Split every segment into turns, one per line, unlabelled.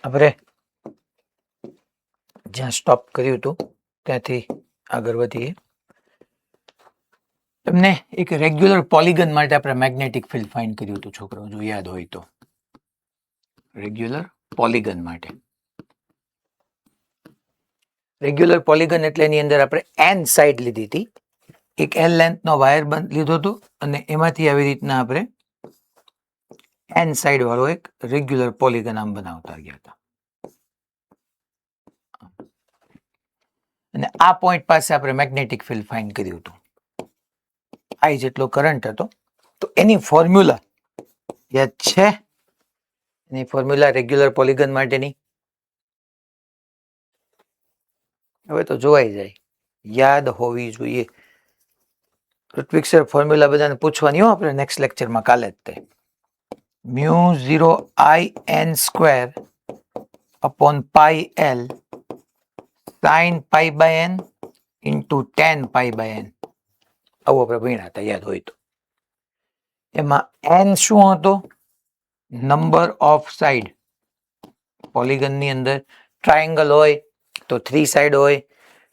આપણે જ્યાં સ્ટોપ કર્યું હતું ત્યાંથી આગળ વધીએ. તમને એક રેગ્યુલર પોલિગન માટે આપણે મેગ્નેટિક ફિલ્ડ ફાઇન્ડ કર્યું હતું છોકરાઓ, જો યાદ હોય તો. રેગ્યુલર પોલિગન માટે, રેગ્યુલર પોલિગન એટલે એની અંદર આપણે એન સાઈડ લીધી હતી, એક એલ લેન્થનો વાયર લીધો હતો અને એમાંથી આવી રીતના આપણે એન સાઈડ વાળો એક રેગ્યુલર પોલિગન આમ બનાવતા ગયા હતા. અને આ પોઈન્ટ પાસે આપણે મેગ્નેટિક ફિલ્ડ ફાઇન્ડ કર્યું હતું. આઈ જેટલો કરંટ હતો, તો એની ફોર્મ્યુલા યાદ છે? એની ફોર્મ્યુલા રેગ્યુલર પોલિગન માટેની હવે તો જોવાઈ જાય, યાદ હોવી જોઈએ. ઋત્વિક સર ફોર્મ્યુલા બધાને પૂછવાની હો આપણે નેક્સ્ટ લેક્ચરમાં, કાલે જ તે. μ0 I n² sin π/n into tan π/n. આવું આપણે ભણ્યા હતા, યાદ હોય તો. એમાં n શું હતો? Number off side. પોલિગનની અંદર ટ્રાયેંગલ હોય તો 3 સાઈડ હોય,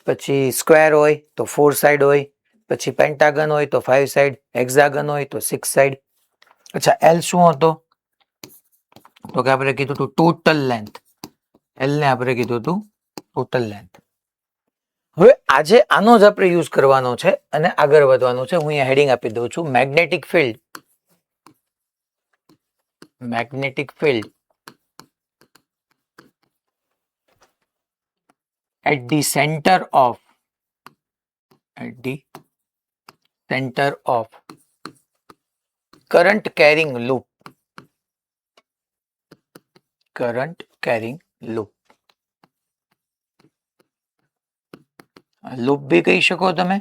પછી સ્ક્વેર હોય તો 4 સાઈડ હોય, પછી પેન્ટાગન હોય તો 5 સાઈડ, હેક્ઝાગન હોય તો 6 સાઈડ. અચ્છા, એલ શું હતો? તો કે આપણે કીધું હતું ટોટલ લેન્થ. એલ ને આપણે કીધું હતું ટોટલ લેન્થ. હવે આજે આનો જ આપણે યુઝ કરવાનો છે અને આગળ વધવાનું છે. હું અહીંયા હેડિંગ આપી દઉં છું, magnetic field. Magnetic field at the center of current carrying loop. current carrying loop. Loop બી કહી શકો તમે,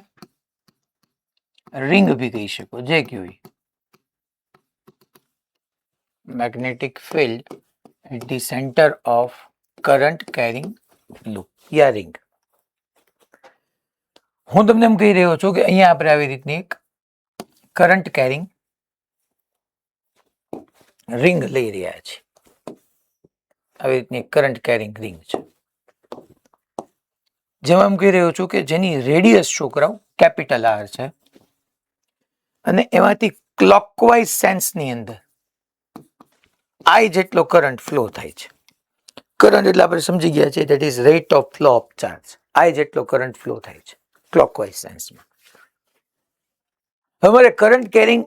રિંગ બી કહી શકો, જે કયું. Magnetic field at the center of current carrying loop યા રિંગ. હું તમને એમ કહી રહ્યો છું કે અહીંયા આપણે આવી રીતની એક કરંટ કેરિંગ રિંગ લઈ રહ્યા છીએ. આવી રીતની કરંટ કેરિંગ રિંગ છે, જેમાં એમ કહી રહ્યો છું કે જેની રેડિયસ છોકરાઓ કેપિટલ આર છે અને એમાંથી ક્લોકવાઇઝ સેન્સની અંદર આઈ જેટલો કરંટ ફ્લો થાય છે. કરંટ એટલે આપણે સમજી ગયા છીએ, that is rate of flow of charge. I જેટલો કરંટ ફ્લો થાય છે ક્લોકવાઇઝ સેન્સમાં. હવે કરંટ કેરિંગ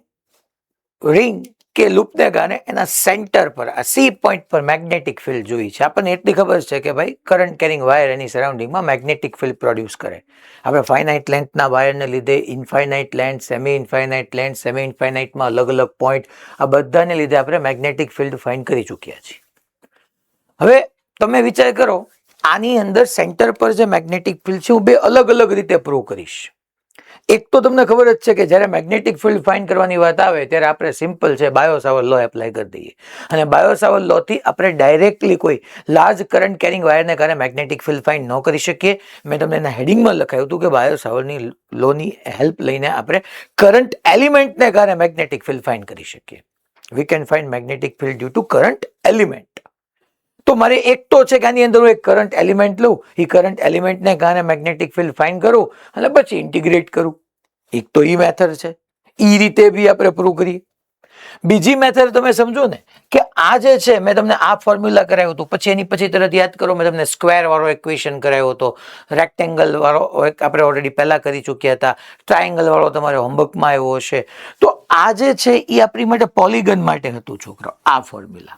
રિંગ કે લૂપને કારણે એના સેન્ટર પર, આ સી પોઈન્ટ પર મેગ્નેટિક ફિલ્ડ જોઈ છે. આપણને એટલી ખબર છે કે ભાઈ કરંટ કેરિંગ વાયર એની સરાઉન્ડિંગમાં મેગ્નેટિક ફિલ્ડ પ્રોડ્યુસ કરે. આપણે ફાઇનાઇટ લેન્થના વાયરને લીધે infinite length, semi infinite length, semi ઇન્ફાઇનાઇટમાં અલગ અલગ પોઈન્ટ, આ બધાને લીધે આપણે મેગ્નેટિક ફિલ્ડ ફાઇન્ડ કરી ચૂક્યા છીએ. હવે તમે વિચાર કરો, આની અંદર સેન્ટર પર જે મેગ્નેટિક ફિલ્ડ છે હું બે અલગ અલગ રીતે પ્રૂવ કરીશ. એક તો તમને ખબર જ છે કે જ્યારે મેગ્નેટિક ફિલ્ડ ફાઇન્ડ કરવાની વાત આવે ત્યારે આપણે સિમ્પલ છે બાયો સાવર્ટ લો એપ્લાય કરી દઈએ, અને બાયો સાવર્ટ લો થી આપણે ડાયરેક્ટલી કોઈ લાર્જ કરંટ કેરિંગ વાયરને કારણે મેગ્નેટિક ફિલ્ડ ફાઇન્ડ ન કરી શકીએ. મેં તમને એના હેડિંગમાં લખાયું હતું કે બાયો સાવર્ટની લોની હેલ્પ લઈને આપણે કરંટ એલિમેન્ટને કારણે મેગ્નેટિક ફિલ્ડ ફાઇન્ડ કરી શકીએ. We can find magnetic field due to current element. તો મારે એક તો છે કે આની અંદર હું એક કરંટ એલિમેન્ટ લઉં, એ કરંટ એલિમેન્ટને કારણે મેગ્નેટિક ફિલ્ડ ફાઇન્ડ કરું અને પછી ઇન્ટિગ્રેટ કરું. એક તો એ મેથડ છે, એ રીતે બી આપણે પ્રૂવ કરીએ. બીજી મેથડ તમે સમજો ને કે આ જે છે મેં તમને આ ફોર્મ્યુલા કરાવ્યું હતું, પછી એની પછી તરત યાદ કરો મેં તમને સ્ક્વેર વાળો ઇક્વેશન કરાવ્યો હતો, રેક્ટેંગલ વાળો આપણે ઓલરેડી પહેલા કરી ચૂક્યા હતા, ટ્રાયેંગલ વાળો તમારે હોમવર્કમાં આવ્યો હશે. તો આ જે છે એ આપણી માટે પોલિગન માટે હતું છોકરો, આ ફોર્મ્યુલા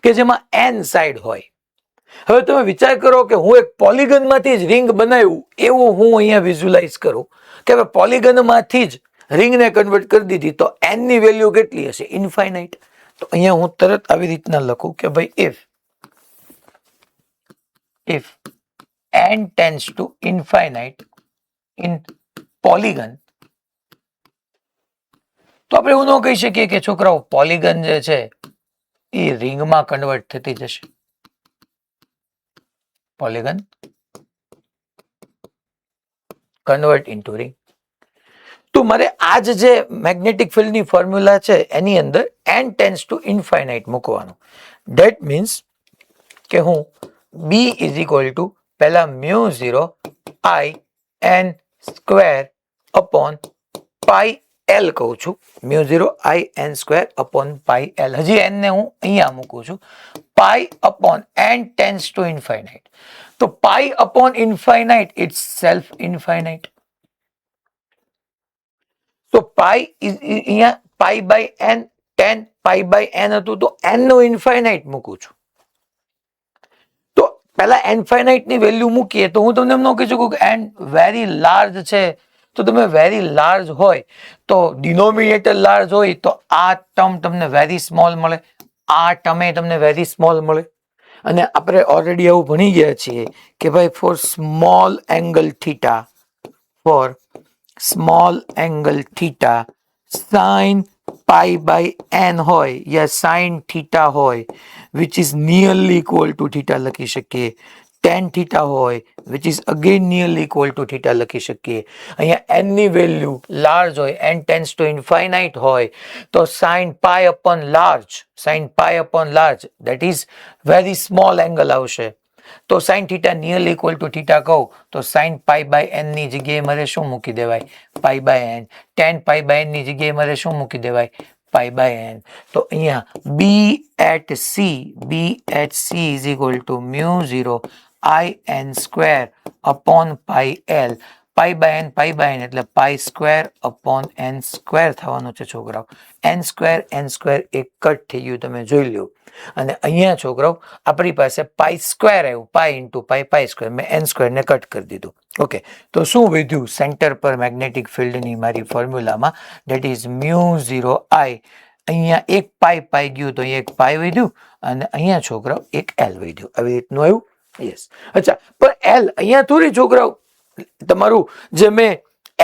કે જેમાં એન સાઈડ હોય. હવે તમે વિચાર કરો કે હું એક પોલિગનમાંથી જ રિંગ બનાવ્યું એવું હું અહીંયા વિઝ્યુલાઇઝ કરું કે હવે પોલિગનમાંથી જ રિંગને કન્વર્ટ કરી દીધી તો એન ની વેલ્યુ કેટલી હશે? ઇન્ફાઇનાઇટ. તો અહીંયા હું તરત આવી રીતના લખું કે ભાઈ if n tends to infinite in polygon, તો આપણે એવું ન કહી શકીએ કે છોકરાઓ પોલિગન જે છે એ રિંગમાં કન્વર્ટ થતી જશે. Polygon convert into ring. તો મારે આજ જે મેગ્નેટિક ફિલ્ડની ફોર્મ્યુલા છે એની અંદર n ટેન્ડ્સ ટુ ઇન્ફાઇનાઇટ મૂકવાનું. ધેટ મીન્સ કે હું B ઇઝ ઇક્વલ ટુ પહેલા mu 0 I n square upon pi L કહું છું. Mu 0 I n square upon pi L. હજી n ને હું અહીંયા મૂકું છું. Pi upon n tends to infinite. તો pi upon infinite its self infinite. તો પાઈ અહીંયા pi by n, 10 pi by n હતું તો n નો ઇન્ફાઇનાઇટ મૂકું છું. તો પહેલા ઇન્ફાઇનાઇટ ની વેલ્યુ મૂકીએ તો હું તમને એમ ન કહી શકું કે n વેરી લાર્જ છે. તો તમે વેરી લાર્જ હોય તો ડિનોમિનેટર લાર્જ હોય તો આ ટર્મ તમને વેરી સ્મોલ મળે, આ ટર્મે તમને વેરી સ્મોલ મળે. અને આપણે ઓલરેડી એવું ભણી ગયા છીએ કે ભાઈ for small angle theta, for small angle theta sine pi by n હોય યા સાઇન થીટા હોય which is nearly equal to theta લખી શકીએ. ટેન થીટા હોય which is again nearly equal to theta લખી શકીએ. અહીંયા n ની વેલ્યુ લાર્જ હોય, n ટેન્સ ટુ ઇન્ફાઇનાઇટ હોય તો sine pi upon large, sine pi upon large that is very small angle આવશે. તો sine theta nearly equal to theta કહું તો સાઇન પાઈ બાય n ની જગ્યાએ મારે શું મૂકી દેવાય? Pi by n. Tan pi by n ની જગ્યાએ મારે શું મૂકી દેવાય? Pi by n. તો અહીંયા b at c is equal to mu 0 I n square upon pi L. Pi by n એટલે pi square upon n square થવાનું છે છોકરાઓ. n સ્ક્વેર એક કટ થઈ ગયું, તમે જોઈ લો. અને અહીંયા છોકરાઓ આપણી પાસે પાઈ સ્ક્વેર આવ્યું, પાઈ ઇન્ટુ પાઈ સ્ક્વેર. મેં n સ્ક્વેર ને કટ કરી દીધું. ઓકે, તો શું વધ્યું સેન્ટર પર મેગ્નેટિક ફિલ્ડની મારી ફોર્મ્યુલામાં? That is mu 0 I. અહીંયા એક પાઈ ગયું તો અહીંયા એક પાઈ વધ્યું અને અહીંયા છોકરાઓ એક L વધ્યું. આવી રીતનું આવ્યું. યસ. અચ્છા, પણ L અહીંયા થોડી છોકરાઓ તમારું જે મેં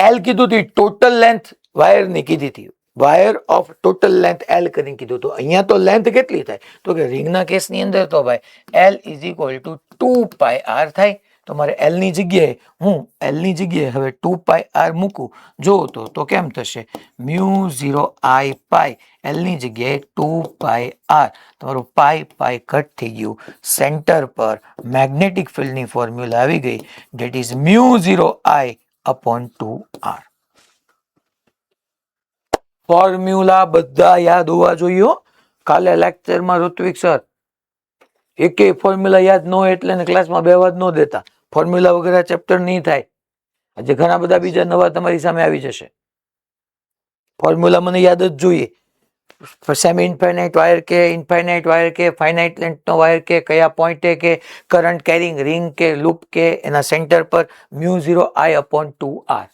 L કીધું હતું ટોટલ લેન્થ વાયરની કીધી હતી, wire of total length L કરીને કીધું હતું. અહીંયા તો લેન્થ કેટલી થાય? તો કે રિંગના કેસની અંદર તો ભાઈ L is equal two 2 pi R થાય. તો મારે L ની જગ્યાએ હવે 2 પાઈ R મૂકું જો તો કેમ થશે? મ્યુ 0 I પાઈ, L ની જગ્યાએ 2 પાઈ R. તમારું પાઈ કટ થઈ ગયું. સેન્ટર પર મેગ્નેટિક ફિલ્ડની ફોર્મ્યુલા આવી ગઈ, that is mu 0 I upon 2R. Formula બધા યાદ હોવા જોઈએ. કાલે લેક્ચરમાં ઋત્વિક સર એકે ફોર્મ્યુલા યાદ ન હોય એટલે ક્લાસમાં બેવા જ ન દેતા. ફોર્મ્યુલા વગેરે ચેપ્ટર નહીં થાય. આજે ઘણા બધા બીજા નવા તમારી સામે આવી જશે. ફોર્મ્યુલા મને યાદ જ જોઈએ. સેમી ઇન્ફાઇનાઇટ વાયર કે, ઇન્ફાઇનાઇટ વાયર કે, ફાઇનાઇટ લેન્થનો વાયર કે, કયા પોઈન્ટે કે, કરંટ કેરિંગ રિંગ કે લૂપ કે, એના સેન્ટર પર મ્યુ 0 I અપોન 2R.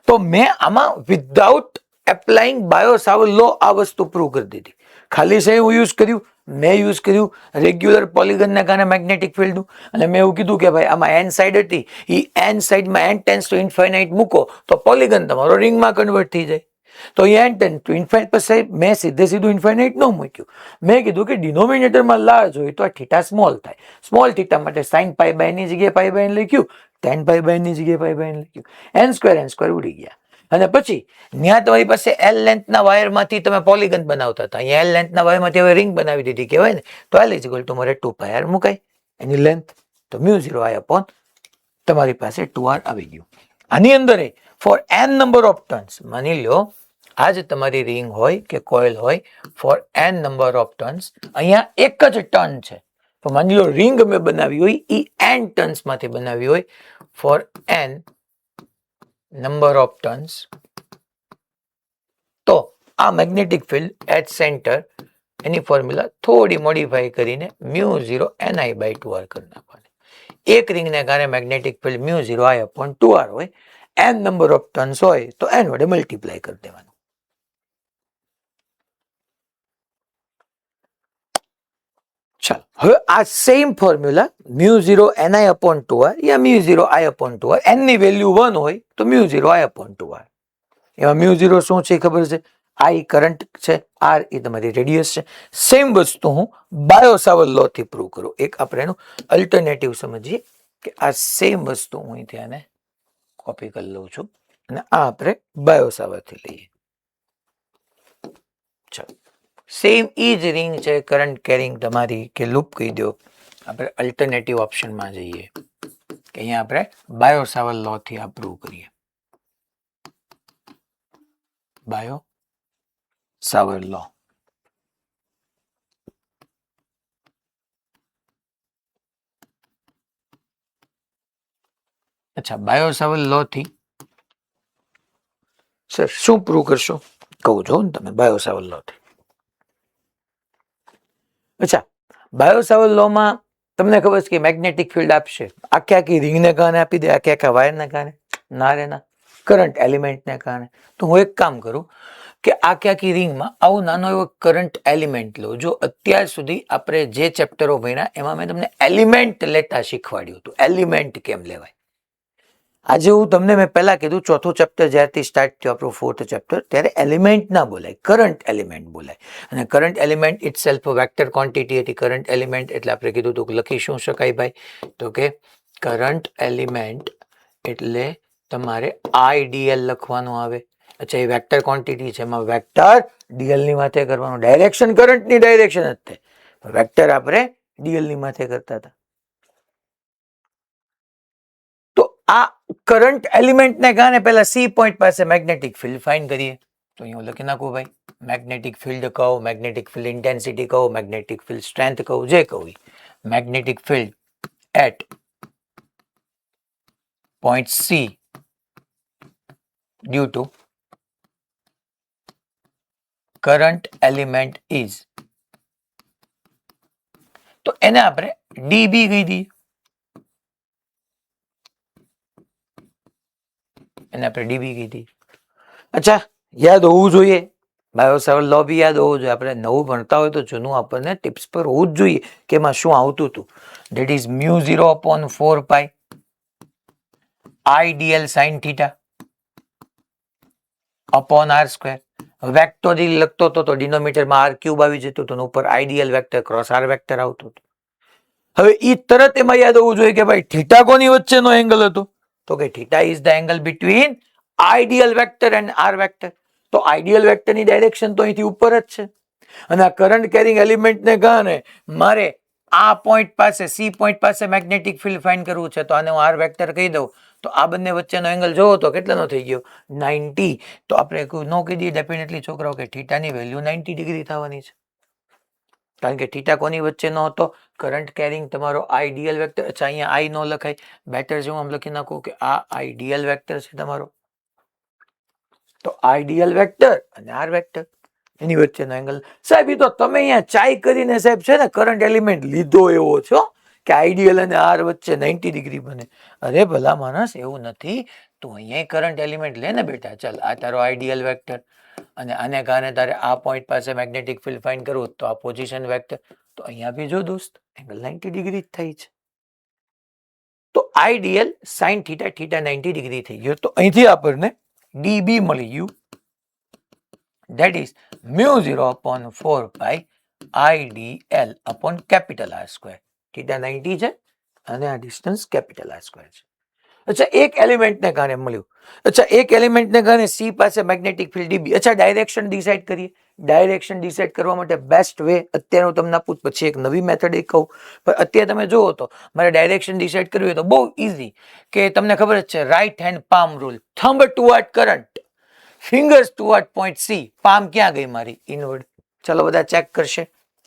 તો મેં આમાં વિધાઉટ એપ્લાઇંગ બાયો-સાવર્ટ લો આ વસ્તુ પ્રૂવ કરી દીધી. ખાલી છે હું યુઝ કર્યું, મેં યુઝ કર્યું રેગ્યુલર પોલિગનના કારણે મેગ્નેટિક ફિલ્ડનું. અને મેં એવું કીધું કે ભાઈ આમાં n સાઈડ હતી, એ n સાઈડમાં n ટેન્સ ટુ ઇન્ફાઇનાઇટ મૂકો તો પોલિગન તમારો રિંગમાં કન્વર્ટ થઈ જાય. તો અહીંયા n ટેન્સ ટુ ઇન્ફાઇનાઇટ પર મેં સીધું ઇન્ફાઇનાઇટ ન મૂક્યું. મેં કીધું કે ડિનોમિનેટરમાં લાર્જ હોય તો આ થીટા સ્મોલ થાય. સ્મોલ થીટા માટે સાઇન પાઈ બાય ની જગ્યાએ પાઈ બાય લખ્યું, 10 પાઈ બાય ની જગ્યાએ પાઈ બાય લખ્યું. n સ્ક્વેર ઉડી ગયા. અને પછી ત્યાં તમારી પાસે L લેન્થના વાયરમાંથી તમે પોલિગન બનાવતા હતા. અહીંયા L લેન્થના વાયરમાંથી હવે રિંગ બનાવી દીધી કહેવાય ને. તો L ઇઝ ઇક્વલ ટુ મારે 2 પાઈ R મુકાય એની લેન્થ. તો મ્યુ 0 I અપોન તમારી પાસે 2R આવી ગયું. આની અંદર for n number of turns, માની લો આ જ તમારી રિંગ હોય કે કોઇલ હોય, for n number of turns, અહીંયા એક જ ટર્ન છે. તો માની લો રિંગ મેં બનાવી હોય એ n ટર્ન્સમાંથી બનાવી હોય. For n number of turns, તો આ મેગ્નેટિક ફિલ્ડ એટ સેન્ટર એની ફોર્મ્યુલા થોડી મોડિફાઈ કરીને મ્યુ 0 ni બાય 2R કરી નાખવાની. એક રિંગને કારણે magnetic field mu 0 I upon 2R હોય. n નંબર ઓફ ટર્ન્સ હોય તો n વડે મલ્ટીપ્લાય કરી દેવાનું. ચાલો, હવે આ same formula mu 0 ni upon 2R યા mu 0 I upon 2R, n ની વેલ્યુ 1 હોય તો મ્યુ 0 I અપોન 2R. એમાં મ્યુ 0 શું છે ખબર છે? I કરંટ છે, R એ તમારી રેડિયસ છે. સેમ વસ્તુ હું બાયો-સાવર્ટ લો થી પ્રૂવ કરું. એક આપણે એનું અલ્ટરનેટિવ સમજીએ કે આ સેમ વસ્તુ હું અહીંથી આને કોપી કરી લઉં છું અને આ આપણે બાયો-સાવર્ટ થી લઈએ. ચાલો, સેમ ઈ જ રિંગ છે કરંટ કેરિંગ તમારી કે લૂપ કહી દો. આપણે અલ્ટરનેટિવ ઓપ્શનમાં જઈએ કે અહીંયા આપણે બાયો સાવર્ટ લો થી આ પ્રૂવ કરીએ. બાયો સાવર્ટ લો. અચ્છા, બાયો સાવર્ટ લો થી સર શું પ્રૂવ કરશો? કહું છો ને તમે બાયો સાવર્ટ લો થી. અચ્છા, બાયો સાવર્ટ લો માં તમને ખબર છે કે મેગ્નેટિક ફિલ્ડ આપશે. આખી રિંગને કારણે આપી દે, આખા વાયરને કારણે ના રે ના, કરંટ એલિમેન્ટને કારણે. તો હું એક કામ કરું કે આખી રિંગમાં આવું નાનો એવો કરંટ એલિમેન્ટ લો. જો અત્યાર સુધી આપણે જે ચેપ્ટરો ભણ્યા એમાં મેં તમને એલિમેન્ટ લેતા શીખવાડ્યું હતું, એલિમેન્ટ કેમ લેવાય. આજે હું તમને મેં પહેલા કીધું, ચોથું ચેપ્ટર જ્યારથી સ્ટાર્ટ થયું આપણું ફોર્થ ચેપ્ટર, ત્યારે એલિમેન્ટ ના બોલાય, કરંટ એલિમેન્ટ બોલાય. અને current element it self vector quantity હતી. કરંટ એલિમેન્ટ એટલે આપણે કીધું હતું કે લખી શું શકાય ભાઈ, તો કે કરંટ એલિમેન્ટ એટલે તમારે આઈડીએલ લખવાનું આવે. અચ્છા, એ વેક્ટર ક્વોન્ટિટી છે, એમાં વેક્ટર ડીએલ ની માથે કરવાનું. ડાયરેક્શન કરંટની ડાયરેક્શન જ થાય, વેક્ટર આપણે ડીએલ ની માથે કરતા હતા. તો આ કરંટ એલિમેન્ટને કારણે પહેલા સી પોઈન્ટ પાસે મેગ્નેટિક ફિલ્ડ ફાઇન્ડ કરીએ. તો અહીંયા લખી નાખું ભાઈ, મેગ્નેટિક ફિલ્ડ કહો, મેગ્નેટિક ફિલ્ડ ઇન્ટેન્સિટી કહો, મેગ્નેટિક ફિલ્ડ સ્ટ્રેન્થ કહો, જે કહું. Magnetic field at point C due to current element is, તો એને આપણે ડીબી કહી દઈએ. એને આપણે ડીબી કહી દઈએ. અચ્છા, યાદ હોવું જોઈએ, બાયો સાવર્ટ લો બી યાદ હોવું જોઈએ. આપણે નવું ભણતા હોય તો જૂનું આપણને ટિપ્સ પર હોવું જ જોઈએ કે એમાં શું આવતું હતું. That is μ0/4π IDL sin theta upon r square. Vectorial લખતો હતો તો ડિનોમિનેટરમાં r ક્યુબ આવી જતું હતું, ઉપર I dl vector cross r vector આવતું હતું. હવે ઈ તરત એમાં યાદ હોવું જોઈએ કે ભાઈ થીટા કોની વચ્ચેનો એંગલ હતો, તો કે theta is the angle between I dl vector and r vector. તો આઈડીએલ વેક્ટરની ડાયરેક્શન તો અહીંથી ઉપર જ છે. અને આ કરંટ કેરિંગ એલિમેન્ટને કારણે મારે આ પોઈન્ટ પાસે, સી પોઈન્ટ પાસે મેગ્નેટિક ફિલ્ડ ફાઇન્ડ કરવું છે. તો આને હું r વેક્ટર કહી દઉં. તો આ બંને વચ્ચેનો એંગલ જોવો તો કેટલાનો થઈ ગયો? 90. તો આપણે નો કહી દઈએ ડેફિનેટલી છોકરાઓ કે થીટાની વેલ્યુ 90 ડિગ્રી થવાની છે, કારણ કે થીટા કોની વચ્ચેનો હતો? કરંટ કેરિંગ તમારો આઈડીએલ વેક્ટર. અચ્છા, અહીંયા આઈ નો લખાય, બેટર છે હું આમ લખી નાખું કે આ આઈડીએલ વેક્ટર છે તમારો. તો આઈડીએલ વેક્ટર અને આર વેક્ટર એની વચ્ચેનો એંગલ. સાહેબ એ તો તમે અહીંયા ચાઈ કરીને સાહેબ છે ને કરંટ એલિમેન્ટ લીધો એવો છો કે આઈડીએલ અને આર વચ્ચે 90 ડિગ્રી બને. અરે ભલા માણસ, એવું નથી. તું અહીંયા કરંટ એલિમેન્ટ લે ને બેટા. ચાલ, આ તારો આઈડીએલ વેક્ટર અને આને કારણે તારે આ પોઈન્ટ પાસે મેગ્નેટિક ફિલ્ડ ફાઇન્ડ કરવું, તો આ પોઝિશન વેક્ટર. તો અહીંયા બી જો દોસ્ત, એંગલ 90 ડિગ્રી થઈ છે. તો I dl sine theta, theta 90 degree થઈ ગયો. તો અહીંથી આપણને ડીબી મળી ગયું. That is μ0/4π IDL upon capital R square. Theta 90 છે અને આ ડિસ્ટન્સ કેપિટલ R square છે. અચ્છા, એક એલિમેન્ટને કારણે મળ્યું. અચ્છા, એક એલિમેન્ટને કારણે સી પાસે મેગ્નેટિક ફિલ્ડ ડીબી. અચ્છા, ડાયરેક્શન ડિસાઇડ કરીએ. ડાયરેક્શન ડિસાઇડ કરવા માટે બેસ્ટ વે અત્યારે હું તમને આપું, પછી એક નવી મેથડ એક કહું. પણ અત્યારે તમે જુઓ તો મારે ડાયરેક્શન ડિસાઇડ કરવી હોય તો બહુ ઇઝી, કે તમને ખબર જ છે right hand palm rule. Thumb toward current, fingers toward point C. Palm ક્યાં ગઈ મારી? ઇનવર્ડ. ચલો બધા ચેક કરશે.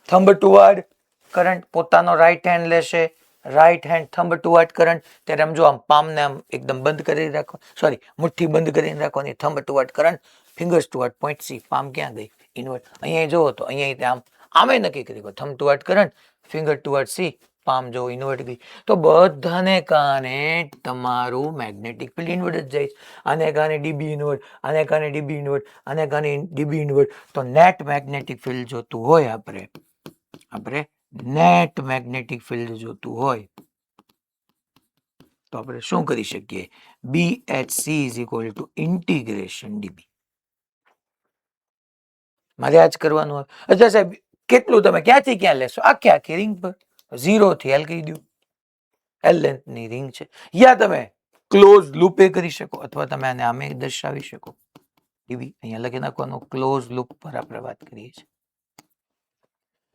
થંબ ટુવર્ડ કરંટ, પોતાનો રાઈટ હેન્ડ લેશે, right hand thumb toward current. ત્યારે આમ જો આમ પામને આમ એકદમ બંધ કરી રાખો, સોરી મુઠ્ઠી બંધ કરીને રાખવાની. Thumb toward current, fingers toward point C. Palm ક્યાં ગઈ? ઇનવર્ડ. અહીંયા જોવો તો અહીંયા આમે નક્કી કરી, thumb toward current, finger toward C, palm જો ઇનવર્ટ ગઈ. તો બધાને કારણે તમારું મેગ્નેટિક ફિલ્ડ ઇનવર્ટ જ જાય. આને કારણે ડીબી ઇનવર્ટ, આને કારણે ડીબી ઇનવર્ટ, આને કારણે ડીબી ઇનવર્ટ. તો નેટ મેગ્નેટિક ફિલ્ડ જોતું હોય આપણે નેટ મેગ્નેટિક ફિલ્ડ જોતું હોય તો આપણે શું કરી શકીએ? BHC is equal two integration dB. મારે આજ કરવાનું હોય. અચ્છા સાહેબ, કેટલું તમે ક્યાંથી ક્યાં લેશો? આખી રિંગ પર 0 થી L કહી દો. L લેન્થની રિંગ છે. યા તમે ક્લોઝ લૂપે કરી શકો, અથવા તમે આને આમે દર્શાવી શકો. ડીબી અહીંયા લખી નાખવાનું. ક્લોઝ લૂપ પર આપણે વાત કરીએ છીએ.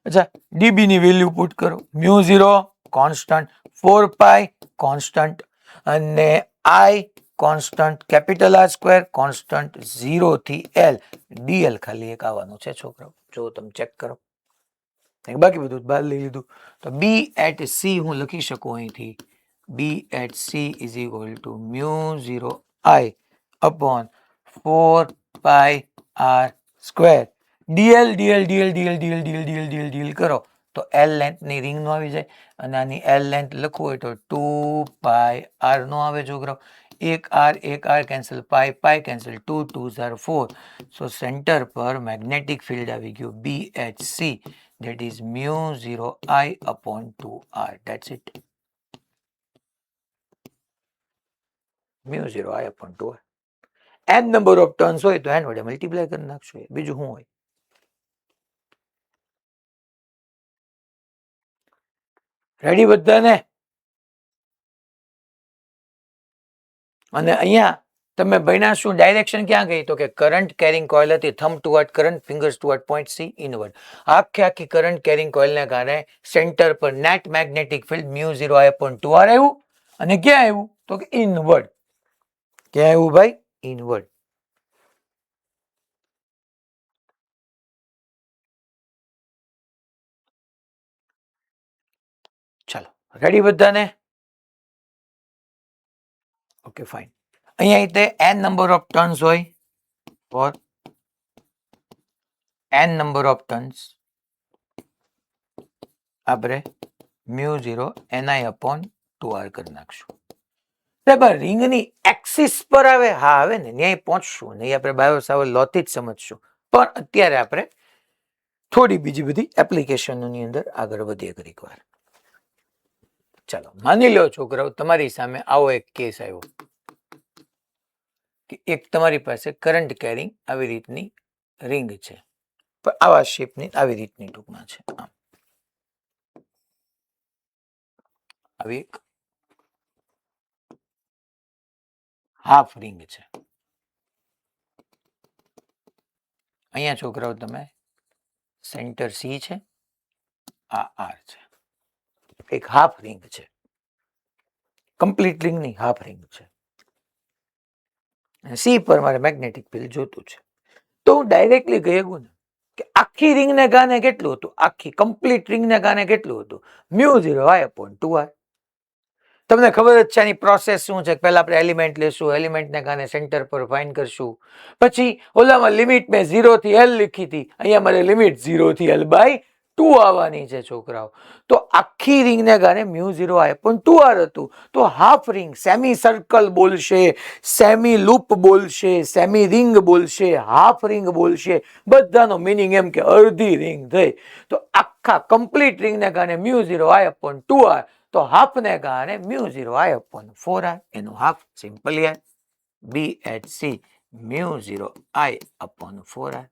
અચ્છા, ડીબી ની વેલ્યુ પુટ કરો, મ્યુ 0 કોન્સ્ટન્ટ, 4 પાઈ કોન્સ્ટન્ટ, અને I constant, capital R square constant, 0 થી એલ, ડીએલ ખાલી એક આવવાનું છે છોકરાઓ, જો તમે ચેક કરો, બાકી બધું બહાર લઈ લીધું. તો બી એટ સી હું લખી શકું અહીંથી, B at C is equal to mu 0 I upon 4 pi R square, DL DL DL DL DL DL DL DL DL કરો તો એલ લેન્થ ની રિંગ નો આવી જાય, અને આની એલ લેન્થ લખવું હોય તો 2 પાઈ આર નો આવે છોકરાઓ, એક R cancel, pi pi cancel, 2 2 R 4. So centre પર મેગ્નેટિક ફિલ્ડ આવી ગયું B H C, that is mu 0 I upon 2R. That's it. Mu 0 I upon 2R. n number of turns હોય તો n વડે multiply કરી નાખશો, બીજું શું હોય. રેડી બધાને? અને અહીંયા તમે ભણ્યા શું, ડાયરેક્શન ક્યાં ગઈ, તો કે કરંટ કેરિંગ કોઇલ હતી, thumb toward current, fingers toward point C inward. આખી કરંટ કેરિંગ કોઇલને કારણે સેન્ટર પર net magnetic field mu 0 I upon 2R આવ્યું, અને ક્યાં આવ્યું તો કે ઇનવર્ડ. ક્યાં આવ્યું ભાઈ? ઇનવર્ડ. ચાલો રેડી બધાને? Okay fine. અહીંયા તે n નંબર ઓફ ટર્ન્સ હોય, for n number of turns આપણે મ્યુ 0 ni upon 2R કરી નાખશું. બરાબર, રિંગની એક્સિસ પર આવે, હા આવે ને, ન્યાય પહોંચશું, નહીં આપણે બાયો સાવર લોથી જ સમજશું, પણ અત્યારે આપણે થોડી બીજી બધી એપ્લિકેશનોની અંદર આગળ વધીએ ઘડીક વાર. ચાલો માની લો છોકરાઓ, તમારી સામે આવો એક કેસ આવ્યો કે એક તમારી પાસે કરંટ કેરિંગ આવી રીતની રિંગ છે, પણ આવા શેપની આવી રીતની ટૂંકમાં છે, આવી એક હાફ રિંગ છે. અહીંયા છોકરાઓ તમે સેન્ટર સી છે, આ આર છે, એક હાફ રિંગ છે, કમ્પ્લીટ રિંગ ની હાફ રિંગ છે. સી પર મારે મેગ્નેટિક ફિલ્ડ જોતું છે, તો હું ડાયરેક્ટલી કહી શકું ને કે આખી રિંગને કારણે કેટલું હતું, આખી કમ્પ્લીટ રિંગને કારણે કેટલું હતું, મ્યુ 0 I upon 2R. તમને ખબર જ છે આની પ્રોસેસ શું છે, પહેલા આપણે એલિમેન્ટ લેશું, એલિમેન્ટને કારણે સેન્ટર પર ફાઇન્ડ કરશું, પછી ઓલામાં લિમિટ મેં 0 થી L લીખી હતી, અહીંયા મારે લિમિટ 0 થી L by 2 આવવાની છે છોકરાઓ. તો આખી રિંગને કારણે મ્યુ 0 I upon 2R હતું. તો હાફ રિંગ સેમી સર્કલ બોલશે, સેમી લૂપ બોલશે, સેમી રિંગ બોલશે, હાફ રિંગ બોલશે, બધાનો મિનિંગ એમ કે અડધી રિંગ થઈ. તો આખા કમ્પ્લીટ રિંગને કારણે મ્યુ 0 I upon 2R, તો હાફ ને કારણે મ્યુ 0 I upon 4R, એનું હાફ સિમ્પલ યાર, B H C mu 0 I upon 4R.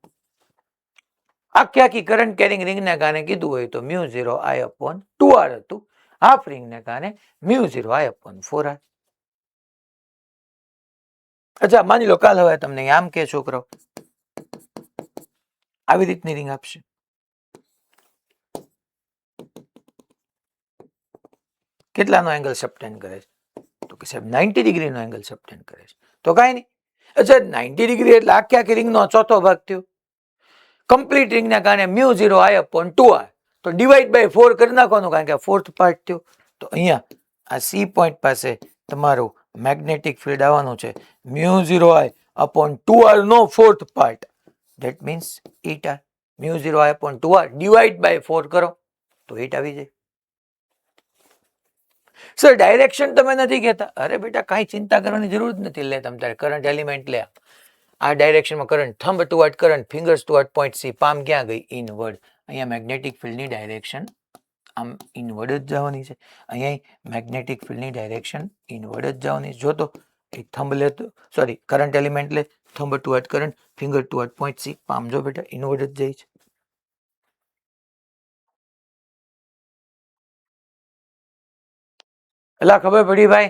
આખી કરંટ કેરિંગ રિંગને કારણે કીધું હોય તો મ્યુ 0 I upon 2R હતું, હાફ રિંગને કારણે મ્યુ 0 I upon 4R. અચ્છા માની લો કાલ હવે તમને આમ કે છોકરો આવી રીતની રિંગ આપશે, કેટલાનો એંગલ સબટેન્ડ કરે છે, તો કે સાહેબ 90 ડિગ્રીનો એંગલ સબટેન્ડ કરે છે, તો કાંઈ નહીં. અચ્છા 90 ડિગ્રી એટલે આખી રિંગનો ચોથો ભાગ થયો, કમ્પ્લીટ રિંગના કારણે મ્યુ 0 I upon 2R, તો ડિવાઈડ બાય 4 કરી નાખવાનું, કારણ કે આ ફોર્થ પાર્ટ થયો. તો અહીંયા આ સી પોઈન્ટ પાસે તમારું મેગ્નેટિક ફિલ્ડ આવવાનું છે મ્યુ 0 I upon 2R નો fourth part, that means 8R. Mu 0 I upon 2R divide by 4 કરો તો 8 આવી જાય. સર ડાયરેક્શન તમે નથી કહેતા, અરે બેટા કાંઈ ચિંતા કરવાની જરૂર જ નથી, લે તમે તારે કરંટ એલિમેન્ટ લે, આ ડાયરેક્શનમાં current, thumb toward current, fingers toward point C, palm ક્યાં ગઈ, ઇનવર્ડ. અહીંયા મેગ્નેટિક ફિલ્ડની ડાયરેક્શન આમ ઇનવર્ડ જ જવાની છે, અહીંયા મેગ્નેટિક ફિલ્ડની ડાયરેક્શન ઇનવર્ડ જ જવાની છે. જો તો એક થંબ લે, સોરી કરંટ એલિમેન્ટ લે, thumb toward current, finger toward point C, palm જો બેટા ઇનવર્ડ જ જાય છે. એટલે ખબર પડી ભાઈ?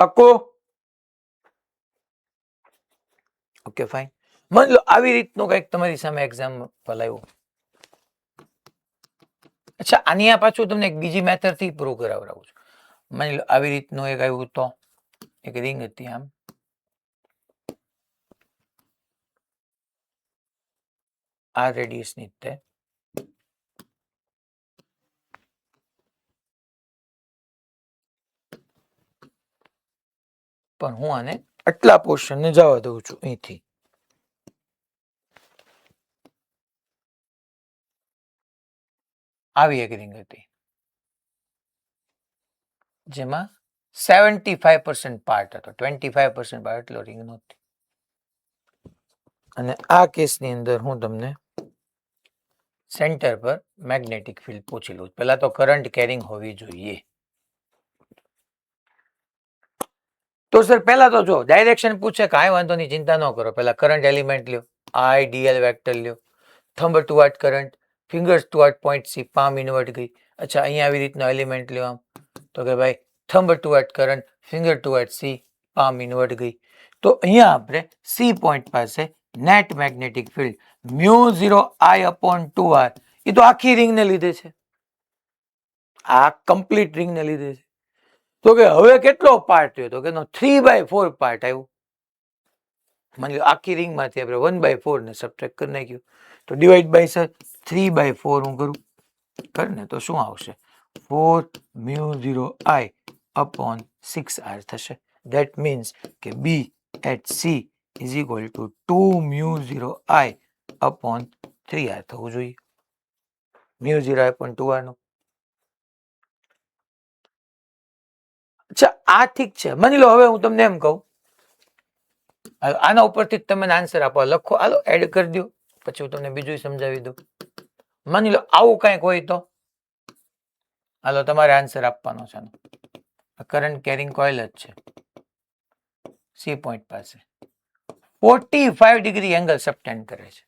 પાક્કું? Okay fine. માની લો આવી રીતનું કંઈક તમારી સામે એક્ઝામ્પલ આવ્યું. અચ્છા, આની આ પાછું તમને એક બીજી મેથડ થી પ્રૂવ કરાવડાવું છું. માની લો આવી રીતનું એક આવ્યું, તો એક રિંગ હતી આમ, આ રેડિયસ ની તે પણ હું આને આટલા પોર્શન ને જવા દઉં છું અહીંથી. આવી એક રિંગ હતી જેમાં 75% પાર્ટ હતો, 25% પાર્ટ એટલો રિંગ નહોતી. અને આ કેસની અંદર હું તમને સેન્ટર પર મેગ્નેટિક ફિલ્ડ પૂછી લઉં. પહેલા તો કરંટ કેરિંગ હોવી જોઈએ. તો સર પહેલા તો જો ડાયરેક્શન પૂછે, કાંઈ વાંધો નહીં, ચિંતા ન કરો. પહેલા કરંટ એલિમેન્ટ લ્યો, આઈ ડીએલ વેક્ટર લ્યો, thumb toward current, fingers toward point C, palm inward ગઈ. અચ્છા, અહીંયા આવી રીતનો એલિમેન્ટ લ્યો આમ, તો કે ભાઈ thumb toward current, finger toward C, palm inward ગઈ. તો અહીંયા આપણે સી પોઈન્ટ પાસે net magnetic field μ0 I upon 2r, એ તો આખી રિંગને લીધે છે, આ કમ્પ્લીટ રિંગને લીધે છે. તો કે હવે કેટલો પાર્ટ થયો, તો કે 3/4 પાર્ટ આવ્યો. માની લો આખી રિંગમાંથી આપણે 1/4 ને સબટ્રેક્ટ કરી નાખ્યું, તો ડિવાઈડ બાય સર 3/4 હું કરું કર ને, તો શું આવશે? 4 μ0 I upon 6r થશે. That means કે B at C is equal to 2 μ0 I upon 3r થવું જોઈએ. μ0 I upon 2r નું. અચ્છા, આ ઠીક છે. માની લો હવે હું તમને એમ કહું, આના ઉપરથી તમે આન્સર આપો, લખો, હાલો એડ કરી દો, પછી હું તમને બીજું સમજાવી દઉં. માની લો આવું કંઈક હોય તો હાલો તમારે આન્સર આપવાનો છે. કરંટ કેરિંગ કોઇલ જ છે, સી પોઈન્ટ પાસે 45 ડિગ્રી એંગલ સબટેન્ડ કરે છે,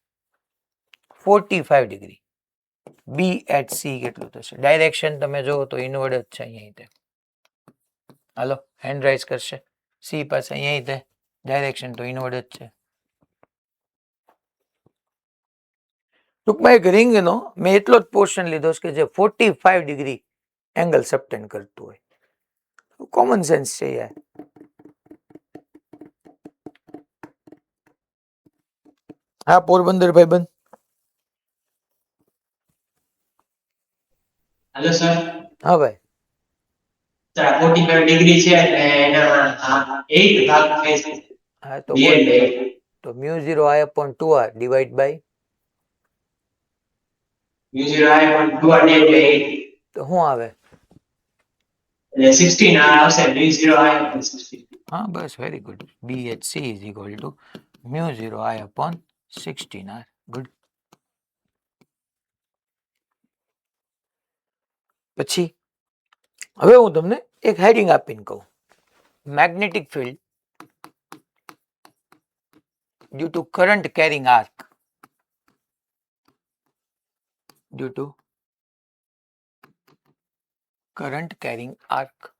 45 ડિગ્રી. બી એટ સી કેટલું થશે? ડાયરેક્શન તમે જોવો તો ઇનવર્ડ જ છે અહીંયા. હાલો હેન્ડ રાઇઝ કરશે, સી પાસે અહીંયા ડાયરેક્શન તો ઇનવર્ડ જ છે. ટૂંકમાં એક રિંગનો મેં એટલો જ પોર્શન લીધો છે કે જે 45 ડિગ્રી એંગલ સબટેન્ડ કરતું હોય. કોમન સેન્સ છે યાર. હા પોરબંદર ભાઈબંધ.
Hello sir.
હા ભાઈ.
45 ડિગ્રી છે એટલે એના 8 ભાગ થાય છે.
હા તો બોલ, તો μ0 I upon 2r divide by
μ0 I upon 2r એટલે 8.
તો શું આવે?
એટલે 16 આવશે. μ0 I upon 16.
હા બસ, very good. B at C is equal to μ0 I upon 16r. Good. પછી હવે હું તમને એક હેડિંગ આપીને કહું, magnetic field due to current carrying arc, due to current carrying arc,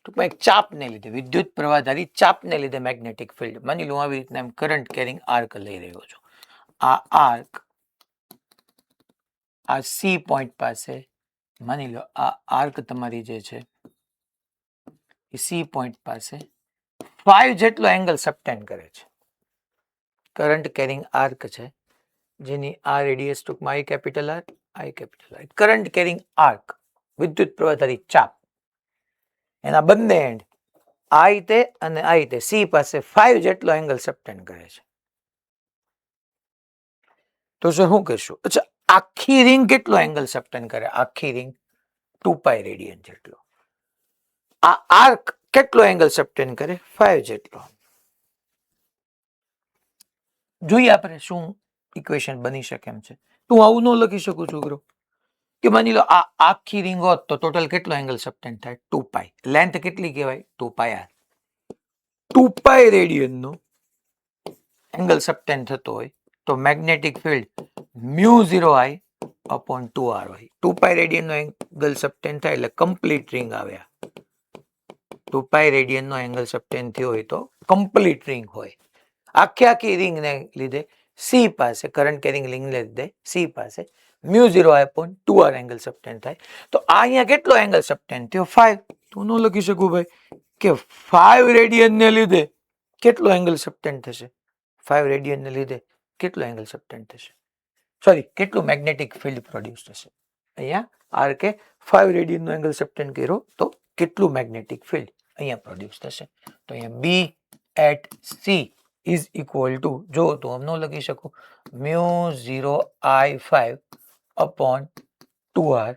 ટૂંકમાં એક ચાપને લીધે, વિદ્યુત પ્રવાહધારી ચાપને લીધે મેગ્નેટિક ફિલ્ડ. માની લો આવી રીતના એમ કરંટ કેરિંગ આર્ક લઈ રહ્યો છું. આ આર્ક આ સી પોઈન્ટ પાસે, માની લો આ આર્ક તમારી જે છે એ સી પોઈન્ટ પાસે 5 જેટલો એંગલ સબટેન્ડ કરે છે. કરંટ કેરિંગ આર્ક છે જેની આ રેડિયસ ટૂંકમાં I capital R, I capital R. Current carrying arc, વિદ્યુત પ્રવાહધારી ચાપ, એના બંને એન્ડ આ રીતે અને આ રીતે સી પાસે 5 જેટલો એંગલ સબટેન્ડ કરે છે. તો સર શું કરશું? અચ્છા, આખી રિંગ કેટલો એંગલ સબટેન્ડ કરે? આખી રિંગ 2π રેડિયન જેટલો. આ આર્ક કેટલો એંગલ સબટેન્ડ કરે? 5 જેટલો. જોઈએ આપણે શું ઇક્વેશન બની શકે એમ છે. તું આવું ન લખી શકું છોકરો કે માની લો આ આખી રિંગ હોત તો ટોટલ કેટલો એંગલ સબટેન્ડ થાય? 2π. લેન્થ કેટલી કહેવાય? 2πr. 2π રેડિયનનો એંગલ સબટેન્ડ થતો હોય તો magnetic field μ0 I upon 2r હોય. 2π રેડિયનનો એંગલ સબટેન્ડ થાય એટલે કમ્પ્લીટ રિંગ આવ્યા. 2π રેડિયનનો એંગલ સબટેન્ડ થયો હોય તો કમ્પ્લીટ રિંગ હોય. આખી રિંગને લીધે સી પાસે કરંટ કેરિંગ રિંગને લીધે સી પાસે μ0I/2r એંગલ સબટેન્ડ થાય. તો આ અહીંયા કેટલો એંગલ સબટેન્ડ થયો 5. તો ન લખી શકું ભાઈ કે 5 રેડિયન ને લીધે કેટલો એંગલ સબટેન્ડ થશે? 5 રેડિયન ને લીધે કેટલો એંગલ સબટેન્ડ થશે? સોરી, કેટલું મેગ્નેટિક ફિલ્ડ પ્રોડ્યુસ થશે? અહીંયા આર કે 5 રેડિયન નો એંગલ સબટેન્ડ કર્યો તો કેટલું મેગ્નેટિક ફિલ્ડ અહીંયા પ્રોડ્યુસ થશે? તો અહીંયા B at C is equal to, જો તો આમ ન લખી શકું, μ0I/2r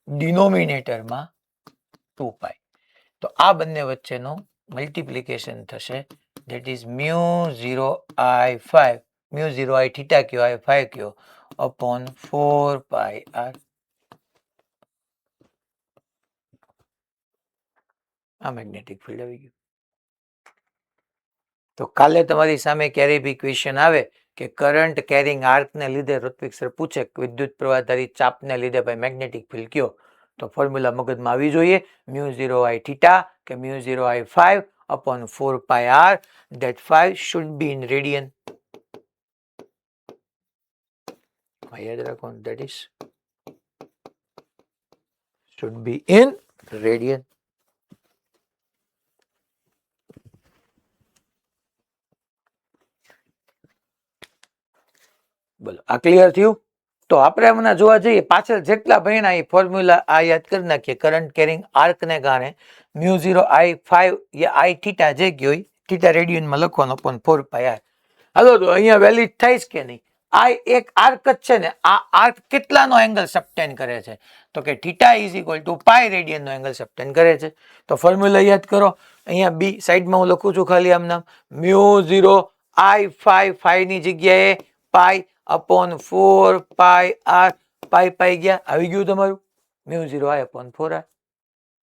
ડિનોમિનેટરમાં 2π. તો આ બંને વચ્ચેનો મલ્ટિપ્લિકેશન થશે, that is μ0I/5, μ0I theta કયો, I 5 કયો, અપોન 4πr. આ મેગ્નેટિક ફિલ્ડ આવી ગયું. તો કાલે તમારી સામે ક્યારેય બી ક્વેશ્ચન આવે કે કરંટ કેરિંગ આર્કને લીધે ઋત્વિક સર પૂછે વિદ્યુત પ્રવાહધારી ચાપને લીધે ભાઈ મેગ્નેટિક ફિલ્ડ કયો, તો ફોર્મ્યુલા મગજમાં આવી જોઈએ, μ0I થીટા કે μ0I/5 upon 4πr, that 5 should be in radian. યાદ રાખો, that is should be in radian. બોલો, આ ક્લિયર થયું? તો આપણે હમણાં જોવા જઈએ પાછળ જેટલા ભણ્યા એ ફોર્મ્યુલા આ યાદ કરી નાખીએ. કરંટ કેરિંગ આર્કને કારણે μ0I/5 યા I થીટા જે ગયો થીટા રેડિયનમાં લખવાનો પણ 4πr. હાલો, તો અહીંયા વેલિડ થાય કે નહીં? આ એક આર્ક જ છે ને, આ આર્ક કેટલાનો એંગલ સબટેન્ડ કરે છે? તો કે theta is equal to pi રેડિયનનો એંગલ સબટેન્ડ કરે છે. તો ફોર્મ્યુલા યાદ કરો. અહીંયા બી સાઈડમાં હું લખું છું ખાલી આમ નામ, μ0I/5, 5 ની જગ્યાએ પાઈ અપોન 4πr, પાઈ ગયા, આવી ગયું તમારું μ0I/4r.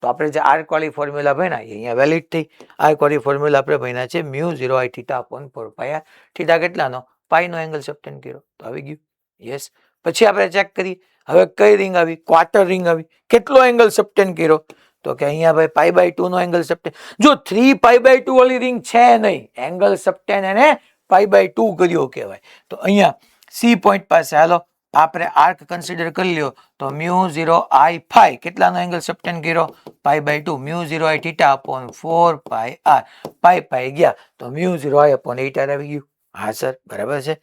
તો આપણે જે આર્ક વાળી ફોર્મ્યુલા ભણ્યા અહીંયા વેલિડ થઈ. આર્ક વાળી ફોર્મ્યુલા આપણે ભણ્યા છે μ0I theta upon 4πr. Theta કેટલાનો? પાઈ નો એંગલ સબટેન્ડ કર્યો, તો આવી ગયું. યસ. પછી આપણે ચેક કરીએ, હવે કઈ રિંગ આવી? ક્વાર્ટર રિંગ આવી. કેટલો એંગલ સબટેન્ડ કર્યો? તો કે અહીંયા ભાઈ π/2 નો એંગલ સબટેન્ડ. જો 3π/2 વાળી રિંગ છે નહીં, એંગલ સબટેન્ડ એને π/2 કર્યો કહેવાય. તો અહીંયા સી પોઈન્ટ પાસે હાલો આપણે આર્ક કન્સિડર કરી લ્યો, તો μ0I/5 કેટલાનો એંગલ સબટેન્ડ કર્યો? π/2. μ0I થીટા અપોન 4πr, પાઈ ગયા, તો μ0I/8r આવી ગયું. હા સર, બરાબર છે.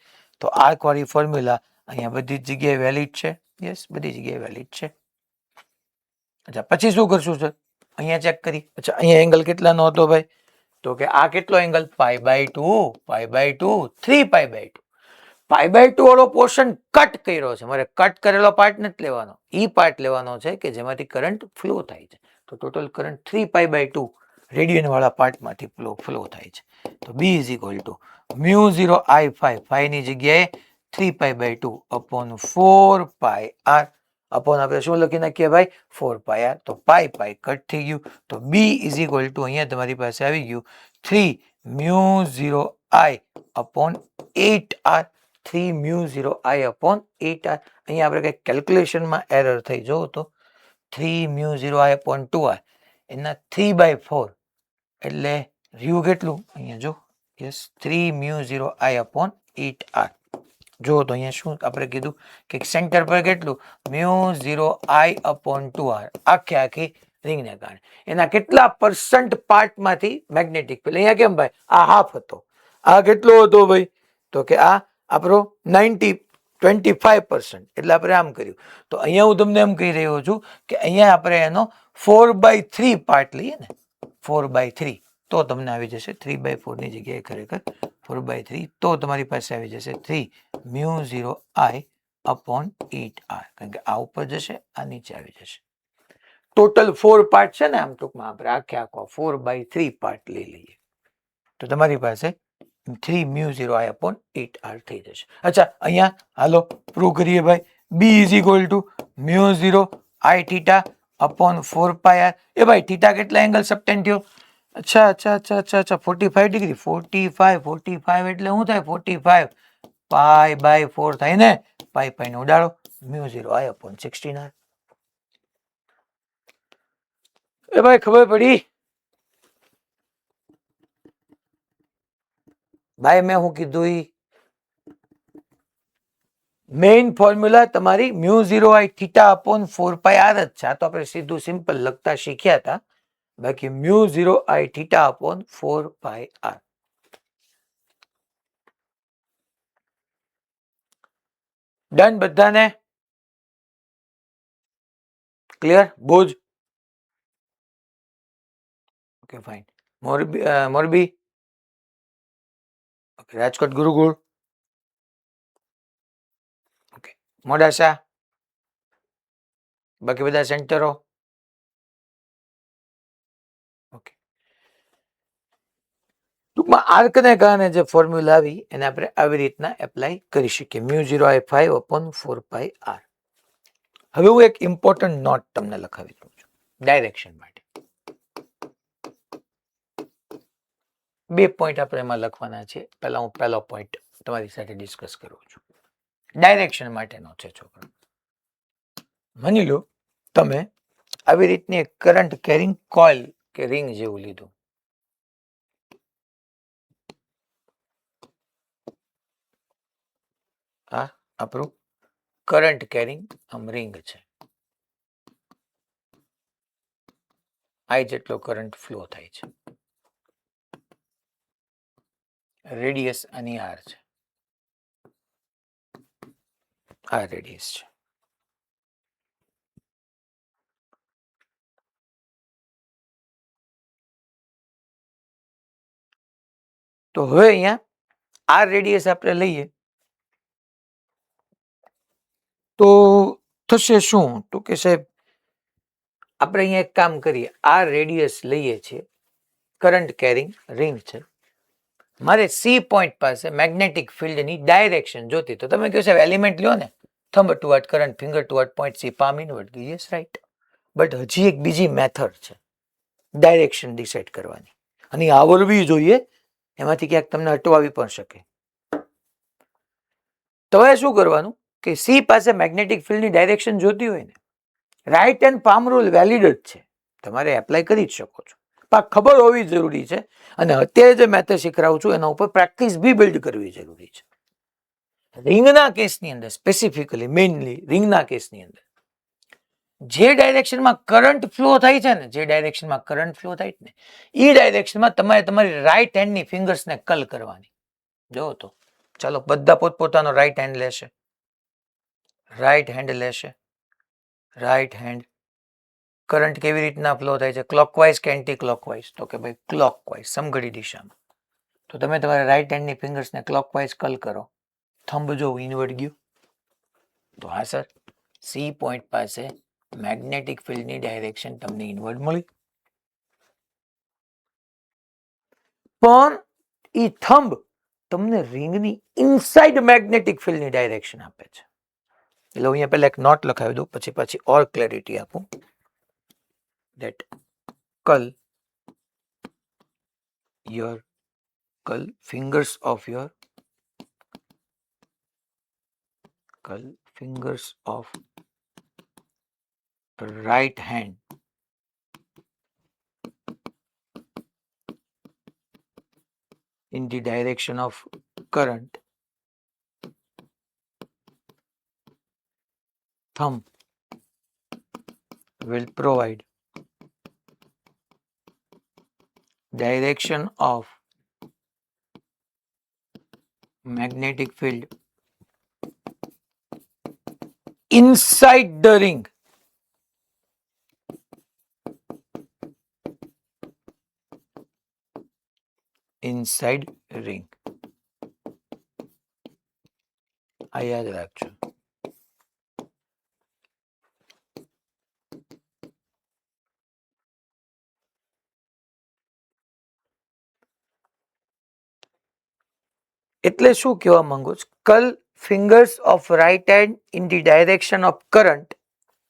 તો આર્ક વાળી ફોર્મ્યુલા અહીંયા બધી જ જગ્યાએ વેલિડ છે. યસ, બધી જગ્યાએ વેલિડ છે. અચ્છા, પછી શું કરશું સર? અહીંયા ચેક કરી. અચ્છા, અહીંયા એંગલ કેટલાનો હતો ભાઈ? તો કે આ કેટલો એંગલ? π/2, 3π/2. π/2 વાળો પોર્શન કટ કર્યો છે, મારે કટ કરેલો પાર્ટ નથી લેવાનો, ઈ પાર્ટ લેવાનો છે કે જેમાંથી કરંટ ફ્લો થાય છે. તો ટોટલ કરંટ 3π/2 રેડિયન વાળા પાર્ટમાંથી ફ્લો થાય છે. તો B is equal two μ0I/5, 5 ની જગ્યાએ 3π/2 અપોન 4πr, અપોન આપણે શું લખી નાખીએ ભાઈ? 4πr. તો પાઈ કટ થઈ ગયું. તો B ઇઝ ઇક્વલ ટુ અહીંયા તમારી પાસે આવી ગયું 3 μ0I/8r, 3 μ0I/8r. અહીંયા આપણે કઈ કેલ્ક્યુલેશનમાં એરર થઈ, જો તો 3 μ0I/2r એના 3/4 એટલે રહ્યું કેટલું? અહીંયા જો, યસ, 3 μ0I/8r. જો તો અહીંયા શું આપણે કીધું કે સેન્ટર પર કેટલું? μ0I/2r આખી રિંગને કારણે એના કેટલા % પાર્ટમાંથી મેગ્નેટિક ફિલ્ડ. અહીંયા કેમ ભાઈ? આ હાફ હતો, આ કેટલો હતો ભાઈ? તો કે આ આપણો 25%, એટલે આપણે આમ કર્યું. તો અહીંયા હું તમને એમ કહી રહ્યો છું કે અહીંયા આપણે એનો 4/3 પાર્ટ લઈએ ને, 4/3, તો તમને આવી જશે 3/4 ની જગ્યાએ ખરેખર 4/3, તો તમારી પાસે આવી જશે 3 μ0I/8r, કારણ કે આ ઉપર જશે, આ નીચે આવી જશે. ટોટલ 4 પાર્ટ છે ને, આમ ટૂંકમાં આપણે આખો 4/3 પાર્ટ લઈ લઈએ તો તમારી પાસે 3 μ0I/8r થઈ જશે. અચ્છા, અહીંયા હાલો પ્રૂવ કરીએ ભાઈ. B is equal two μ0I theta upon 4πr. એ ભાઈ થીટા કેટલા એંગલ સબટેન્ડ થયો? અચ્છા 45 ડિગ્રી. 45 એટલે શું થાય? 45 π/4 થાય ને, પાઈ ને ઉડાડો, μ0I/16r. એ ભાઈ ખબર પડી? ભાઈ મેં હું કીધું ઈ મેઇન ફોર્મ્યુલા તમારી mu 0 I theta upon 4 pi R જ છે. આ તો આપણે સીધું સિમ્પલ લખતા શીખ્યા હતા. બાકી mu 0 I theta upon 4 pi R. Done બધાને? ક્લિયર? બોજ? Okay fine. Morbi? Okay. Rajkot Gurukul? Okay. Modasa? બાકી બધા સેન્ટરો? ઓકે. ટૂંકમાં આર્કને કારણે જે ફોર્મ્યુલા આવી એને આપણે આવી રીતના એપ્લાય કરી શકીએ. મ્યુ 0 આઈ 5 અપોન 4 પાઈ આર. હવે હું એક ઇમ્પોર્ટન્ટ નોટ તમને લખાવી દઉં છું ડાયરેક્શન માટે. 2 પોઈન્ટ આપણે એમાં લખવાના છે. પહેલા હું પહેલો પોઈન્ટ તમારી સાથે ડિસ્કસ કરું છું. ડાયરેક્શન માટેનો છે છોકરો. માની લો તમે આવી રીતની એક કરંટ કેરિંગ કોઇલ કે રિંગ જેવું લીધું. આ આપણું કરંટ કેરિંગ રિંગ છે. આઈ જેટલો કરંટ ફ્લો થાય છે. રેડિયસ આની આર છે. આ રેડિયસ છે. તો હવે અહીંયા આ રેડિયસ આપણે લઈએ તો થશે શું? તો કે સાહેબ આપણે અહીંયા એક કામ કરીએ. આ રેડિયસ લઈએ છીએ, કરંટ કેરિંગ રિંગ છે. મારે સી પોઈન્ટ પાસે મેગ્નેટિક ફિલ્ડની ડાયરેક્શન જોતી. તો તમે કહો સાહેબ એલિમેન્ટ લ્યો ને, thumb toward current, finger toward point C, palm inward. Yes right. But હજી એક બીજી મેથડ છે ડાયરેક્શન ડિસાઇડ કરવાની, અને આવડવી જોઈએ. એમાંથી ક્યાંક તમને અટવાવી પણ શકે. તો હવે શું કરવાનું કે સી પાસે મેગ્નેટિક ફિલ્ડની ડાયરેક્શન જોતી હોય ને, right hand palm rule valid જ છે, તમારે એપ્લાય કરી જ શકો છો. પણ ખબર હોવી જરૂરી છે. અને અત્યારે જે મેથડ શીખવાડું છું એના ઉપર પ્રેક્ટિસ બી બિલ્ડ કરવી જરૂરી છે. રિંગના કેસની અંદર સ્પેસિફિકલી મેઇનલી રિંગના કેસની અંદર જે ડાયરેક્શનમાં કરંટ ફ્લો થાય છે ને, જે ડાયરેક્શનમાં કરંટ ફ્લો થાય ને, એ ડાયરેક્શનમાં તમારે તમારી રાઈટ હેન્ડની ફિંગર્સને કલ કરવાની. જો તો ચાલો બધા પોતપોતાનો રાઈટ હેન્ડ લેશે. રાઈટ હેન્ડ લેશે. Right hand. કરંટ કેવી રીતના ફ્લો થાય છે? ક્લોકવાઇઝ કે એન્ટી ક્લોકવાઇઝ? તો કે ભાઈ ક્લોકવાઇઝ, સમઘડી દિશામાં. તો તમે તમારા રાઈટ હેન્ડની ફિંગર્સને ક્લોકવાઇઝ કલ કરો. થંબ જો ઇનવર્ડ ગયું તો હા સર, સી પોઈન્ટ પાસે મેગ્નેટિક ફિલ્ડની ડાયરેક્શન તમને ઇનવર્ડ મળી. પણ એ થંબ તમને રિંગની ઇનસાઇડ મેગ્નેટિક ફિલ્ડની ડાયરેક્શન આપે છે. એટલે અહીંયા પહેલા એક નોટ લખાવી દઉં, પછી ઓર ક્લેરિટી આપું. that curl fingers of right hand in the direction of current. Thumb will provide direction of magnetic field inside the ring. Inside ring. આ યાદ રાખજો. એટલે શું કહેવા માંગુ છું? curl fingers of right hand in the direction of current.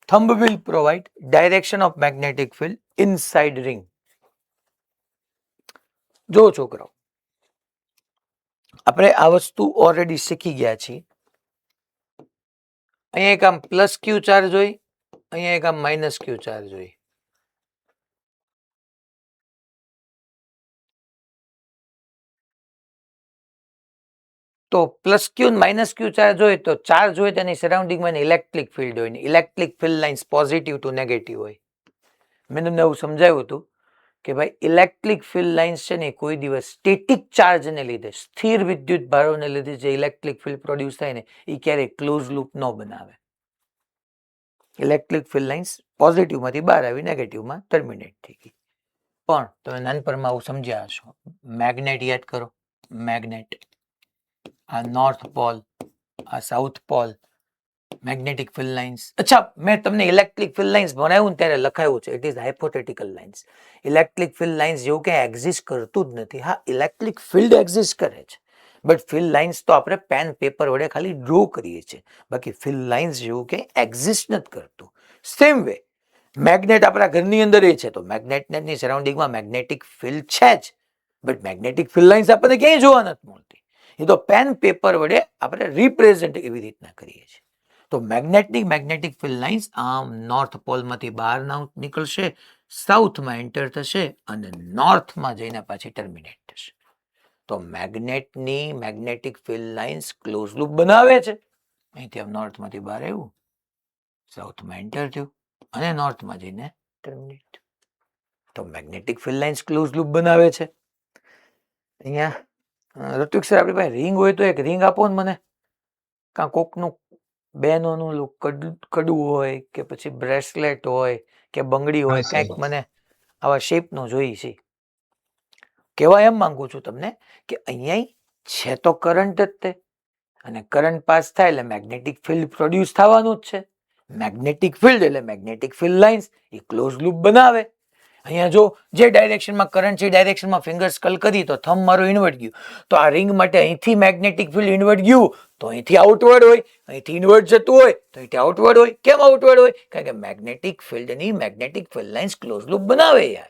Thumb will provide direction of magnetic field inside ring. જો છોકરાઓ, આપણે આ વસ્તુ ઓલરેડી શીખી ગયા છીએ. અહીંયા એક આમ પ્લસ ક્યુ ચાર્જ હોય, અહીંયા એક આમ માઇનસ ક્યુ ચાર્જ હોય. તો પ્લસ ક્યુ માઇનસ ક્યુ ચાર્જ હોય તો ચાર્જ હોય તેની સરાઉન્ડિંગમાં ઇલેક્ટ્રિક ફિલ્ડ હોય ને electric field lines positive to negative હોય. મેં તમને એવું સમજાવ્યું હતું કે ભાઈ ઇલેક્ટ્રિક ફિલ્ડ લાઇન્સ છે ને કોઈ દિવસ સ્ટેટિક ચાર્જને લીધે સ્થિર વિદ્યુત ભારોને લીધે જે ઇલેક્ટ્રિક ફિલ્ડ પ્રોડ્યુસ થાય ને એ ક્યારેય ક્લોઝ લૂપ ન બનાવે. ઇલેક્ટ્રિક ફિલ્ડ લાઇન્સ પોઝિટિવમાંથી બહાર આવી નેગેટિવમાં ટર્મિનેટ થઈ ગઈ. પણ તમે નાનપણમાં આવું સમજ્યા હશો. મેગ્નેટ યાદ કરો, મેગ્નેટ, આ નોર્થ પોલ, આ south pole, magnetic field lines. અચ્છા, મેં તમને ઇલેક્ટ્રિક ફિલ્ડ લાઇન્સ ભણાવ્યું ને ત્યારે લખાયું છે it is hypothetical lines. Electric field lines જેવું કંઈ એક્ઝિસ્ટ કરતું જ નથી. હા, ઇલેક્ટ્રિક ફિલ્ડ એક્ઝિસ્ટ કરે છે, બટ ફિલ્ડ લાઇન્સ તો આપણે પેન પેપર વડે ખાલી ડ્રો કરીએ છીએ, બાકી ફિલ્ડ લાઇન્સ જેવું કંઈ એક્ઝિસ્ટ નથી કરતું. સેમ વે મેગ્નેટ આપણા ઘરની અંદર એ છે તો મેગ્નેટની સરાઉન્ડિંગમાં મેગ્નેટિક ફિલ્ડ છે જ, બટ મેગ્નેટિક ફિલ્ડ લાઇન્સ આપણને ક્યાંય જોવા નથી મળતી. એ તો પેન પેપર વડે આપણે રિપ્રેઝેન્ટ એવી રીતના કરીએ છીએ. તો મેગ્નેટિક ફિલ્ડ લાઇન્સ આમ નોર્થ પોલમાંથી બહાર નીકળશે, સાઉથમાં એન્ટર થશે અને નોર્થમાં જઈને પાછી ટર્મિનેટ થશે. તો મેગ્નેટની magnetic field lines close loop બનાવે છે. અહીંથી આમ નોર્થમાંથી બહાર આવ્યું, સાઉથમાં એન્ટર થયું અને નોર્થમાં જઈને ટર્મિનેટ થયું. તો magnetic field lines close loop બનાવે છે. અહીંયા ઋત્વિક સર આપણી પાસે રિંગ હોય તો એક રિંગ આપો ને મને, કાં કોકનું બહેનોનું કડું હોય કે પછી બ્રેસલેટ હોય કે બંગડી હોય, કંઈક મને આવા શેપનું જોઈ છે. કહેવા એમ માંગુ છું તમને કે અહીંયા છે તો કરંટ જ તે, અને કરંટ પાસ થાય એટલે મેગ્નેટિક ફિલ્ડ પ્રોડ્યુસ થવાનું જ છે. મેગ્નેટિક ફિલ્ડ એટલે મેગ્નેટિક ફિલ્ડ લાઇન્સ એ ક્લોઝ લૂપ બનાવે. અહીંયા જો જે ડાયરેક્શનમાં કરંટ છે ડાયરેક્શનમાં ફિંગર સ્કલ કરી તો થંબ મારો ઇન્વર્ટ ગયું, તો આ રિંગ માટે અહીંથી મેગ્નેટિક ફિલ્ડ ઇન્વર્ટ ગયું તો અહીંથી આઉટવર્ડ હોય, અહીંથી ઇન્વર્ટ જતું હોય તો અહીંથી આઉટવર્ડ હોય. કેમ આઉટવર્ડ હોય? કારણ કે મેગ્નેટિક ફિલ્ડની magnetic field lines close loop બનાવે યાર.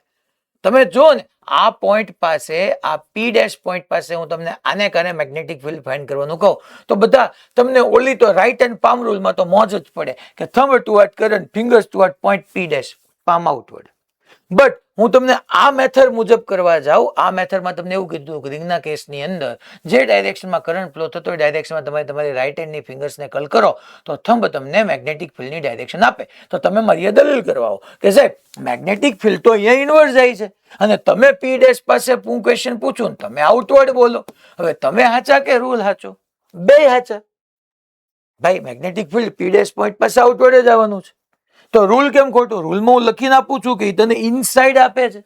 તમે જો ને આ પોઈન્ટ પાસે, આ પી ડેશ પોઈન્ટ પાસે હું તમને આને કારણે મેગ્નેટિક ફિલ્ડ ફાઇન્ડ કરવાનું કહું તો બધા તમને ઓલી તો રાઈટ હેન્ડ પામ રૂલમાં તો મોજ જ પડે કે thumb toward current, fingers toward point P dash, palm outward. But હું તમને આ મેથડ મુજબ કરવા જાઉં, આ મેથડમાં તમને એવું કીધું કે રિંગના કેસની અંદર જે ડાયરેક્શનમાં કરંટ ફ્લો થતો હોય ડાયરેક્શનમાં તમે તમારી રાઈટ હેન્ડની ફિંગર્સને કલ કરો તો થંબ તમને મેગ્નેટિક ફિલ્ડની ડાયરેક્શન આપે. તો તમે મારી દલીલ કરવાઓ કે સાહેબ મેગ્નેટિક ફિલ્ડ તો અહીંયા ઇન્વર્સ જાય છે અને તમે પી ડેશ પાસે હું ક્વેશ્ચન પૂછું ને તમે આઉટવર્ડ બોલો. હવે તમે હાચા કે રૂલ હાચો? બે હાચા. ભાઈ મેગ્નેટિક ફિલ્ડ પી ડેશ પોઈન્ટ પાસે આઉટવર્ડ જ આવવાનું છે. તો રૂલ કેમ ખોટું? રૂલમાં હું લખીને આપું છું કે તને ઇનસાઇડ આપે છે.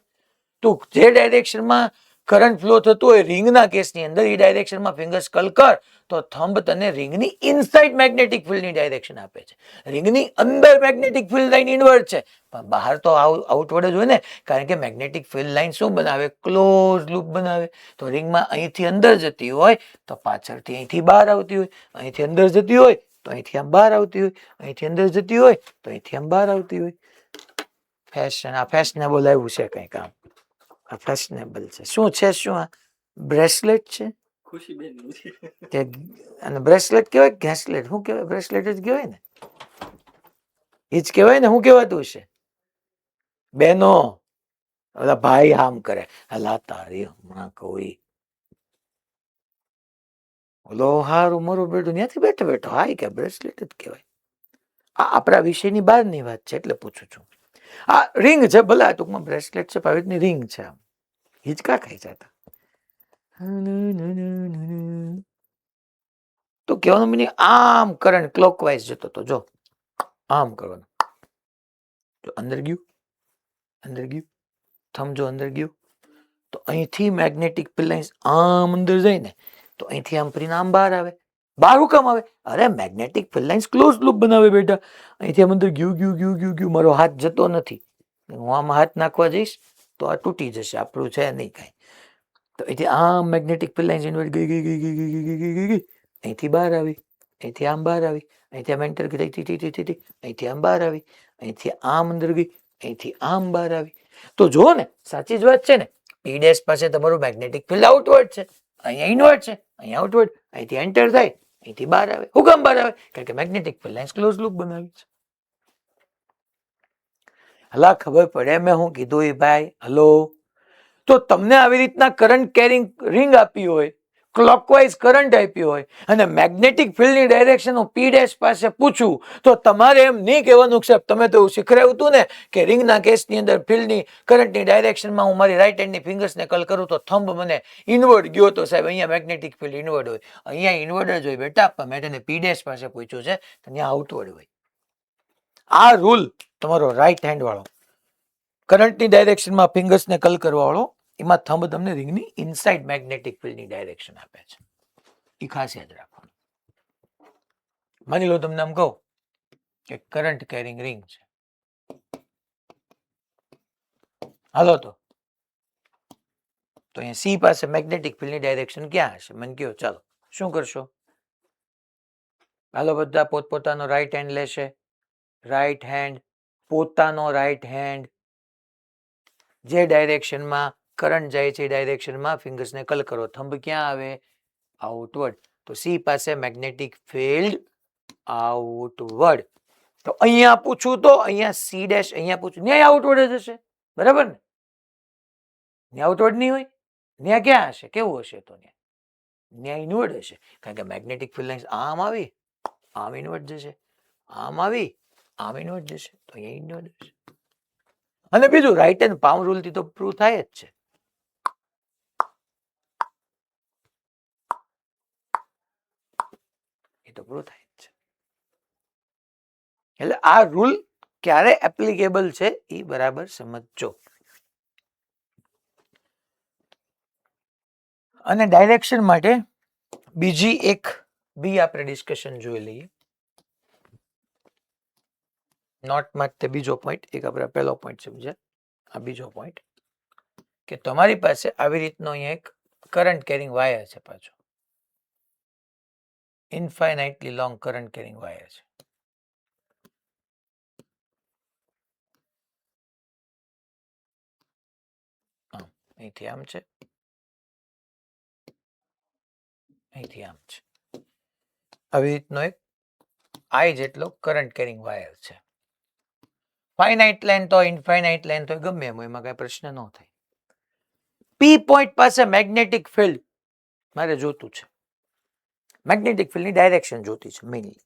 તો જે ડાયરેક્શનમાં કરંટ ફ્લો થતો હોય રિંગના કેસની અંદર એ ડાયરેક્શનમાં ફિંગર સ્કલ કર તો થંબ તને રિંગની ઇનસાઇડ મેગ્નેટિક ફિલ્ડની ડાયરેક્શન આપે છે. રિંગની અંદર મેગ્નેટિક ફિલ્ડ લાઇન ઇન્વર્ટ છે પણ બહાર તો આઉટવર્ડ જ હોય ને, કારણ કે મેગ્નેટિક ફિલ્ડ લાઇન શું બનાવે? ક્લોઝ લૂપ બનાવે. તો રિંગમાં અહીંથી અંદર જતી હોય તો પાછળથી અહીંથી બહાર આવતી હોય, અહીંથી અંદર જતી હોય તો અહીંથી આમ બહાર આવતી હોય, અહીંથી અંદર જતી હોય તો અહીંથી આમ બહાર આવતી હોય. ફેશન, આ ફેશનેબલ આવ્યું છે કંઈક આમ, આ ફેશનેબલ છે. શું છે? શું આ બ્રેસલેટ છે કે અને બ્રેસલેટ કહેવાય ઘેસલેટ? શું કહેવાય? બ્રેસલેટ જ કહેવાય ને, એ જ કહેવાય ને. શું કહેવાતું છે બેનો? ઓલા ભાઈ આમ કરે હલા તારી હમણાં કોઈ ઓલો હારું મારું બેઠું ત્યાંથી બેઠો બેઠો હાય કે બ્રેસલેટ જ કહેવાય. આ આપણા વિષયની બહારની વાત છે એટલે પૂછું છું. આ રિંગ છે, ભલે આ ટૂંકમાં બ્રેસલેટ છે, પાવિતની રિંગ છે. આમ હિંચકા ખાઈ જતા તો કહેવાનું મીનિંગ આમ કરંટ ક્લોકવાઇઝ જતો તો જો આમ કરવાનું, જો અંદર ગયું, અંદર ગયું, થંબ જો અંદર ગયું તો અહીંથી મેગ્નેટિક ફિલ્ડ લાઇન્સ આમ અંદર જાય ને તો અહીંથી આમ ફરીને આમ બહાર આવે. બહાર હું કામ આવે? અરે magnetic field lines close loop બનાવે બેટા. અહીંથી આમ અંદર ગયું ગયું ગયું ગયું ગયું, મારો હાથ જતો નથી, હું આમ હાથ નાખવા જઈશ તો આ તૂટી જશે, આપણું છે નહીં કાંઈ. તો અહીંથી આમ મેગ્નેટિક ફિલ્ડ લાઇન્સ ઇન્વર્ટ ગઈ ગઈ ગઈ ગઈ ગઈ ગઈ ગઈ ગઈ ગઈ, અહીંથી બહાર આવી, અહીંથી આમ બહાર આવી, અહીંથી આમ એન્ટર કરી, અહીંથી આમ બહાર આવી, અહીંથી આમ અંદર ગઈ, અહીંથી આમ બહાર આવી. તો જુઓ ને સાચી જ વાત છે ને. પી ડેશ પાસે તમારું મેગ્નેટિક ફિલ્ડ આઉટવર્ડ છે, અહીંયા ઇન્વર્ટ છે, અહીંયા આઉટવર્ડ, અહીંથી એન્ટર થાય, અહીંથી બહાર આવે. હું કામ બહાર આવે? કારણ કે magnetic field lines close loop બનાવી છે. હલા ખબર પડે મેં હું કીધું એ ભાઈ? હલો, તો તમને આવી રીતના કરંટ કેરિંગ રિંગ આપી હોય, ક્લોકવાઇઝ કરંટ આપ્યો હોય અને મેગ્નેટિક ફિલ્ડની ડાયરેક્શન હું પી ડેશ પાસે પૂછું તો તમારે એમ નહીં કહેવાનું કે તમે તો એવું શીખવાયું હતું ને કે રિંગના કેસની અંદર ફિલ્ડની કરંટની ડાયરેક્શનમાં હું મારી રાઈટ હેન્ડની ફિંગર્સને કલ કરું તો થંબ મને ઇનવર્ડ ગયો તો સાહેબ અહીંયા મેગ્નેટિક ફિલ્ડ ઇનવર્ડ હોય, અહીંયા ઇનવર્ડ જ હોય બેટા, પણ મેં તને પી ડેશ પાસે પૂછ્યું છે તો ત્યાં આઉટવર્ડ હોય. આ રૂલ તમારો રાઈટ હેન્ડ વાળો કરંટની ડાયરેક્શનમાં ફિંગર્સને કલ કરવા વાળો, એમાં થંબ તમને રિંગની ઇનસાઇડ મેગ્નેટિક ફિલ્ડની ડાયરેક્શન આપે છે. એ ખાસ યાદ રાખવાનું. માની લો તમને આમ કહું કે કરંટ કેરિંગ રિંગ છે, હાલો તો અહીંયા સી પાસે મેગ્નેટિક ફિલ્ડની ડાયરેક્શન ક્યાં હશે મને કહો, ચાલો શું કરશો? હાલો બધા પોતપોતાનો રાઈટ હેન્ડ લેશે, રાઈટ હેન્ડ પોતાનો રાઈટ હેન્ડ જે ડાયરેક્શનમાં કરંટ જાય છે એ ડાયરેક્શનમાં ફિંગર્સને કલ કરો. થંબ ક્યાં આવે? આઉટવર્ડ. તો સી પાસે મેગ્નેટિક ફિલ્ડ આઉટવર્ડ. તો અહીંયા પૂછું તો અહીંયા સી ડેશ, અહીંયા પૂછું ન્યાય આઉટવર્ડ જ હશે, બરાબર ને? ન્યા આઉટવર્ડ નહીં હોય, ન્યા ક્યાં હશે? કેવું હશે? તો ન્યા ઇનવર્ડ હશે, કારણ કે મેગ્નેટિક ફિલ્ડ લાઇન્સ આમ આવી આમ ઇનવર્ડ જશે, આમ આવી આમ ઇનવર્ડ જશે, તો અહીંયા ઇનવર્ડ હશે. અને બીજું રાઈટ હેન્ડ પામ રૂલ થી તો પ્રૂવ થાય જ છે. એ તો પ્રૂવ થાય જ છે. એટલે આ રૂલ ક્યારે એપ્લિકેબલ છે એ બરાબર સમજજો. અને ડાયરેક્શન માટે બીજી એક બી આપણે ડિસ્કશન જોઈ લઈએ. નોટ માટે બીજો પોઈન્ટ, એક આપણે પહેલો પોઈન્ટ સમજ્યા, આ બીજો પોઈન્ટ કે તમારી પાસે આવી રીતનો અહીંયા એક કરંટ કેરિંગ વાયર છે, પાછો ઇન્ફાઇનાઇટલી લોંગ કરંટ કેરિંગ વાયર છે. અહીંથી આમ છે, અહીંથી આમ છે, આવી રીતનો એક આઈ જેટલો કરંટ કેરિંગ વાયર છે. ફાઇનાઇટ લેન્થ હોય, ઇન્ફાઇનાઇટ લેન્થ હોય, ગમે એમ હોય, એમાં કઈ પ્રશ્ન ન થાય. પી પોઈન્ટ પાસે મેગ્નેટિક ફિલ્ડ મારે જોતું છે, મેગ્નેટિક ફિલ્ડની ડાયરેક્શન જોતી છે મેઇનલી.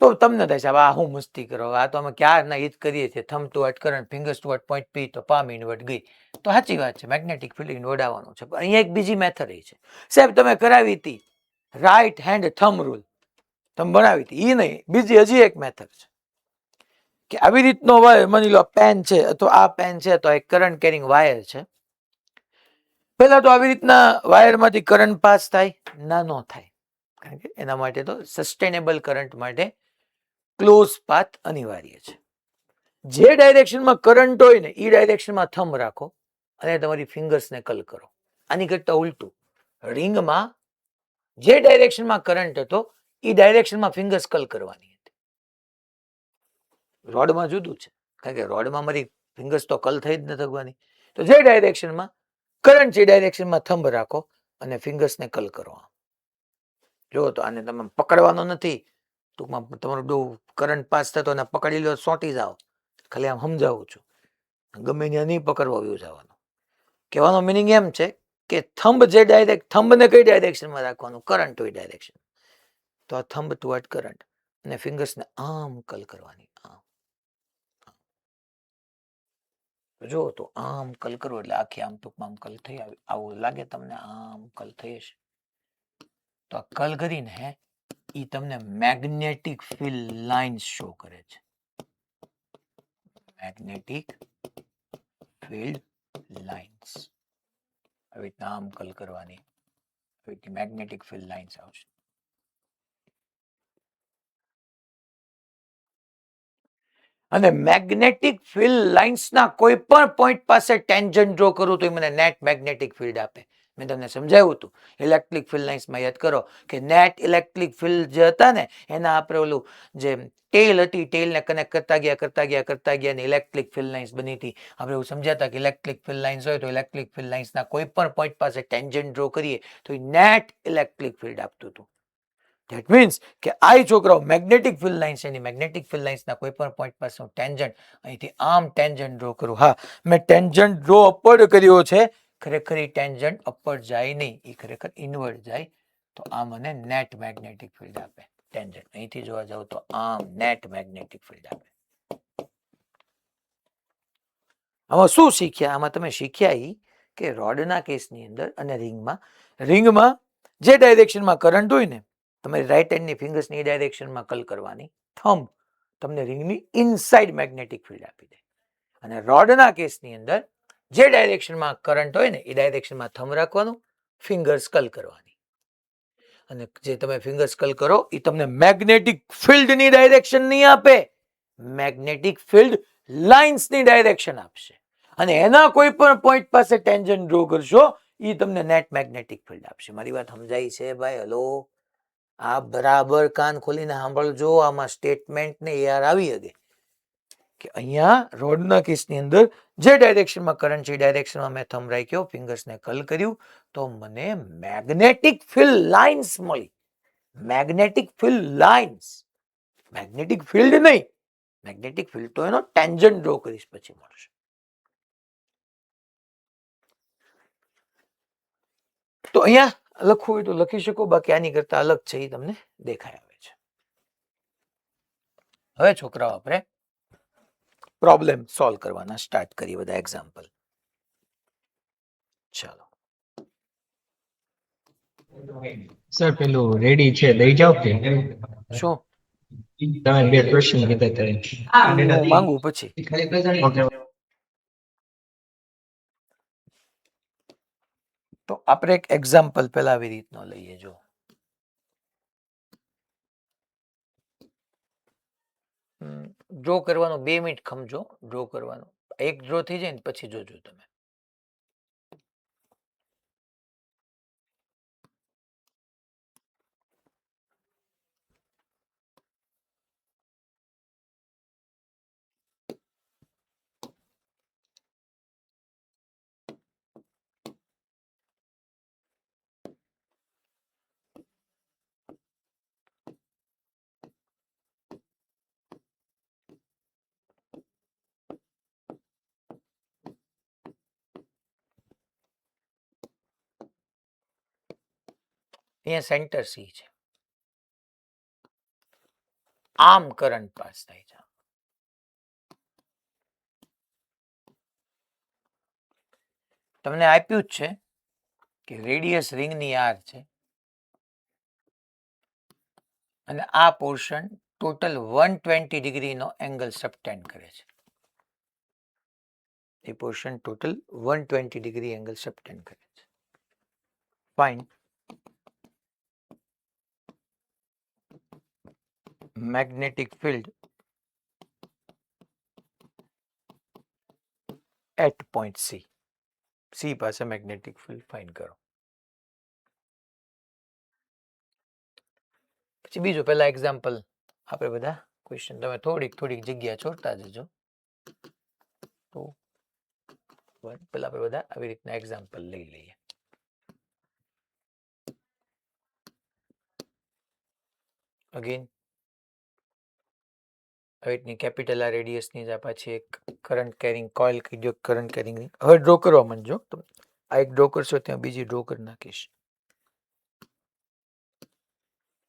તો તમને થાય છે આ હું મસ્તી કરો, આ તો અમે ક્યારના હિત કરીએ છીએ, થમ two અટ current, fingers two અટ point P, તો પામ ઇનવર્ડ ગઈ. તો સાચી વાત છે, મેગ્નેટિક ફિલ્ડ ઇનવર્ડ આવવાનું છે. પણ અહીંયા એક બીજી મેથડ એ છે સાહેબ, તમે કરાવી હતી રાઈટ હેન્ડ થમ રૂલ, તમે બનાવી હતી, એ નહીં, બીજી હજી એક મેથડ છે કે આવી રીતનો વાયર, માની લો પેન છે અથવા આ પેન છે, તો એક કરંટ કેરિંગ વાયર છે. પહેલા તો આવી રીતના વાયરમાંથી કરંટ પાસ થાય? ના, નો થાય, કારણ કે એના માટે તો સસ્ટેનેબલ કરંટ માટે ક્લોઝ પાથ અનિવાર્ય છે. જે ડાયરેક્શનમાં કરંટ હોય ને એ ડાયરેક્શનમાં થંબ રાખો અને તમારી ફિંગર્સને કલ કરો. આની કરતા ઉલટું, રિંગમાં જે ડાયરેક્શનમાં કરંટ હતો એ ડાયરેક્શનમાં ફિંગર્સ કલ કરવાની હતી. રોડમાં જુદું છે, કારણ કે રોડમાં મારી ફિંગર્સ તો કલ થઈ જ ન થવાની. તો જે ડાયરેક્શનમાં કરંટ છે ડાયરેક્શનમાં થંબ રાખો અને ફિંગર્સને કલ કરો. જો તો આને તમે પકડવાનો નથી, ટૂંકમાં તમારું ડો કરંટ પાસ થતો અને પકડી લો, સોંટી જાઓ, ખાલી આમ સમજાવું છું, ગમે ત્યાં નહીં પકડવા આવ્યું જવાનું. કહેવાનો મિનિંગ એમ છે કે થંબ જે ડાયરેક્ટ, થંબને કઈ ડાયરેક્શનમાં રાખવાનું? કરંટ હોય ડાયરેક્શન, તો આ થંબ ટુવર્ડ કરંટ અને ફિંગર્સને આમ કલ કરવાની. આમ જો તો આમ કલ કરો એટલે આખી આમ ટૂંકમાં આમ કલ થઈ આવી, આવું લાગે તમને? આમ કલ થઈ હશે. તો આ કલ કરીને ઈ તમને મેગ્નેટિક ફિલ્ડ લાઇન્સ શો કરે છે. મેગ્નેટિક ફિલ્ડ લાઇન્સ આવી રીતના આમ કલ કરવાની, આવી રીતની મેગ્નેટિક ફિલ્ડ લાઇન્સ આવશે. અને મેગ્નેટિક ફિલ્ડ લાઇન્સના કોઈ પણ પોઈન્ટ પાસે ટેન્જન્ટ ડ્રો કરું તો એ મને નેટ મેગ્નેટિક ફિલ્ડ આપે. મેં તમને સમજાવ્યું હતું ઇલેક્ટ્રિક ફિલ્ડ લાઇન્સમાં, યાદ કરો કે નેટ ઇલેક્ટ્રિક ફિલ્ડ જે હતા ને એના આપણે ઓલું જે ટેલ હતી, ટેલને કનેક્ટ કરતા ગયા ને ઇલેક્ટ્રિક ફિલ્ડ લાઇન્સ બની હતી. આપણે એવું સમજ્યા હતા કે ઇલેક્ટ્રિક ફિલ્ડ લાઇન્સ હોય તો ઇલેક્ટ્રિક ફિલ્ડ લાઇન્સના કોઈ પણ પોઈન્ટ પાસે ટેન્જન્ટ ડ્રો કરીએ તો એ નેટ ઇલેક્ટ્રિક ફિલ્ડ આપતું હતું. ધેટ મીન્સ કે આ છોકરાઓ મેગ્નેટિક ફિલ્ડ લાઇન્સ, એની મેગ્નેટિક ફિલ્ડ લાઇન્સના કોઈ પણ પોઈન્ટ પાસે હું ટેન્જન્ટ અહીંથી આમ ટેન્જન્ટ ડ્રો કરું. હા, મેં ટેન્જન્ટ ડ્રો અપવર્ડ કર્યો છે ખરેખર એ ટેન્જન્ટ અપર જાય નહીં, એ ખરેખર ઇનવર્ડ જાય. તો આ મને નેટ મેગ્નેટિક ફિલ્ડ આપે. ટેન્જન્ટ અહીંથી જોવા જાવ તો આમ નેટ મેગ્નેટિક ફિલ્ડ આપે. આમાં શું શીખ્યા? આમાં તમે શીખ્યા ઈ કે રોડના કેસની અંદર અને રિંગમાં જે ડાયરેક્શનમાં કરંટ હોય ને, તમારી રાઈટ હેન્ડની ફિંગર્સની એ ડાયરેક્શનમાં કલ કરવાની. થંબ તમને રિંગની ઇનસાઇડ મેગ્નેટિક ફિલ્ડ આપી દે. અને રોડના કેસની અંદર જે ડાયરેક્શનમાં કરંટ હોય ને એ ડાયરેક્શનમાં થંબ રાખવાનું, ફિંગર્સ કલ કરવાની. અને જે તમે ફિંગર્સ કલ કરો એ તમને મેગ્નેટિક ફિલ્ડની ડાયરેક્શન નહીં આપે, મેગ્નેટિક ફિલ્ડ લાઇન્સની ડાયરેક્શન આપશે. અને એના કોઈ પણ પોઈન્ટ પાસે ટેન્જન્ટ ડ્રો કરશો એ તમને નેટ મેગ્નેટિક ફિલ્ડ આપશે. મારી વાત સમજાય છે ભાઈ? હલો, આ બરાબર કાન ખોલીને સાંભળજો. આમાં સ્ટેટમેન્ટ ને યાર આવી શકે કે અહીંયા રોડના કેસની અંદર જે ડાયરેક્શનમાં કરંટ છે એ ડાયરેક્શનમાં મેં થંબ રાખ્યો, ફિંગર્સને કલ કર્યું, તો મને મેગ્નેટિક ફિલ્ડ લાઇન્સ મળી. Magnetic field lines, magnetic field નહીં. મેગ્નેટિક ફિલ્ડ તો એનો ટેન્જન્ટ ડ્રો કરીશ પછી મળશે. તો અહીંયા લખવું હોય તો લખી શકો, બાકી આની કરતા અલગ છે એ તમને દેખાય આવે છે. હવે છોકરાઓ આપણે પ્રોબ્લેમ સોલ્વ કરવાના સ્ટાર્ટ કરીએ, બધા એક્ઝામ્પલ. ચાલો.
સર પેલું રેડી છે, લઈ જાઓ કે
શું
તમે બે ક્વેશ્ચન કીધા
હું માંગુ પછી?
ઓકે.
તો આપણે એક એક્ઝામ્પલ પેલા આવી રીતનો લઈએ. જો ડ્રો કરવાનો 2 મિનિટ ખમજો. ડ્રો કરવાનો એક ડ્રો થઈ જાય ને પછી જોજો તમે. અહીંયા સેન્ટર સી છે, આમ કરંટ પાસ થાય છે. તમને આપ્યું જ છે કે રેડિયસ રિંગની આર છે અને આ પોર્શન ટોટલ 120 ડિગ્રીનો એંગલ સબટેન્ડ કરે છે. એ portion total 120 degree angle subtend કરે છે. Fine. Magnetic field eight point C. C પાસે મેગ્નેટિક ફિલ્ડ ફાઇન્ડ કરો. પછી બીજું પહેલા એક્ઝામ્પલ આપણે બધા ક્વેશ્ચન તમે થોડીક જગ્યા છોડતા જજો. તો પહેલા આપણે બધા આવી રીતના એક્ઝામ્પલ લઈ લઈએ. અગેન આવી રીતની કેપિટલ આ રેડિયસની જ પાછી એક કરંટ કેરિંગ કોઇલ કહી દો. કરંટ કેરિંગ હવે ડ્રો કરવા માંડજો. આ એક ડ્રો કરશો ત્યાં બીજી ડ્રો કરી નાખીશ.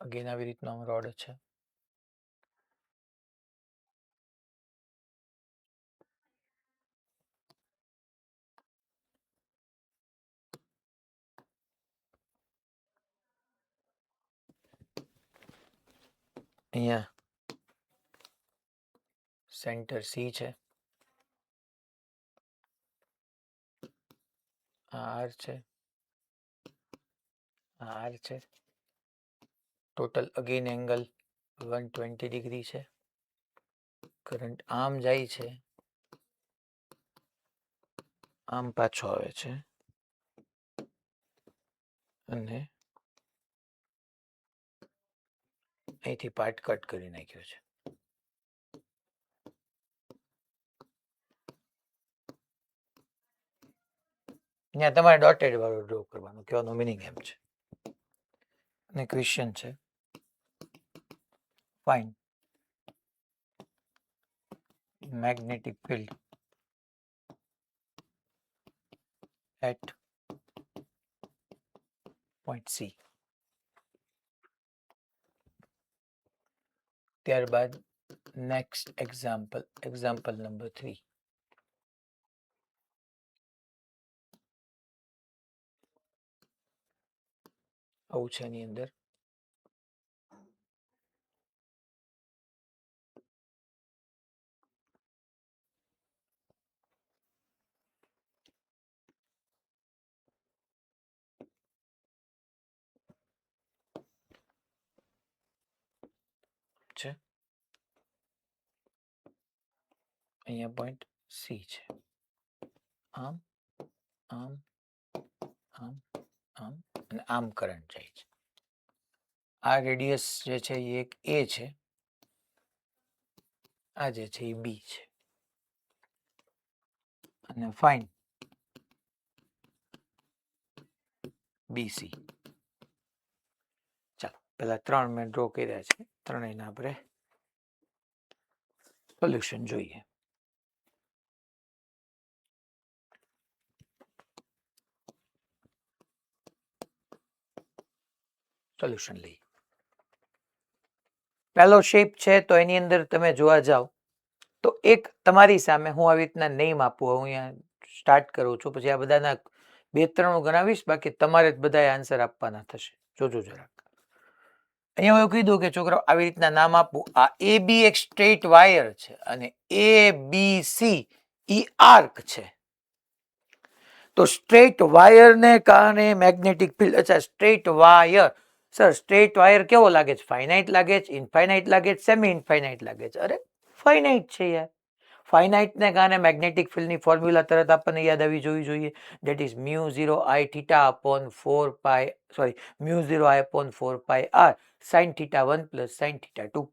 અગેન આવી રીતનો રોડ છે. અહીંયા સેન્ટર સી છે, આર છે, આર છે. ટોટલ અગેન એંગલ 120 ડિગ્રી છે. કરંટ આમ જાય છે, આમ પાછો આવે છે અને અહીંથી પાર્ટ કટ કરી નાખ્યો છે. અહીંયા તમારે ડોટેડ વાળો ડ્રો કરવાનો, કહેવાનો મિનિંગ એમ છે. અને ક્વેશ્ચન છે fine magnetic field eight point C. ત્યારબાદ નેક્સ્ટ એક્ઝામ્પલ નંબર 3. આવું છે એની અંદર છે, અહીંયા પોઈન્ટ સી છે, આમ આમ આમ આમ અને આમ કરંટ જાય છે. આ રેડિયસ જે છે એ એક એ છે, આ જે છે એ બી છે, અને ફાઇન બીસી. ચાલો પેલા 3 મેં ડ્રો કર્યા છે, ત્રણેયના આપણે સોલ્યુશન જોઈએ. સોલ્યુશન લઈએ. પહેલો શેપ છે તો એની અંદર તમે જોવા જાઓ તો એક તમારી સામે હું આવી રીતના નેમ આપું, હું અહીંયા સ્ટાર્ટ કરું છું, પછી આ બધાના 2-3 ગણાવીશ, બાકી તમારે જ બધા આન્સર આપવાના થશે. જોજો જરાક. અહીંયા હું કીધું કે છોકરાઓ આવી રીતના નામ આપું. આ એ બી એક સ્ટ્રેટ વાયર છે અને એ બી સી ઈ આર્ક છે. તો સ્ટ્રેટ વાયરને કારણે મેગ્નેટિક ફિલ્ડ, અચ્છા straight wire, sir straight wire કેવો લાગે છે? ફાઇનાઇટ લાગે છે, ઇનફાઇનાઇટ લાગે છે, સેમી ઇનફાઇનાઇટ લાગે છે? અરે ફાઇનાઇટ છે યાર. ફાઇનાઇટને કારણે મેગ્નેટિક ફિલ્ડની ફોર્મ્યુલા તરત આપણને યાદ આવી જોવી જોઈએ. That is mu 0 I theta upon 4 pi, sorry mu 0 I upon 4 pi R sine theta 1 plus sine theta 2.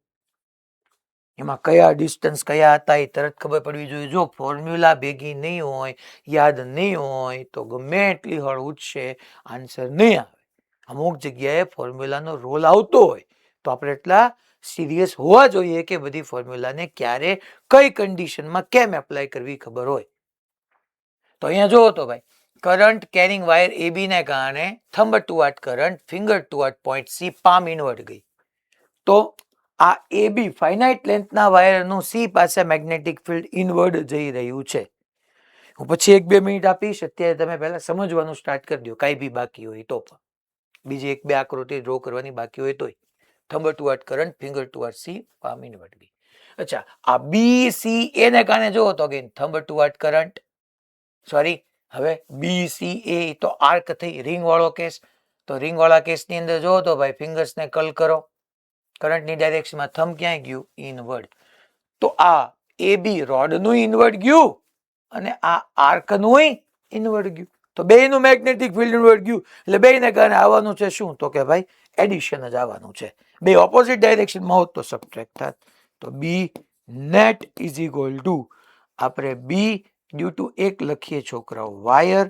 એમાં કયા ડિસ્ટન્સ કયા હતા એ તરત ખબર પડવી જોઈએ. જો ફોર્મ્યુલા ભેગી નહીં હોય, યાદ નહીં હોય, તો ગમે એટલી હળ ઉઠશે, આન્સર નહીં આવે. અમુક જગ્યાએ ફોર્મ્યુલાનો રોલ આવતો હોય તો આપણે એટલા સિરિયસ હોવા જોઈએ કે બધી ફોર્મ્યુલાને ક્યારે કઈ કન્ડિશનમાં કેમ એપ્લાય કરવી ખબર હોય. તો અહીંયા જોવો તો ભાઈ, કરંટ કેરિંગ વાયર એ બી ને કારણે thumb toward current, finger toward point C, palm inward ગઈ. તો આ એ બી ફાઇનાઇટ લેન્થના વાયરનું સી પાસે મેગ્નેટિક ફિલ્ડ ઇનવર્ડ જઈ રહ્યું છે. હું પછી 1-2 મિનિટ આપીશ, અત્યારે તમે પહેલા સમજવાનું સ્ટાર્ટ કરી દો, કાંઈ બી બાકી હોય તો. પણ બીજી 1-2 આકૃતિ ડ્રો કરવાની બાકી હોય તોય. Thumb toward current, finger toward C, palm inward ગઈ. અચ્છા, આ બી સી એ ને કારણે જોવો તો again thumb toward current, sorry હવે બી સી એ તો આર્ક થઈ, રિંગ વાળો કેસ. તો રિંગ વાળા કેસની અંદર જોવો તો ભાઈ ફિંગર્સને કલ કરો, કરંટની ડાયરેક્શનમાં થંબ ક્યાંય ગયું? ઇનવર્ડ. તો આ એ બી રોડનું ઇનવર્ડ ગયું અને આ આર્કનું ઇનવર્ડ ગયું. તો બેયનું મેગ્નેટિક ફિલ્ડ ઇનવર્ડ ગયું, એટલે બેયને કારણે આવવાનું છે શું? તો કે ભાઈ એડિશન જ આવવાનું છે. બે ઓપોઝિટ ડાયરેક્શનમાં હોત તો સબટ્રેક્ટ થાત. તો બી નેટ ઇઝ ઇક્વલ ટુ, આપણે બી ડ્યુ ટુ એક લખીએ છોકરાઓ વાયર,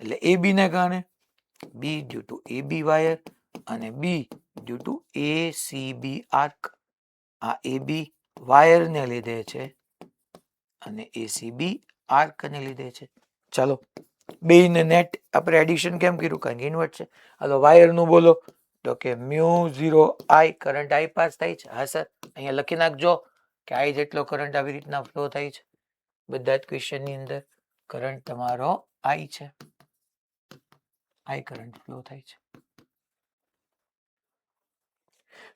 એટલે એ બી ને કારણે B due to A B wire અને B due to A C B arc. આ એ બી વાયરને લીધે છે અને એ સી બી આર્કને લીધે છે. ચાલો બેયને નેટ આપણે એડિશન કેમ કર્યું? કારણ કે ઇન્વર્ટ છે. હાલો વાયરનું બોલો. તો કે mu 0 I current I pass થાય છે. હા સર, અહીંયા લખી નાખજો કે I જેટલો કરંટ આવી રીતના ફ્લો થાય છે. બધા જ ક્વેશ્ચનની અંદર કરંટ તમારો I છે, I કરંટ ફ્લો થાય છે.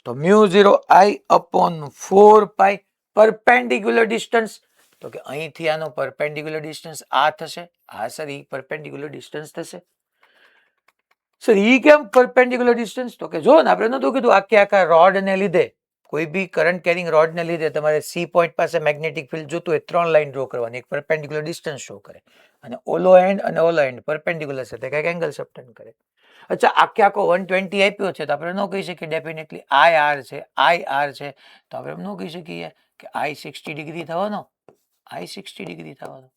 તો mu 0 I upon 4 pi perpendicular distance. તો કે અહીંથી આનો પરપેન્ડિક્યુલર ડિસ્ટન્સ આ થશે. હા સર, ઈ પરપેન્ડિક્યુલર ડિસ્ટન્સ થશે. સર ઈ કેમ પરપેન્ડિક્યુલર ડિસ્ટન્સ? તો કે જો ને આપણે નતું કીધું આખા રોડને લીધે, કોઈ બી કરંટ કેરિંગ રોડને લીધે તમારે સી પોઈન્ટ પાસે મેગ્નેટિક ફિલ્ડ જોતું હોય, 3 લાઈન ડ્રો કરવાની, એક પરપેન્ડિક્યુલર ડિસ્ટન્સ શો કરે અને ઓલો એન્ડ અને ઓલો એન્ડ પરપેન્ડિક્યુલર સાથે કંઈક એંગલ સબટેન્ડ કરે. અચ્છા, આખો 120 આપ્યો છે તો આપણે ન કહી શકીએ ડેફિનેટલી આઈ આર છે, આઈ આર છે, તો આપણે ન કહી શકીએ કે આઈ 60 ડિગ્રી થવાનો, આઈ 60 ડિગ્રી થવાનો.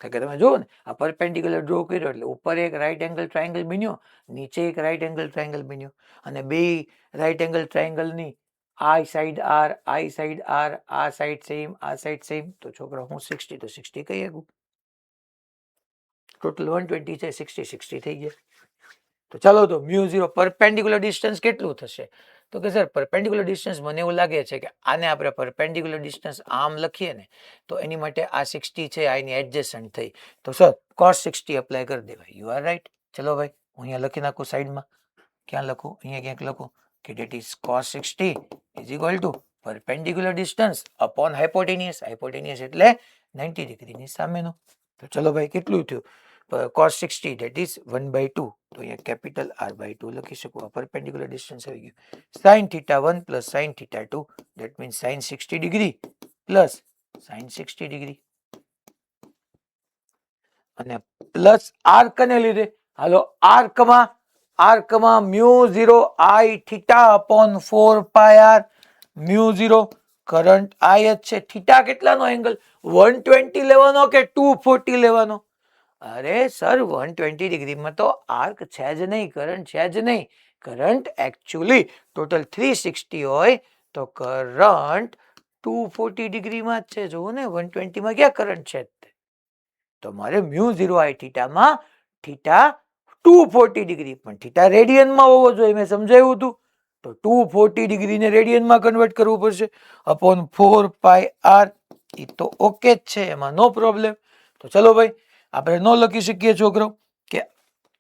કે તમે જુઓ ને આ પરપેન્ડિક્યુલર ડ્રો કર્યો એટલે ઉપર એક રાઈટ એંગલ ટ્રાયંગલ બન્યો, નીચે એક રાઈટ એંગલ ટ્રાયંગલ બન્યો, અને બે રાઈટ એંગલ ટ્રાયંગલની આ સાઈડ આર, આઈ સાઈડ આર, આ સાઈડ સેમ, આ સાઈડ સેમ. તો છોકરા હું 60 તો 60 કહી શકું. ટોટલ 120 છે, 60 60 થઈ ગયા. તો ચાલો તો μ0 પરપેન્ડિક્યુલર ડિસ્ટન્સ કેટલું થશે? તો કે સર પરપેન્ડિક્યુલર ડિસ્ટન્સ મને એવું લાગે છે કે આને આપણે પરપેન્ડિક્યુલર ડિસ્ટન્સ આમ લખીએ ને તો એની માટે આ 60 છે આ એની એડજસ્ટન્ટ થઈ, તો સર cos 60 એપ્લાય કરી દેવાય. You are right. ચલો ભાઈ હું અહીંયા લખી નાખું સાઈડમાં. ક્યાં લખું? અહીંયા ક્યાંક લખું કે that is cos 60 is equal to perpendicular distance upon hypotenuse. hypotenuse એટલે 90 ડિગ્રીની સામેનો. તો ચલો ભાઈ કેટલું થયું? cos 60 that is 1/2. તો અહીંયા કેપિટલ R/2 લખી શકું. આ perpendicular distance આવી ગયું. sin θ1 plus sin θ2 that means sin 60 degree plus sin 60 degree અને પ્લસ આર્ક ને લીધે હાલો આર્કમાં μ0 I θ upon 4 pi r. μ0 current I જ છે. Theta કેટલાનો angle? 120 લેવાનો કે 240 લેવાનો? અરે સર 120 ડિગ્રીમાં તો આર્ક છે જ નહીં, કરંટ છે જ નહીં. કરંટ એકચ્યુઅલી ટોટલ 360 હોય તો કરંટ 240 ડિગ્રીમાં જ છે. જોવો ને 120 માં ક્યાં કરંટ છે? તો મારે μ0 I થીટામાં થીટા 240 ડિગ્રી, પણ થીટા રેડિયનમાં હોવો જોઈએ, મેં સમજાવ્યું હતું. તો 240 ડિગ્રીને રેડિયનમાં કન્વર્ટ કરવું પડશે અપોન 4 પાઈ r. એ તો ઓકે જ છે, એમાં નો પ્રોબ્લેમ. તો ચલો ભાઈ આપણે ન લખી શકીએ છોકરો કે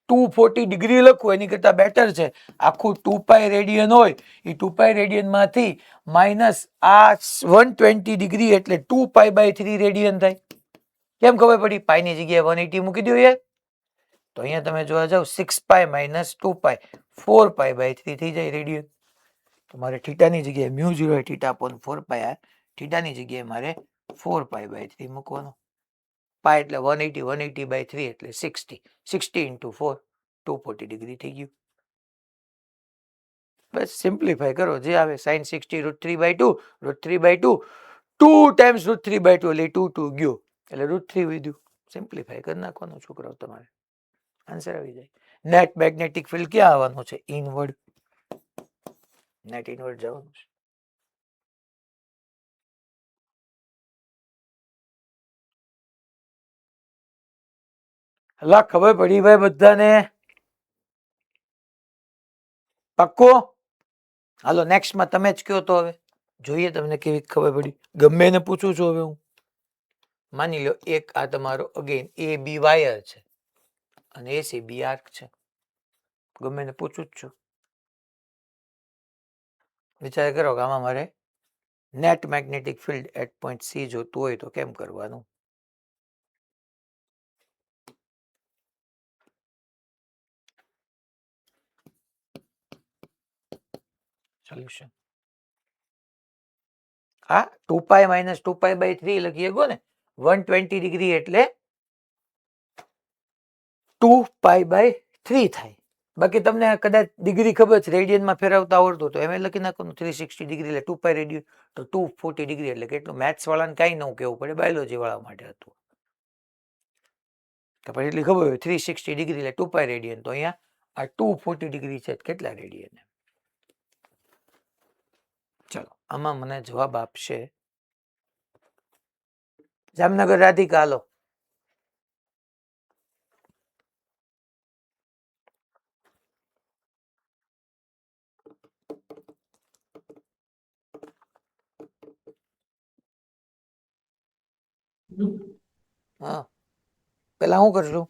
240 ડિગ્રી લખવું એની કરતા બેટર છે આખું 2 પાઈ રેડિયન હોય એ 2 પાઈ રેડિયનમાંથી માઇનસ આ 120 ડિગ્રી એટલે 2 પાઈ બાય 3 રેડિયન થાય. કેમ ખબર પડી? પાઈની જગ્યાએ 180 મૂકી દો યાર. તો અહીંયા તમે જોવા જાવ 6 pi minus 2 pi 4 pi by 3 થઈ જાય રેડિયન. તો મારે થીટાની જગ્યાએ μ0 થીટા અપોન 4 પાઈ r, થીટાની જગ્યાએ મારે 4 પાઈ બાય 3 મૂકવાનો. પાઈ એટલે 180, 180 બાય 3 એટલે 60, 60 into 4 240 ડિગ્રી થઈ ગયું. બસ સિમ્પ્લિફાય કરો જે આવે. sin 60 √3/2 √3/2 2 times √3/2 એટલે 2 ગયો એટલે √3 વધ્યું. સિમ્પ્લિફાય કરી નાખવાનું છોકરાઓ, તમારે આન્સર આવી જાય. નેટ મેગ્નેટિક ફિલ્ડ ક્યાં આવવાનું છે? ઇનવર્ડ. નેટ ઇનવર્ડ જવાનું છે. હલા ખબર પડી ભાઈ બધાને? પક્કો? હાલો નેક્સ્ટમાં તમે જ કયો તો હવે જોઈએ તમને કેવી ખબર પડી. ગમે એને પૂછું છું હવે હું. માની લો એક આ તમારો અગેન એ બી વાયર છે અને એસી બી આર્ક છે. ગમે એને પૂછું જ છું. વિચાર કરો કે આમાં મારે net magnetic field eight point C જોતું હોય તો કેમ કરવાનું? સોલ્યુશન હા 2 પાઈ માઇનસ 2 પાઈ બાય 3 લખીએ ગો ને. 120 ડિગ્રી એટલે 2 પાઈ બાય 3 થાય. બાકી તમને કદાચ ડિગ્રી ખબર છે રેડિયનમાં ફેરવતા આવડતું તો એમ લખી નાખવાનું 360 ડિગ્રી એટલે 2 પાઈ રેડિયન તો 240 ડિગ્રી એટલે કેટલું? મેથ્સ વાળાને કઈ ન કહેવું પડે, બાયોલોજી વાળા માટે હતું. તો પછી એટલી ખબર હોય 360 ડિગ્રી એટલે 2 પાઈ રેડિયન, તો અહીંયા આ 240 ડિગ્રી છે કેટલા રેડિયન? ચલો આમાં મને જવાબ આપશે જામનગર રાધિકા. હાલો હા પેલા હું કરશું?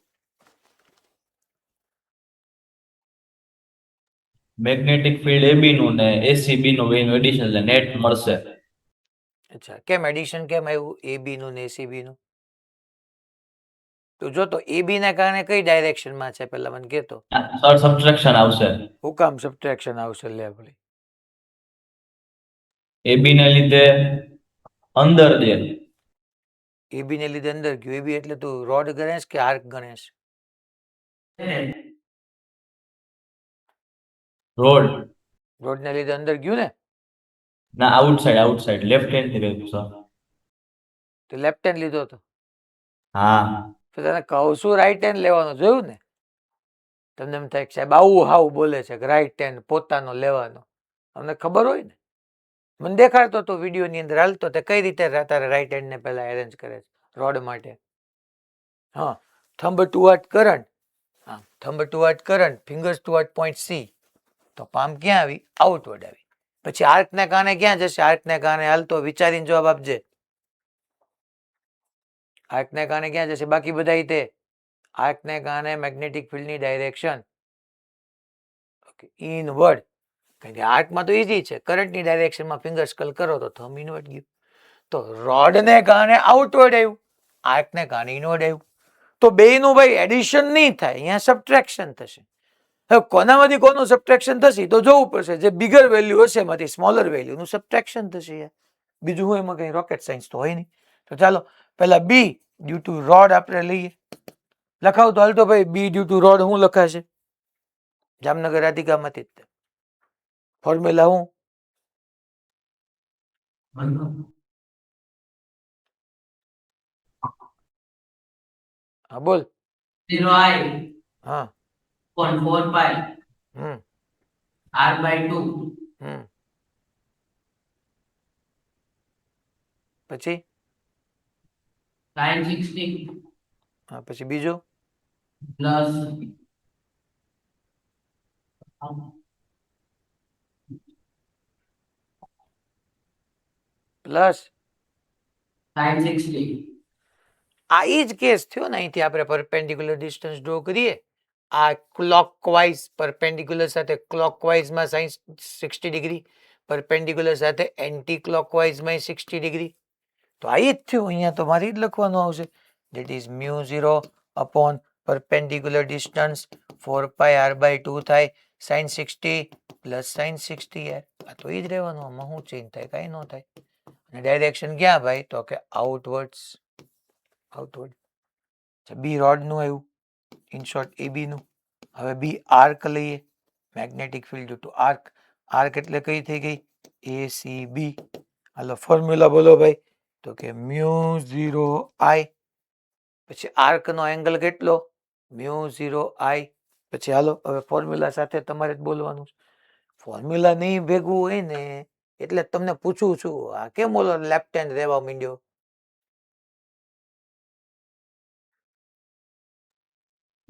મેગ્નેટિક ફિલ્ડ AB નું ને ACB નું બેનું એડિશન એટલે નેટ મળશે.
અચ્છા કેમ એડિશન કેમ આવ્યું AB નું ને ACB નું? તો જો તો AB ના કારણે કઈ ડાયરેક્શનમાં છે પેલા મને કહેતો.
સર સબટ્રેક્શન આવશે.
હું કામ સબટ્રેક્શન આવશે? લે ભાઈ
AB ને લીધે અંદર દે.
AB ને લીધે અંદર ગયું. AB એટલે તું રોડ ગણેશ કે આર્ક ગણેશ?
રોડ
રોડ ને લીધે અંદર ગયું ને?
ના આઉટસાઇડ લેફ્ટ હેન્ડ થી રહ્યું સર.
તો લેફ્ટ હેન્ડ લીધો હતો.
હા
તો તને કહું છું રાઈટ હેન્ડ લેવાનો, જોયું ને? તમને એમ થાય કે સાહેબ આવું હાવ બોલે છે કે રાઈટ હેન્ડ પોતાનો લેવાનો. અમને ખબર હોય ને, મને દેખાડતો તો વિડીયો ની અંદર હાલતો તે કઈ રીતે તારે રાઈટ હેન્ડ ને પેલા એરેન્જ કરે છે રોડ માટે. હા થંબ ટુવર્ડ કરંટ હા, thumb toward current, fingers toward point C, તો પામ ક્યાં આવી? આઉટવર્ડ આવી. પછી આર્કને કારણે ક્યાં જશે? આર્કને કારણે હાલતો વિચારીને જવાબ આપજે. આર્કને કારણે ક્યાં જશે? બાકી બધા તે આર્કને કારણે મેગ્નેટિક ફિલ્ડની ડાયરેક્શન ઇનવર્ડ, કારણ કે આર્કમાં તો ઈઝી છે, કરંટની ડાયરેક્શનમાં ફિંગર સ્કલ કરો તો થંબ ઇનવર્ડ ગયું. તો રોડને કારણે આઉટવર્ડ આવ્યું, આર્કને કારણે ઇનવર્ડ આવ્યું. તો બેયનું ભાઈ એડિશન નહીં થાય, અહીંયા સબટ્રેક્શન થશે. હવે કોનામાંથી કોનું સબટ્રેક્શન થશે તો જોવું પડશે. જે બિગર વેલ્યુ હશે એમાંથી સ્મોલર વેલ્યુનું સબટ્રેક્શન થશે યાર. બીજું હું એમાં કઈ રોકેટ સાયન્સ તો હોય નહીં. તો ચાલો પહેલા બી ડ્યુ ટુ રોડ આપણે લઈએ. લખાવતો હાલ તો ભાઈ, બી ડ્યુ ટુ રોડ શું લખાશે? જામનગર રાધિકામાંથી જ ફોર્મ્યુલા હું? હા બોલ.
0I
હા.
upon 4 pi
hmm
r by 2
હમ પછી
sin 60
હા પછી બીજું
plus
પ્લસ
sin 60.
આ ઈ જ કેસ થયો ને. અહીંથી આપણે પરપેન્ડિક્યુલર ડિસ્ટન્સ ડ્રો કરીએ, આ ક્લોકવાઇઝ પરપેન્ડિક્યુલર સાથે ક્લોકવાઇઝમાં સાઇન 60 ડિગ્રી, પરપેન્ડિક્યુલર સાથે એન્ટી ક્લોકવાઇઝમાં 60 ડિગ્રી. તો આ ઈ જ થયું. અહીંયા તો મારે જ લખવાનું આવશે. That is mu 0 upon perpendicular distance 4 pi r by 2 થાય સાઇન 60 પ્લસ સાઇન 60 યાર. આ તો ઈ જ રહેવાનું. આમાં શું ચેન્જ થાય? કાંઈ ન થાય. અને ડાયરેક્શન ક્યાં ભાઈ? તો કે આઉટવર્ડ્સ. આઉટવર્ડ. બી રોડનું આવ્યું, ઇન શોર્ટ એ બીનું. હવે બી આર્ક લઈએ, magnetic field to arc. Arc એટલે કઈ થઈ ગઈ? એ સી બી. હાલો ફોર્મ્યુલા બોલો ભાઈ. તો કે મ્યુ 0 આઈ, પછી આર્ક નો એંગલ કેટલો? મ્યુ 0 આઈ. પછી હાલો હવે ફોર્મ્યુલા સાથે તમારે જ બોલવાનું. ફોર્મ્યુલા નહીં ભેગું હોય ને એટલે તમને પૂછું છું, આ કેમ બોલો લેફ્ટ હેન્ડ રહેવા માંડ્યો?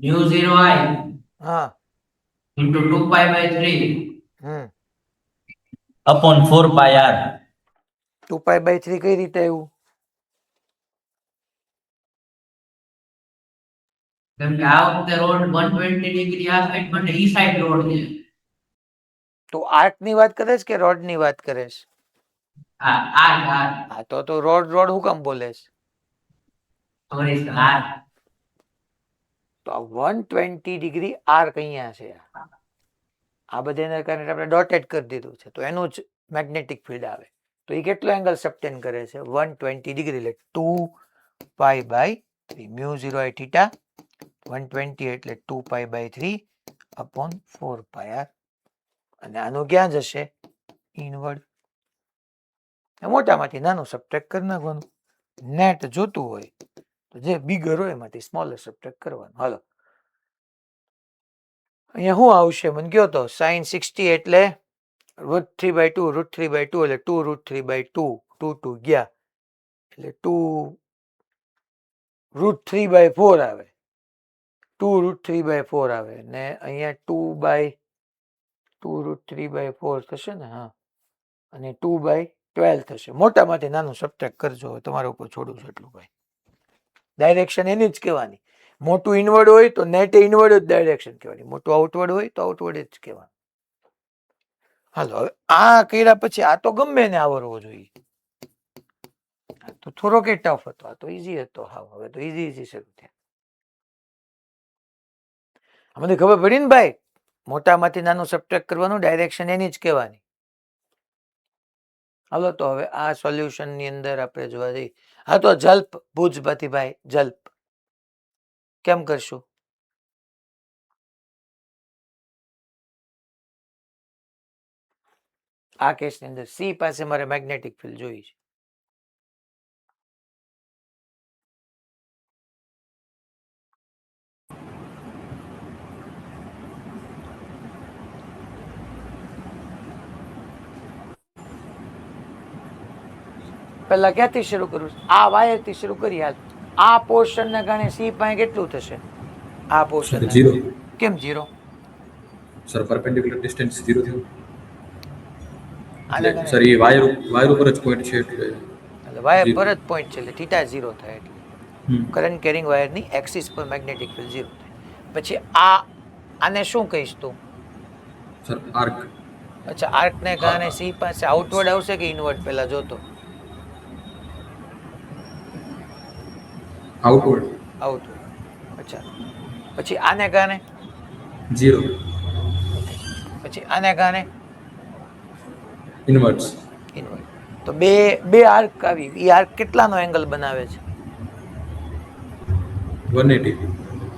mu 0I
હા.
into 2 pi by 3
હમ
upon 4 pi r.
2 pi by 3 કઈ રીતે આવ્યું?
કેમ કે આ વખતે રોડ 120 ડિગ્રી આ સાઈડ માટે ઈ સાઈડ રોડ છે.
તો આર્ક ની વાત કરે છે કે રોડ ની વાત કરે છે?
આ
હા તો રોડ રોડ હું કામ બોલે છે?
સોરી આ
તો 120 ડિગ્રી આર્ક અહીંયા છે. આ બધાના કારણે આપણે ડોટેડ કરી દીધું છે, તો એનું જ મેગ્નેટિક ફિલ્ડ આવે. તો એ કેટલો એંગલ સબટેન કરે છે? 120 ડિગ્રી, એટલે 2 pi by 3 mu 0 I theta 120 એટલે 2 pi by 3 upon 4 pi R. અને આનું ક્યાં જશે? ઇનવર્ડ. મોટામાંથી નાનું સબટ્રેક્ટ કરી નાખવાનું. નેટ જોતું હોય તો જે બિગર હોય એમાંથી સ્મોલર સબટ્રેક્ટ કરવાનું. હાલો અહીંયા શું આવશે મને કયો તો? સાઇન 60 એટલે √3 બાય 2, √3 બાય 2 એટલે 2 √3 બાય 2, 2 2 ગયા એટલે 2 √3 બાય 4 આવે, 2 √3 બાય 4 આવે ને અહીંયા 2 √3 બાય 4 થશે ને. હા, અને 2 બાય 12 થશે. મોટામાંથી નાનું સબટ્રેક્ટ કરજો, તમારા ઉપર છોડું છું એટલું ભાઈ. ડાયરેક્શન એની જ કહેવાની. મોટું ઇનવર્ડ હોય તો નેટ ઇનવર્ડ જ ડાયરેક્શન કહેવાની, મોટું આઉટવર્ડ હોય તો આઉટવર્ડ જ કહેવાનું. હાલો હવે આ કર્યા પછી આ તો ગમે ને આવડવો જોઈએ. તો થોડો કે ટફ હતો, આ તો ઈઝી હતો. હા હવે તો ઈઝી શરૂ થયા. અમને ખબર પડી ને ભાઈ, મોટામાંથી નાનું સબટ્રેક્ટ કરવાનું, ડાયરેક્શન એની જ કહેવાની. હાલો તો હવે આ સોલ્યુશન ની અંદર આપણે જોવા જઈએ. હા તો જલ્પ ભુજપતિ ભાઈ, જલ્પ કેમ કરશું? આ કેસની અંદર સી પાસે મારે મેગ્નેટિક ફિલ્ડ જોઈ છે. પહેલા ક્યાંથી શરૂ કરું? આ વાયર થી શરૂ કરી. હાલ આ પોર્શન ના કારણે સી પાસે કેટલું થશે? આ
સર
પોર્શન
0
કેમ 0?
સર પરપેન્ડિક્યુલર ડિસ્ટન્સ 0 થયું
આને
એટલે
કારણે
સર એ વાયર ઉપર જ પોઈન્ટ છે એટલે
એટલે વાયર
0
પર જ પોઈન્ટ છે એટલે થીટા 0 થાય. એટલે
હમ
કરંટ કેરિંગ વાયરની એક્સિસ પર મેગ્નેટિક ફિલ્ડ 0 થાય. પછી આને શું કહીશ તું?
સર આર્ક
અચ્છા, આર્કને કારણે સી પાસે આઉટવર્ડ આવશે કે ઇનવર્ડ? પહેલા જોતો
આઉટવર્ડ
આઉટવર્ડ. અચ્છા, પછી આને કારણે
0
ઓકે, પછી આને કારણે
ઇનવર્સ
ઇનવર્ડ. તો બે બે આર્ક આવી, એ આર્ક કેટલાનો એંગલ બનાવે છે?
180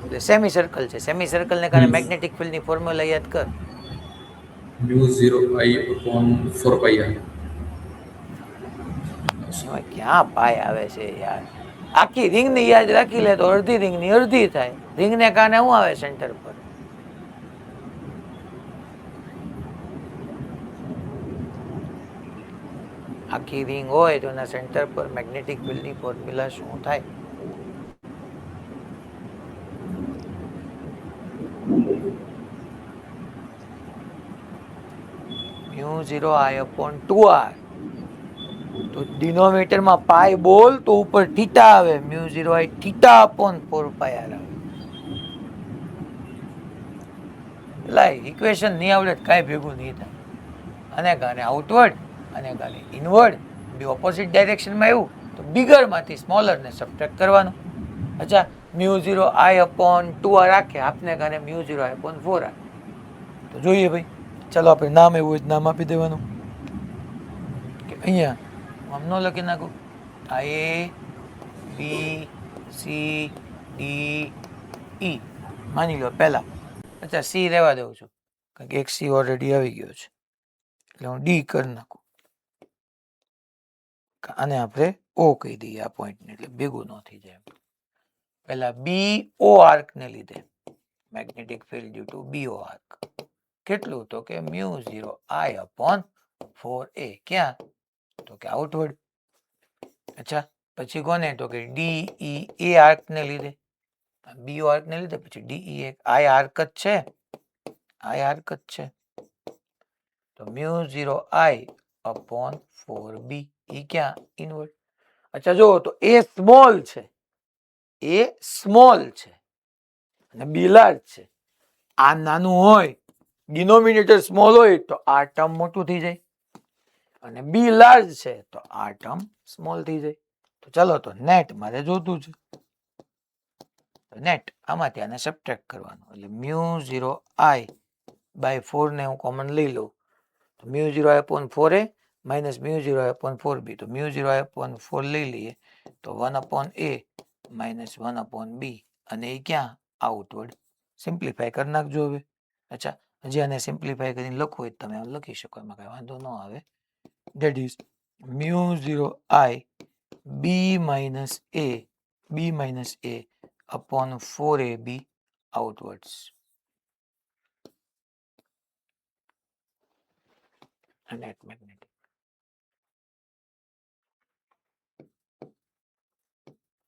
એટલે સેમી સર્કલ છે. સેમી સર્કલને કારણે મેગ્નેટિક ફિલ્ડની ફોર્મ્યુલા યાદ કર.
Mu 0 I upon 4 pi r
એમાં ક્યાં પાય આવે છે યાર? આખી રિંગની યાદ રાખી લે તો અડધી રિંગની અડધી થાય. રિંગને કારણે શું આવે સેન્ટર પર? આખી રિંગ હોય તો એના સેન્ટર પર મેગ્નેટિક ફિલ્ડની ફોર્મ્યુલા શું થાય? Mu 0 I upon 2r. તો ડિનોમિનેટરમાં પાઈ બોલ તો ઉપર થીટા આવે. Mu 0 I theta upon 4 pi r આવે. લાય ઇક્વેશન નહીં આવડે કાંઈ ભેગું નહીં થાય. આને કારણે આઉટવર્ડ, આને કારણે ઇનવર્ડ, બે ઓપોઝિટ ડાયરેક્શનમાં આવ્યું તો બિગરમાંથી સ્મોલરને સબટ્રેક્ટ કરવાનું. અચ્છા, મ્યુ 0 I upon 2r રાખે, આપને કારણે મ્યુ 0 I upon 4r. તો જોઈએ ભાઈ, ચાલો આપણે નામ એવું હોય નામ આપી દેવાનું. કે અહીંયા આમ ન લખી નાખું, આ A B C D E માની લો પહેલા. અચ્છા, સી રહેવા દઉં છું કારણ કે એક સી ઓલરેડી આવી ગયો છે એટલે હું ડી કરી નાખું. આને આપણે ઓ કહી દઈએ આ પોઈન્ટને, એટલે ભેગું ન થઈ જાય. પહેલા બી ઓ આર્કને લીધે magnetic field due to BO arc કેટલું? તો કે મ્યુ 0 I upon 4a. ક્યાં? તો કે આઉટવર્ડ. અચ્છા, પછી કોને? તો કે ડી ઈ એ આર્કને લીધે, બીઓ આર્કને લીધે પછી ડી ઈ એક આઈ આર્ક જ છે, આઈ આર્ક જ છે. તો મ્યુ 0 I upon 4b. એ ક્યાં? ઇનવર્ડ. અચ્છા, જો તો એ સ્મોલ છે, એ સ્મોલ છે અને બી લાર્જ છે. આ નાનું હોય, ડિનોમિનેટર સ્મોલ હોય તો આ ટર્મ મોટું થઈ જાય, અને બી લાર્જ છે તો આ ટર્મ સ્મોલ થઈ જાય. તો ચાલો, તો નેટ મારે જોતું છે. નેટ આમાંથી આને સબટ્રેક્ટ કરવાનું, એટલે મ્યુ 0 I બાય 4 ને હું કોમન લઈ લઉં તો mu 0 I upon 4a minus mu 0 I upon 4b. તો મ્યુ 0 I upon 4 લઈ લઈએ તો 1 upon a minus 1 upon b, અને એ ક્યાં? આઉટવર્ડ. સિમ્પ્લિફાય કરી નાખજો હવે. અચ્છા, હજી આને સિમ્પ્લિફાય કરીને લખવું હોય તમે લખી શકો, એમાં કાંઈ વાંધો ન આવે. that is mu 0 I b minus a upon 4ab outwards. Net magnetic.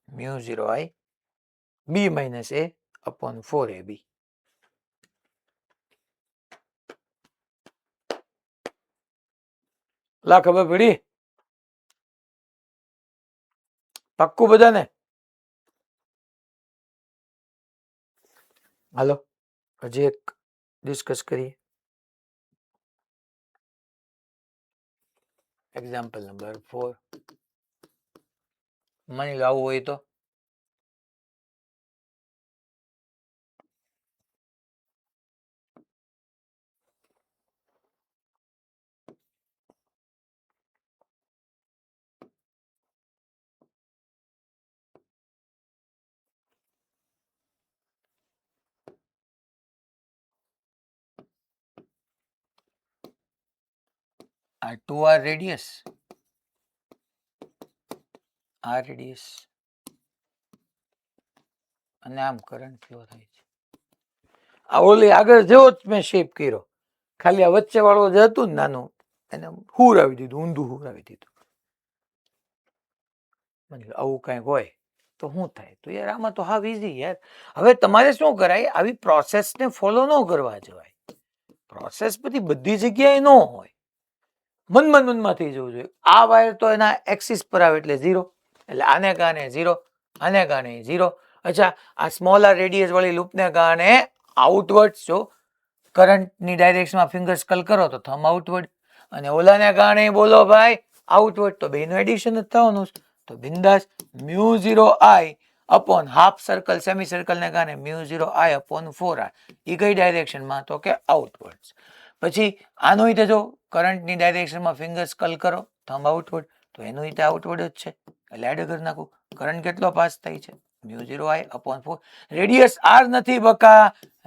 Mu 0 I b minus a upon 4ab. લા ખબર પડી? પાક્કું બધાને? હાલો, હજી એક ડિસ્કસ કરીએ. Example number 4. માની લો આવું હોય તો આ 2r રેડિયસ, આ રેડિયસ, અને આમ કરંટ ફ્લો થાય છે. આ ઓલી આગળ જેવો જ મેં શેપ કર્યો, ખાલી આ વચ્ચે વાળો જે હતું ને નાનું, એને હુર આવી દીધું, ઊંધું હુર આવી દીધું. આવું કાંઈક હોય તો શું થાય? તો યાર આમાં તો હાવ ઈઝી યાર. હવે તમારે શું કરાય, આવી પ્રોસેસને ફોલો ન કરવા જવાય. પ્રોસેસ બધી જગ્યાએ ન હોય, મનમાં થઈ જવું જોઈએ. આ વાયર તો એના એક્સિસ પર આવે એટલે 0, એટલે આને કારણે 0, આને કારણે 0. અચ્છા, આ સ્મોલ આર રેડિયસ વાળી લૂપને કારણે આઉટવર્ડ, જો કરંટની ડાયરેક્શનમાં ફિંગર સ્કલ કરો તો થંબ આઉટવર્ડ, અને ઓલાને કારણે બોલો ભાઈ આઉટવર્ડ, તો બેનું એડિશન જ થવાનું છે. તો બિંદાસ μ0I upon half circle semi સર્કલને કારણે μ0I અપોન 4R. એ કઈ ડાયરેક્શનમાં? તો કે આઉટવર્ડ. પછી આનો રીતે જો કરંટની ડાયરેક્શનમાં ફિંગર સ્કલ કરો, થંબ આઉટવર્ડ, તો એનું રીતે આઉટવર્ડ જ છે, એટલે એડ કરી નાખું. કરંટ કેટલો પાસ થાય છે? μ0I upon 4. રેડિયસ r નથી બકા,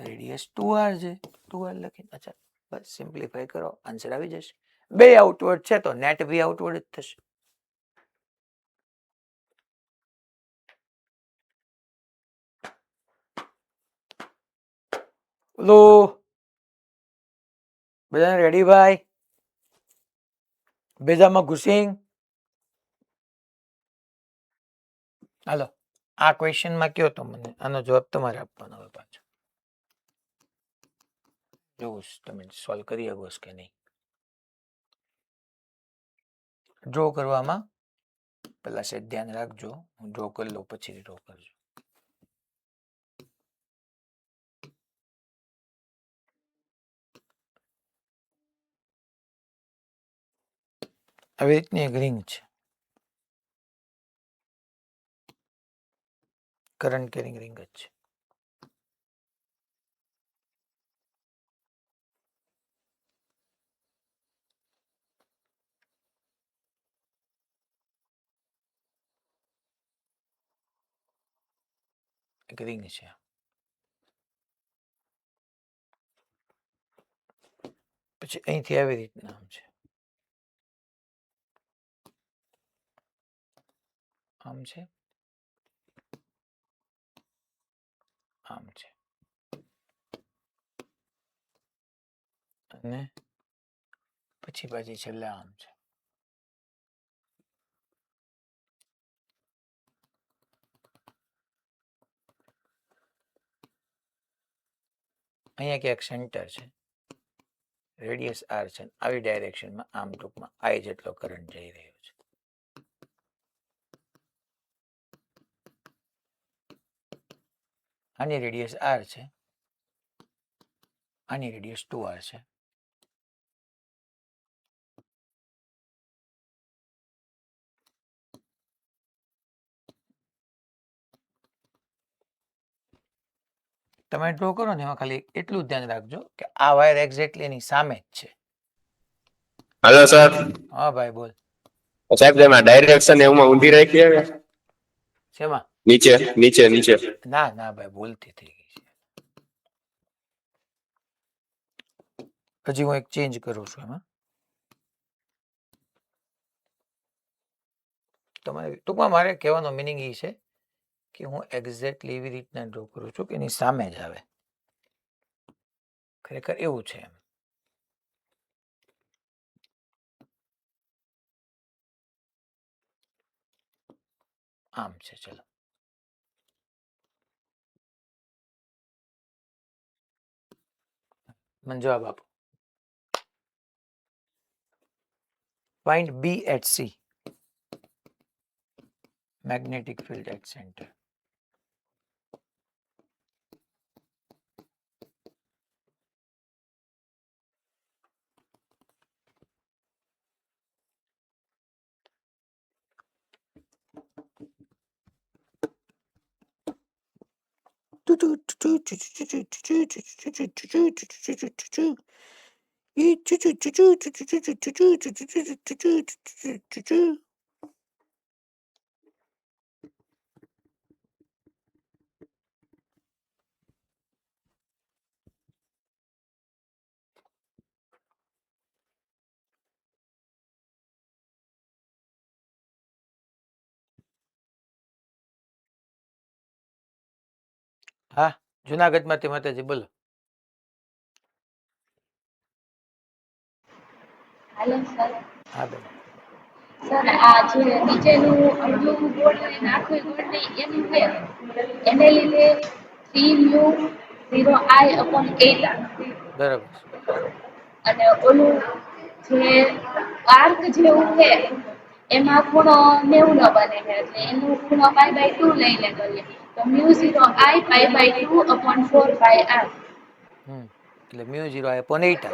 રેડિયસ 2r છે, 2r લખીને. અચ્છા, બસ સિમ્પ્લિફાય કરો, આન્સર આવી જશે. બે આઉટવર્ડ છે તો નેટ બી આઉટવર્ડ જ થશે. લો બધાને રેડી ભાઈ? બેજામાં ઘુસિંગ હાલો, આ ક્વેશ્ચનમાં કયો તો મને, આનો જવાબ તમારે આપવાનો હવે પાછો. જોઉં તમે સોલ્વ કરી શકો કે નહીં. ડ્રો કરવામાં પેલા સેટ ધ્યાન રાખજો, હું ડ્રો કરી લઉં પછી ડ્રો કરજો. આવી રીતની એક રિંગ છે, કરંટ કેરિંગ રિંગ જ છે. એક રિંગ છે. પછી અહીંથી આવી રીતના આમ છે, આમ છે, આમ છે, અને પછી પાછી છેલ્લે આમ છે. અહીંયા ક્યાંક સેન્ટર છે, રેડિયસ r છે, આવી ડાયરેક્શનમાં આમ ટૂંકમાં I જેટલો કરંટ જઈ રહ્યો છે. આની રેડિયસ r છે, આની રેડિયસ 2r છે. તમે ડ્રો કરો ને એમાં ખાલી એટલું જ ધ્યાન રાખજો કે આ વાયર એક્ઝેક્ટલી એની સામે જ છે.
हेलो सर
હા ભાઈ બોલ.
साहब तेमां डायरेक्शन एवं ऊंधी राखी है
શેમાં?
नीचे नीचे नीचे
ના ના ભાઈ, ભૂલથી થઈ ગઈ છે. હજી હું એક ચેન્જ કરું છું એમાં. તમારે ટૂંકમાં મારે કહેવાનો મિનિંગ એ છે કે હું એક્ઝેક્ટલી એવી રીતના ડ્રો કરું છું કે એની સામે જ આવે. ખરેખર એવું છે એમ. આમ છે. ચલો મને જવાબ આપો. Find B at C. Magnetic field at center. હા, જુનાગઢમાંથી માતાજી બોલો.
हेलो सर
હા બેન.
સર આ જે નીચેનું અડધું ગોળ હોય ને આખું ગોળ નહીં એનું છે એને લીધે 3 μ 0 I/8 આવે.
બરાબર છે.
અને ઓલું જે આર્ક જેવું છે એમાં ખૂણો 90 નો બને છે એટલે એનું ખૂણો π/2 લઈને કરીએ તો μ0 I π/2/4πr.
એટલે મ્યુ 0 અપોન 8r.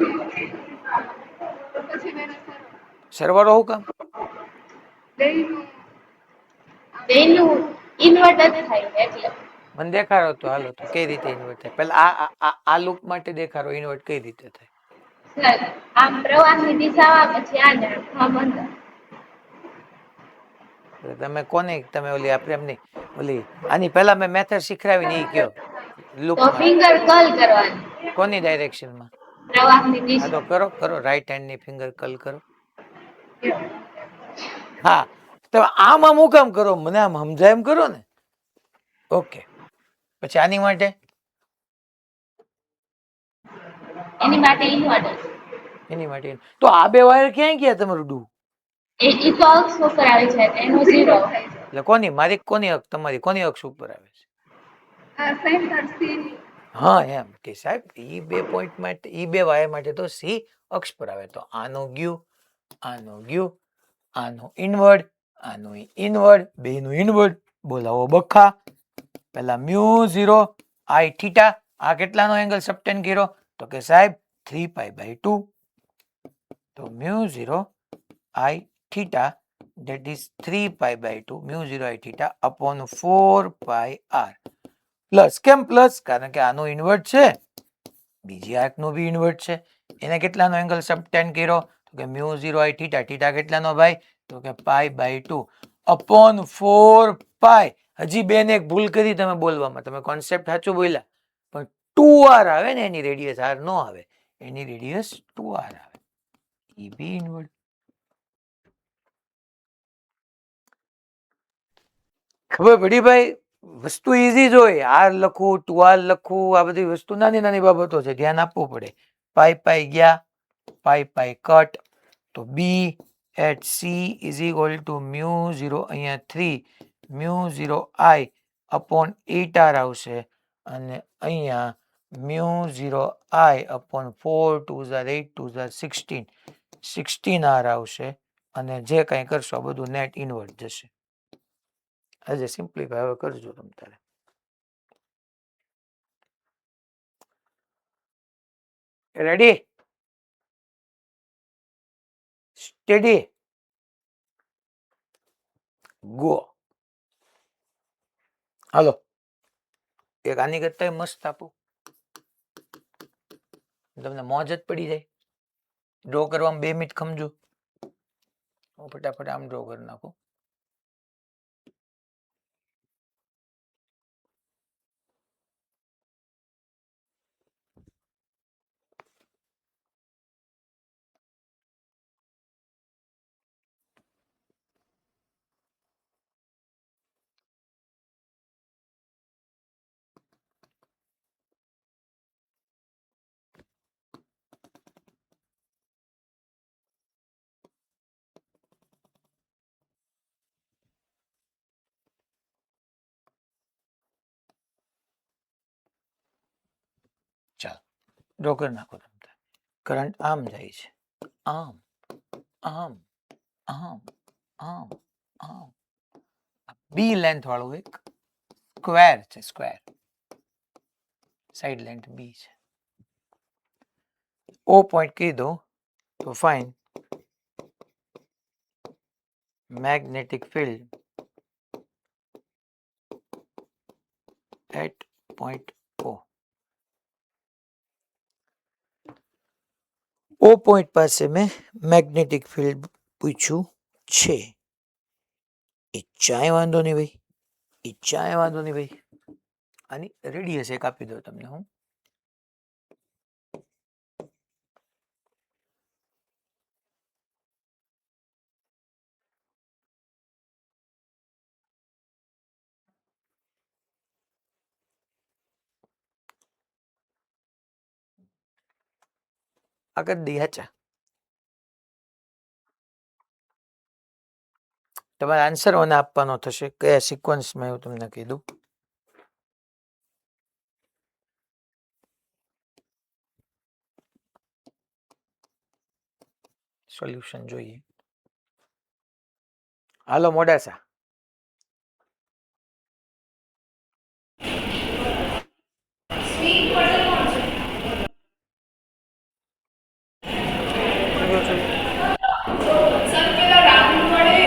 સરવાળો હું કામ?
બેનું ઇન્વર્ટ જ થાય એટલે
મને દેખાડો તો હાલો તો કઈ રીતે ઇન્વર્ટ થાય. પેલા આ લૂપ માટે દેખાડો ઇન્વર્ટ કઈ રીતે થાય.
સર આમ પ્રવાહની દિશા આવે પછી આને આમ અંદર.
એટલે તમે ઓલી આપણે એમની ઓલી આની પહેલા મેં મેથડ શીખરાવી ને ઈ કયો લૂપ
તો
માટે
ફિંગર કર્લ કરવાની
કોની ડાયરેક્શનમાં?
પ્રવાહની
હા તો
દિશા.
કરો રાઈટ હેન્ડ ની ફિંગર કર્લ કરો. હા તમે આમ હું કામ કરો મને આમ સમજાય એમ કરો ને. ઓકે પછી આની માટે
એની માટે ઇન્વર્ટર
તો આ બે વાયર ક્યાં ગયા તમારું ડૂ?
એ તો અક્ષ ઉપર આવી છે એનો 0.
એટલે કોની મારી કોની અક્ષ તમારી કોની અક્ષ ઉપર આવે છે? હા એમ કે સાહેબ ઈ બે પોઈન્ટ માટે ઈ બે વાયર માટે તો સી અક્ષ પર આવે તો આનો ગયું આનો ઇનવર્ડ આનો ઇનવર્ડ બેનું ઇનવર્ડ બોલાવો બખા. પેલા મ્યુ 0 I થીટા આ કેટલાનો એંગલ સબટેન કર્યો તો કે સાહેબ 3π/2 તો mu 0 I theta that is 3π/2 mu 0 I theta upon 4πr plus કેમ પ્લસ કારણ કે આનો ઇન્વર્ટ છે બીજી આર્કનો બી ઇન્વર્ટ છે એને કેટલાનો એંગલ સબટેન કર્યો તો કે મ્યુ 0 I થીટા થીટા કેટલાનો ભાઈ તો કે π/2 upon 4π. હજી બેન એક ભૂલ કરી તમે બોલવામાં તમે કોન્સેપ્ટ સાચું બોલ્યા પણ 2r આવે ને એની રેડિયસ r નો આવે એની રેડિયસ 2r આવે ઈ બી ઇન્વર્ટ. ખબર પડી ભાઈ વસ્તુ ઈઝી જ હોય આર લખવું 2r લખવું આ બધી વસ્તુ નાની નાની બાબતો છે ધ્યાન આપવું પડે. પાઈ ગયા પાઈ કટ તો B at C is equal to mu 0 અહીંયા 3 મ્યુ 0 I અપોન 8r આવશે અને અહીંયા મ્યુ 0 I અપોન 4 2 8 2 16r આવશે અને જે કંઈ કરશો આ બધું નેટ ઇનવર્ટ જશે. આજે સિમ્પ્લિફાય હવે કરજો તમે તારે. Ready steady go. હાલો એક આની કરતા મસ્ત આપું તમને મોજ જ પડી જાય. ડ્રો કરવામાં 2 મિનિટ ખમજો હું ફટાફટ આમ ડ્રો કરી નાખું. ચાલો ડ્રો કરી નાખો તમે. કરંટ આમ જાય છે આમ આમ આમ આમ આમ. બી લેન્થ વાળું એક સ્ક્વેર છે સ્ક્વેર સાઈડ લેન્થ બી છે. ઓ પોઈન્ટ કહી દો તો fine magnetic field at point O. O point પાસે મેં મેગ્નેટિક ફિલ્ડ પૂછ્યું છે. ઈચ્છાએ વાંધો નહીં ભાઈ આની રેડિયસ એક આપી દો તમને હું. આ કરી દઈ હાચા તમારે આન્સર મને આપવાનો થશે કયા સિક્વન્સમાં એવું તમને કીધું. સોલ્યુશન જોઈએ. હાલો મોડાસા.
સર પેલા રાઉન્ડ વડે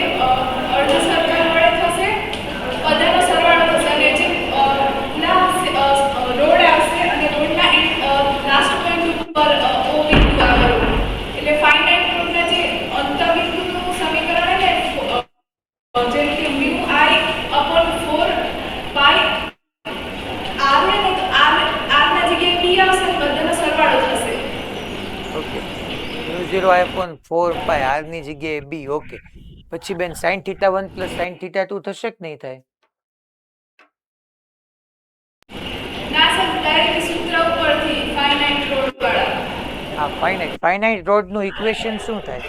અડધો સર્કલ વડે થશે બધાનો સરવાળો થશે અને જે રોડ આવશે અને રોડના લાસ્ટ પોઈન્ટ ઉપર ઓ બિંદુ આવે એટલે ફાઇનાઇટ રોડના જે અંતબિંદુનું સમીકરણ છે જેમ કે mu I upon 4 pi R ને તો આર ના જગ્યાએ બી આવશે અને બધાનો સરવાળો થશે.
ઓકે 0 4 પાઈ આર ની જગ્યાએ બી. ઓકે પછી બેન sin θ1 પ્લસ sin θ2 થશે કે નહીં થાય?
ના સર ડાયરેક્ટ સૂત્ર ઉપરથી ફાઇનાઇટ રોડ વાળા
હા ફાઇનાઇટ રોડ નું ઇક્વેશન શું થાય?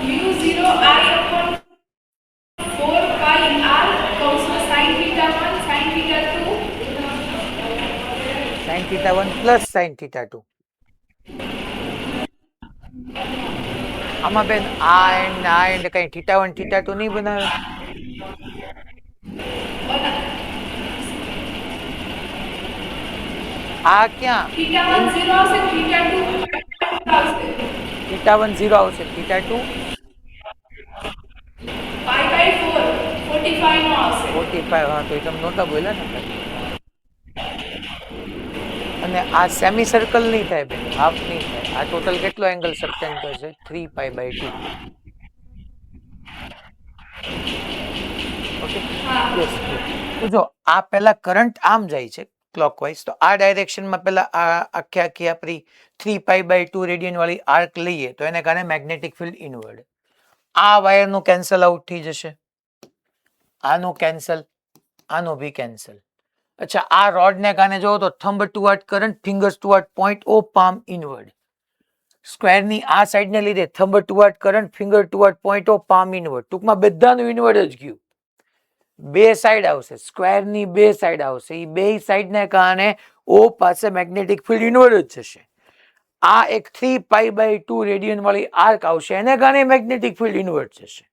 mu 0 I upon 4 pi r કૌંસમાં sin θ1 sin θ2
sin θ1 plus sin θ2. આમાં બેન આ એન્ડ કઈ θ1 θ2 નહીં બનાવે? આ ક્યાં
θ1 0 આવશે θ2 આવશે
θ1 0 આવશે θ2
pi by 4 45 નો આવશે
45. હા તો એ તમે નહોતા બોલ્યા ને. અને આ સેમી સર્કલ નહીં થાય બેન, હાફ નહીં થાય. આ ટોટલ કેટલો એંગલ સબટેન્ડ કરશે? 3 પાઈ બાય 2. Okay yes. તો જો આ પહેલા કરંટ આમ જાય છે ક્લોકવાઇઝ, તો આ ડાયરેક્શનમાં પહેલા આ આખી આપણી 3 પાઈ બાય 2 રેડિયન વાળી આર્ક લઈએ તો એને કારણે મેગ્નેટિક ફિલ્ડ ઇનવર્ડ. આ વાયરનું કેન્સલ આઉટ થઈ જશે, આનું કેન્સલ, આનું બી કેન્સલ. અચ્છા આ રોડને કારણે જો તો thumb toward current, fingers toward point O, palm inward. સ્ક્વેરની આ સાઈડને લીધે thumb toward current, finger toward point O, palm inward. ટૂંકમાં બધાનું ઇનવર્ડ જ ગયું. બે સાઈડ આવશે, સ્ક્વેરની બે સાઈડ આવશે, એ બે સાઈડને કારણે ઓ પાસે મેગ્નેટિક ફિલ્ડ ઇનવર્ડ જ જશે. આ એક 3 પાઈ બાય 2 રેડિયન વાળી આર્ક આવશે, એને કારણે મેગ્નેટિક ફિલ્ડ ઇનવર્ડ જશે.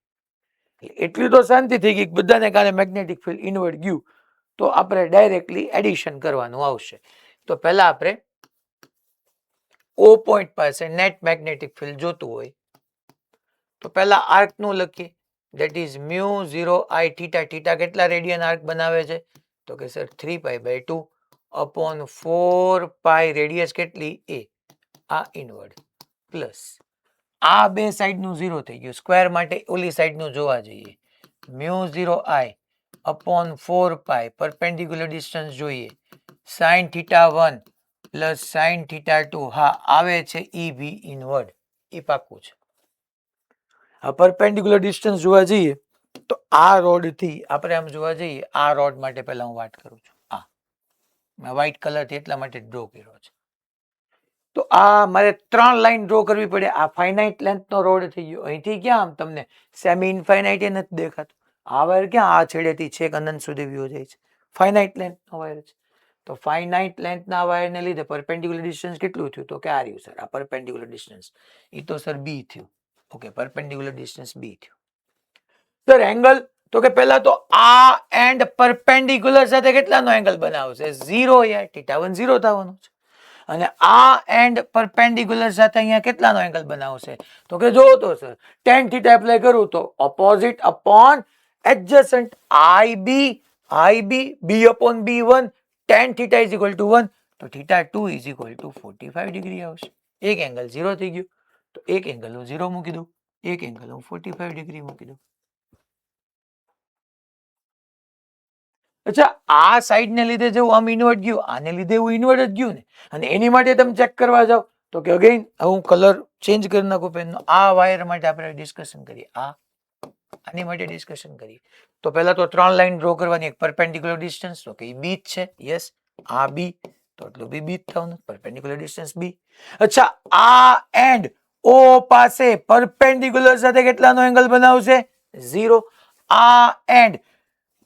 એટલી તો શાંતિ થઈ ગઈ, બધાને કારણે મેગ્નેટિક ફિલ્ડ ઇનવર્ડ ગયું. તો આપણે ડાયરેક્ટલી એડિશન કરવાનું આવશે. તો પહેલા આપણે ઓ પોઈન્ટ પાસે નેટ મેગ્નેટિક ફિલ્ડ જોતું હોય તો પહેલા આર્ક નું લખીએ, that is mu 0 I theta. theta કેટલા રેડિયન આર્ક બનાવે છે? તો કે sir 3 pi by 2 upon 4 pi radius કેટલી? a. આ ઇનવર્ડ પ્લસ આ બે સાઈડ નું 0 થઈ ગયું. સ્ક્વેર માટે ઓલી સાઈડ નું જોવા જઈએ. mu 0 I upon 4 pi perpendicular distance જોઈએ. sin θ1 પ્લસ sin θ2 હા આવે છે EB ઇનવર્ડ. એ પાકું છે. આ પરપેન્ડિક્યુલર ડિસ્ટન્સ જોવા જઈએ તો આ રોડ થી આપણે આમ જોવા જઈએ, આ રોડ માટે પહેલા હું વાત કરું છું. આ મેં વ્હાઇટ કલર થી એટલા માટે ડ્રો કર્યો છે. તો આ મારે 3 લાઈન ડ્રો કરવી પડે. આ ફાઇનાઇટ લેન્થ નો રોડ થઈ ગયો. અહીંથી ક્યાં આમ તમને સેમી ઇન્ફાઇનાઇટ એ નથી દેખાતું. આ વાયર ક્યાં આ છેડેથી છેક અનંત સુધી વ્યૂ જાય છે? ફાઇનાઇટ લેન્થ નો વાયર છે. તો ફાઇનાઇટ લેન્થ ના વાયર ને લીધે પરપેન્ડિક્યુલર ડિસ્ટન્સ કેટલું થયું? તો કે આ રહ્યું સર, આ પરપેન્ડિક્યુલર ડિસ્ટન્સ. એ તો સર બી થયું. ઓકે, પરપેન્ડિક્યુલર ડિસ્ટન્સ બી થયું. સર એંગલ, તો કે પહેલા તો આ એન્ડ પરપેન્ડિક્યુલર સાથે કેટલાનો એંગલ બનાવશે? 0. યાર θ1 0 થવાનું છે. અને આ એન્ડ પરપેન્ડિક્યુલર સાથે અહીંયા કેટલાનો એંગલ બનાવશે? તો કે જો તો સર tan θ એપ્લાય કરું તો opposite upon adjacent IB B upon B1 tan θ is equal to 1. તો θ2 is equal to 45 ડિગ્રી આવશે. એક એંગલ 0 થઈ ગયું તો એક એંગલ હું 0 મૂકી દઉં, એક એંગલ હું 45 ડિગ્રી મૂકી દઉં. અચ્છા આ સાઈડ ને લીધે જેવું આમ ઇનવર્ટ ગયું, આને લીધે એવું ઇનવર્ટ જ ગયું ને. અને એની માટે તમે ચેક કરવા જાઓ તો કે અગેન હું કલર ચેન્જ કરી નાખું પેનનો. આ વાયર માટે આપણે ડિસ્કશન કરીએ, આની માટે ડિસ્કશન કરીએ. તો પહેલા તો 3 લાઈન ડ્રો કરવાની. એક પરપેન્ડિક્યુલર ડિસ્ટન્સ, તો કે બી જ છે. યસ, આ બી તો એટલું બી જ થવાનું, પરપેન્ડિક્યુલર ડિસ્ટન્સ બી. અચ્છા આ એન્ડ ઓ પાસે પરપેન્ડિક્યુલર સાથે કેટલાનો એંગલ બનાવશે 0. આ એન્ડ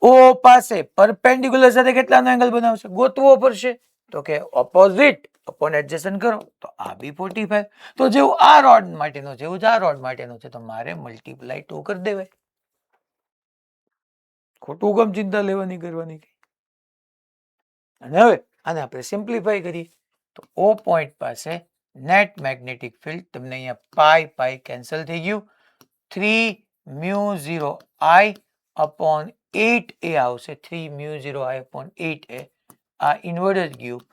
ઓ પાસે પરપેન્ડિક્યુલર સાથે કેટલાનો એંગલ બનાવશે ગોતવો પડશે તો કે ઓપોઝિટ અપોન એડજેસન્ટ કરો તો આ બી 45. તો જેવું આ રોડ માટેનો જેવું જ આ રોડ માટેનો છે તો મારે મલ્ટીપ્લાય 2 કરી દેવાય. ખોટું કેમ ચિંતા લેવાની કરવાની. અને હવે આને આપણે સિમ્પ્લિફાય કરીએ તો ઓ પોઈન્ટ પાસે નેટ મેગ્નેટિક ફિલ્ડ તમને અહીંયા પાઈ પાઈ કેન્સલ થઈ ગયું 3 મ્યુ 0 આઈ અપોન 8 એ આવશે 3 મ્યુ 0 આઈ અપોન 8 એ આ ઇન્વર્ટ જ ગયું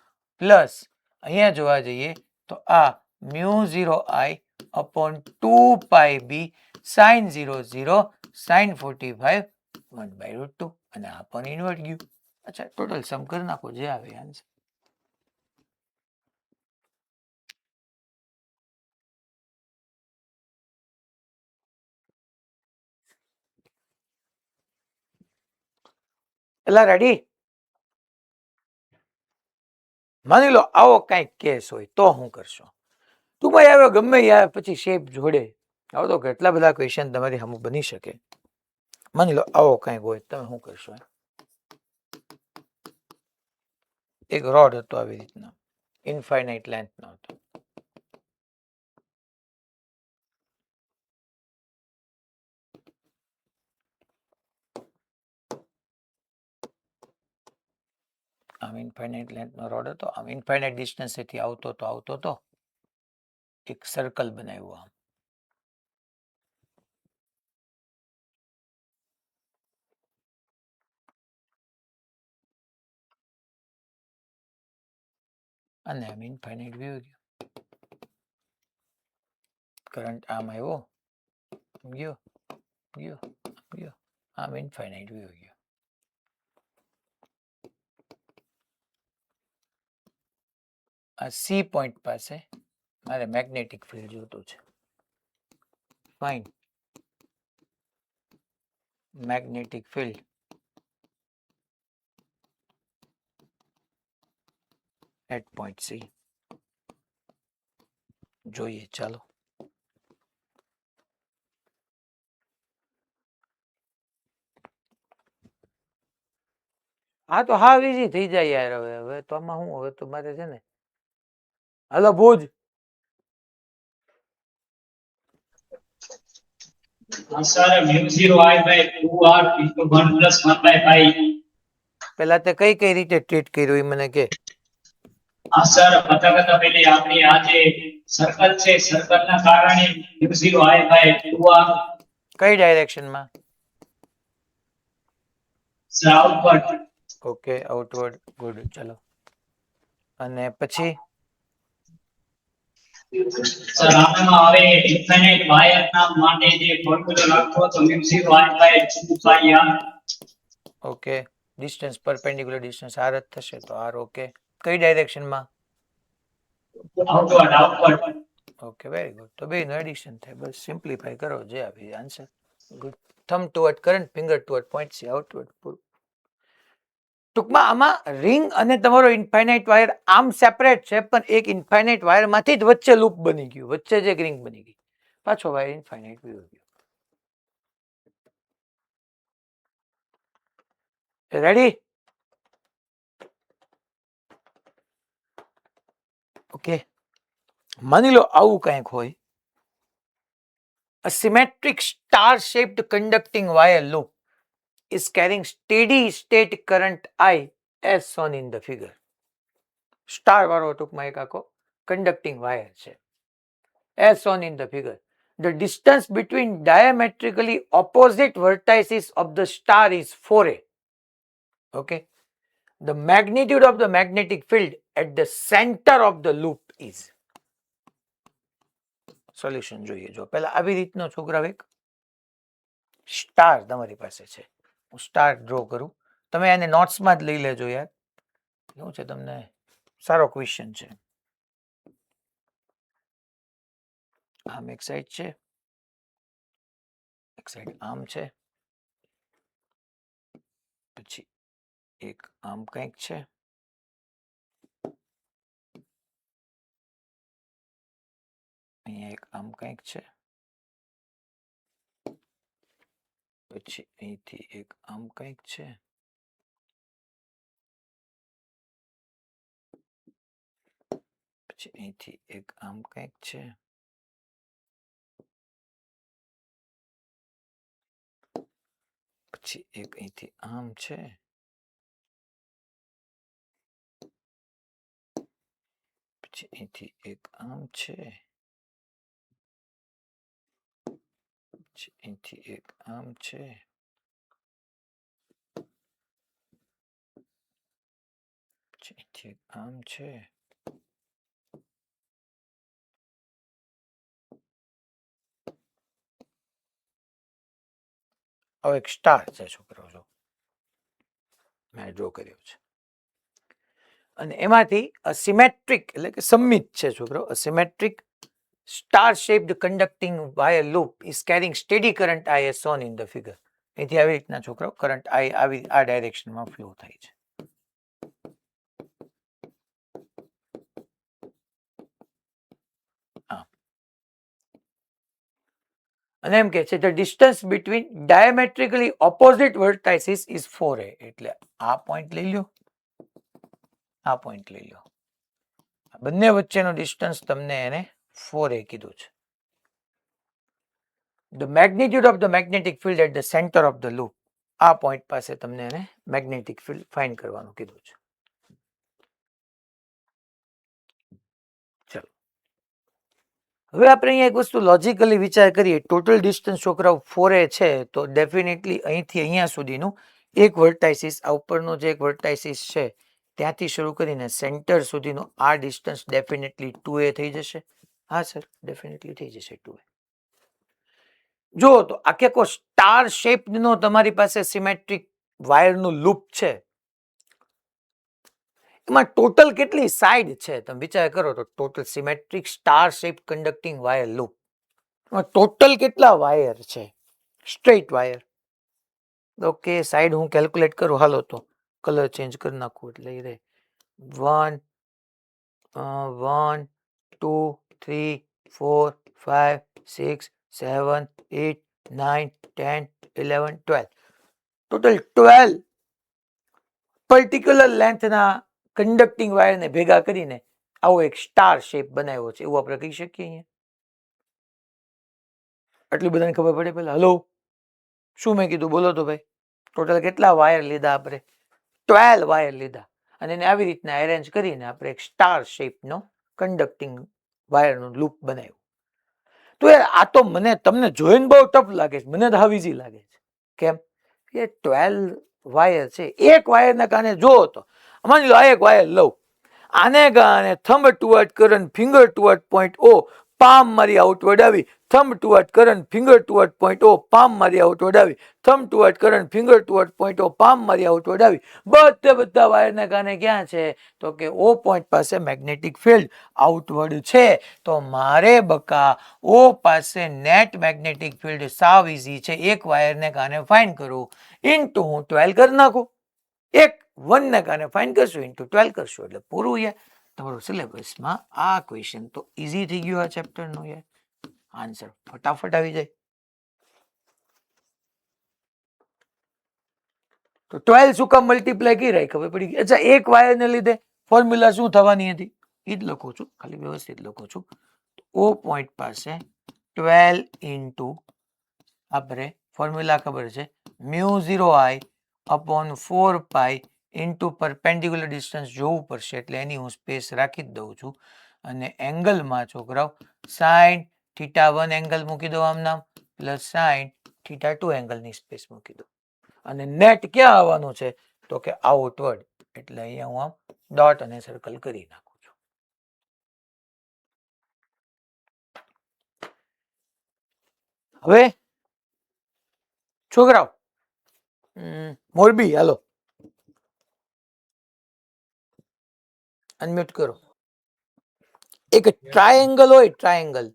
પ્લસ અહીંયા જોવા જઈએ તો આ mu 0 I upon 2 pi B sine 0 0 sine 45 1/√2 અને આ પણ ઇન્વર્ટ ગયું. અચ્છા ટોટલ સમ કરી નાખો જે આવે આન્સર. એલા રેડી માની લો આવો કઈક કેસ હોય તો હું કરશો ટૂંકમાં આવ્યો ગમે યાર પછી શેપ જોડે આવો તો કેટલા બધા ક્વેશ્ચન તમારી સામે બની શકે. માની લો આવો કઈક હોય તમે શું કરશો એક રોડ હતો આવી રીતના ઇન્ફાઇનાઇટ લેન્થ નો હતો આમ ઇન્ફાઇનાઇટ લેન્થ નો રોડ હતો આમ ઇન્ફાઇનાઇટ ડિસ્ટન્સ થી આવતો તો એક સર્કલ બનાવ્યું આમ અને આમ ઇન્ફાઇનાઇટ વ્યૂ કરંટ આમ આવ્યો ગયો ગયો ગયો આમ ઇન્ફાઇનાઇટ વ્યૂ ગયો. આ સી પોઈન્ટ પાસે મારે મેગ્નેટિક ફિલ્ડ જોતું છે. Fine magnetic field eight point C જોઈએ ચાલો. હા તો હા ઈઝી થઈ જાય યાર. હવે તો આમાં હું હવે તો મારે છે ને હાલો Bhuj
sir mu 0 I by 2r into 1 plus 1 by pi.
પેલા તે કઈ કઈ રીતે ટ્રીટ કર્યું એ મને કે.
હા સર કરતા પહેલે આપણી આ જે સર્કલ છે સર્કલના કારણે મ્યુ 0 આઈ બાય 2r
કઈ ડાયરેક્શનમાં
sir outward.
Okay outward good ચલો અને પછી
સર આમાં હવે ઇન્ફિનિટ વાયર ના માટે જે ફોર્મ્યુલા લખો તો mu 0 I by 2 pi r.
Okay distance perpendicular distance R જ થશે તો આર ઓકે કઈ ડાયરેક્શનમાં
આઉટવર્ડ.
ઓકે વેરી ગુડ તો બે નો એડિશન થાય બસ સિમ્પ્લિફાય કરો જે આવે answer good. Thumb toward current finger toward point C outward પૂરું. ટૂંકમાં આમાં રિંગ અને તમારો ઇન્ફાઇનાઇટ વાયર આમ સેપરેટ છે પણ એક ઇન્ફાઇનાઇટ વાયર માંથી જ વચ્ચે લૂપ બની ગયું વચ્ચે જ એક રિંગ બની ગઈ પાછો વાયર ઇન્ફાઇનાઇટ વ્યૂ ગયો. રેડી ઓકે માની લો આવું કંઈક હોય a symmetric star shaped conducting wire loop is carrying steady state current I as shown in the figure. Star વાળો ટૂંકમાં એક આખો conducting wire છે as shown in the figure. The distance between diametrically opposite vertices of the star is 4a. Okay. The magnitude of the magnetic field at the center of the loop is. Solution જોઈએ જો પહેલા આવી રીતનો છોકરા એક star તમારી પાસે છે હું સ્ટાર ડ્રો કરું તમે એને નોટ્સમાં જ લઈ લેજો યાર શું છે તમને સારો ક્વેશ્ચન છે. આમ એક સાઈડ છે એક સાઈડ આમ છે પછી એક આમ કંઈક છે અહીંયા એક આમ કંઈક છે, પછી અહીંથી એક આમ કંઈક છે, પછી અહીંથી એક આમ કંઈક છે, પછી એક અહીંથી આમ છે, પછી અહીંથી એક આમ છે, પછી અહીંથી એક આમ છે, પછી અહીંથી એક આમ છે, હવે એક સ્ટાર છે છોકરાઓ, જો મેં ડ્રો કર્યો છે, અને એમાંથી સિમેટ્રિક એટલે કે સમમિત છે છોકરાઓ. Symmetric star shaped conducting wire loop is carrying steady current I as shown in the figure. એથી આવી રીતના છોકરાઓ કરંટ I આવી આ ડાયરેક્શનમાં ફ્લો થાય છે. અને એમ કે છે the distance between diametrically opposite vertices is 4a. એટલે આ પોઈન્ટ લઈ લો, આ પોઈન્ટ લઈ લો, બંને વચ્ચેનો ડિસ્ટન્સ તમને એને 4a કીધું છે. The magnitude of the magnetic field at the center of the loop, આ પોઈન્ટ પાસે તમને એને મેગ્નેટિક ફિલ્ડ ફાઇન્ડ કરવાનું કીધું છે. ચલો હવે આપણે અહીંયા એક વસ્તુ લોજિકલી વિચાર કરીએ. ટોટલ ડિસ્ટન્સ છોકરાઓ 4a છે, તો ડેફિનેટલી અહીંથી અહીંયા સુધીનું એક વર્ટાઇસિસ, આ ઉપરનો જે એક વર્ટાઇસિસ છે ત્યાંથી શરૂ કરીને સેન્ટર સુધીનું આ ડિસ્ટન્સ ડેફિનેટલી 2a થઈ જશે. હા સર, ડેફિનેટલી થઈ જશે 2a. જો તો આખે કોઈ સ્ટાર શેપનો તમારી પાસે સિમેટ્રિક વાયરનું લૂપ છે, એમાં ટોટલ કેટલી સાઈડ છે તમે વિચાર કરો તો. Total symmetric star shape conducting wire loop, એમાં ટોટલ કેટલા વાયર છે, સ્ટ્રેટ વાયર. ઓકે, સાઈડ હું કેલ્ક્યુલેટ કરું, હાલો તો કલર ચેન્જ કરી નાખું એટલે એ રહે 1 1 2 3 4 5 6 7 8 9 10 11 12, ટોટલ 12 પર્ટિક્યુલર લેન્થના કન્ડક્ટિંગ વાયરને ભેગા કરીને આવો એક સ્ટાર શેપ બનાવ્યો છે, એવું આપણે કહી શકીએ. અહીંયા આટલી બધાને ખબર પડે પેલા. હલો, શું મેં કીધું બોલો તો ભાઈ. ટોટલ કેટલા વાયર લીધા આપણે? 12 વાયર લીધા, અને એને આવી રીતના એરેન્જ કરીને આપણે એક સ્ટાર શેપનો કન્ડક્ટિંગ વાયરનું લૂપ બનાવ્યું. તો યાર આ તો મને તમને જોઈને બહુ ટફ લાગે છે, મને તો હાવ ઈઝી લાગે છે. કેમ કે 12 વાયર છે, એક વાયરના કારણે જો તો માની લો આ એક વાયર લઉં, આને કારણે thumb toward current finger toward point O, palm મારી આઉટવર્ડ આવી, thumb toward current finger toward point O, palm મારી આઉટવર્ડ આવી, thumb toward current finger toward point O, palm મારી આઉટવર્ડ આવી. બધા વાયરના કારણે ક્યાં છે તો કે ઓ પોઈન્ટ પાસે મેગ્નેટિક ફિલ્ડ આઉટવર્ડ છે. તો મારે બકા ઓ પાસે નેટ મેગ્નેટિક ફિલ્ડ સાવ ઈઝી છે, એક વાયરને કારણે ફાઇન્ડ કરું, ઇન્ટુ હું 12 કરી નાખું, એક 1 ને કારણે ફાઇન્ડ કરશું, ઇન્ટુ 12 કરશું, એટલે પૂરું. યાર તમારું સિલેબસમાં આ ક્વેશ્ચન તો ઈઝી થઈ ગયું આ ચેપ્ટરનો. યાર આન્સર ફટાફટ આવી જાય. તો 12 શું કામ મલ્ટીપ્લાય કરી રહી ખબર પડી ગઈ. અચ્છા, એક વાયરને લીધે ફોર્મ્યુલા શું થવાની હતી એ જ લખું છું, ખાલી વ્યવસ્થિત લખું છું. ઓ પોઈન્ટ પાસે 12 ઇન્ટુ આપણે ફોર્મ્યુલા ખબર છે μ0I અપોન 4 પાઈ ઇન્ટુ પરપેન્ડિક્યુલર ડિસ્ટન્સ જોવું પડશે, એટલે એની હું સ્પેસ રાખી જ દઉં છું. અને એંગલમાં છોકરાઓ સાઇન θ1 એંગલ મૂકી દો આમ નામ, પ્લસ સાઇન θ2 એંગલની સ્પેસ મૂકી દો. અને નેટ ક્યાં આવવાનું છે તો કે આઉટવર્ડ, એટલે અહીંયા હું આમ ડોટ અને સર્કલ કરી નાખું છું. હવે છોકરાઓ મોરબી હાલો અનમ્યુટ કરો. એક ટ્રાયેંગલ હોય, ટ્રાયેંગલ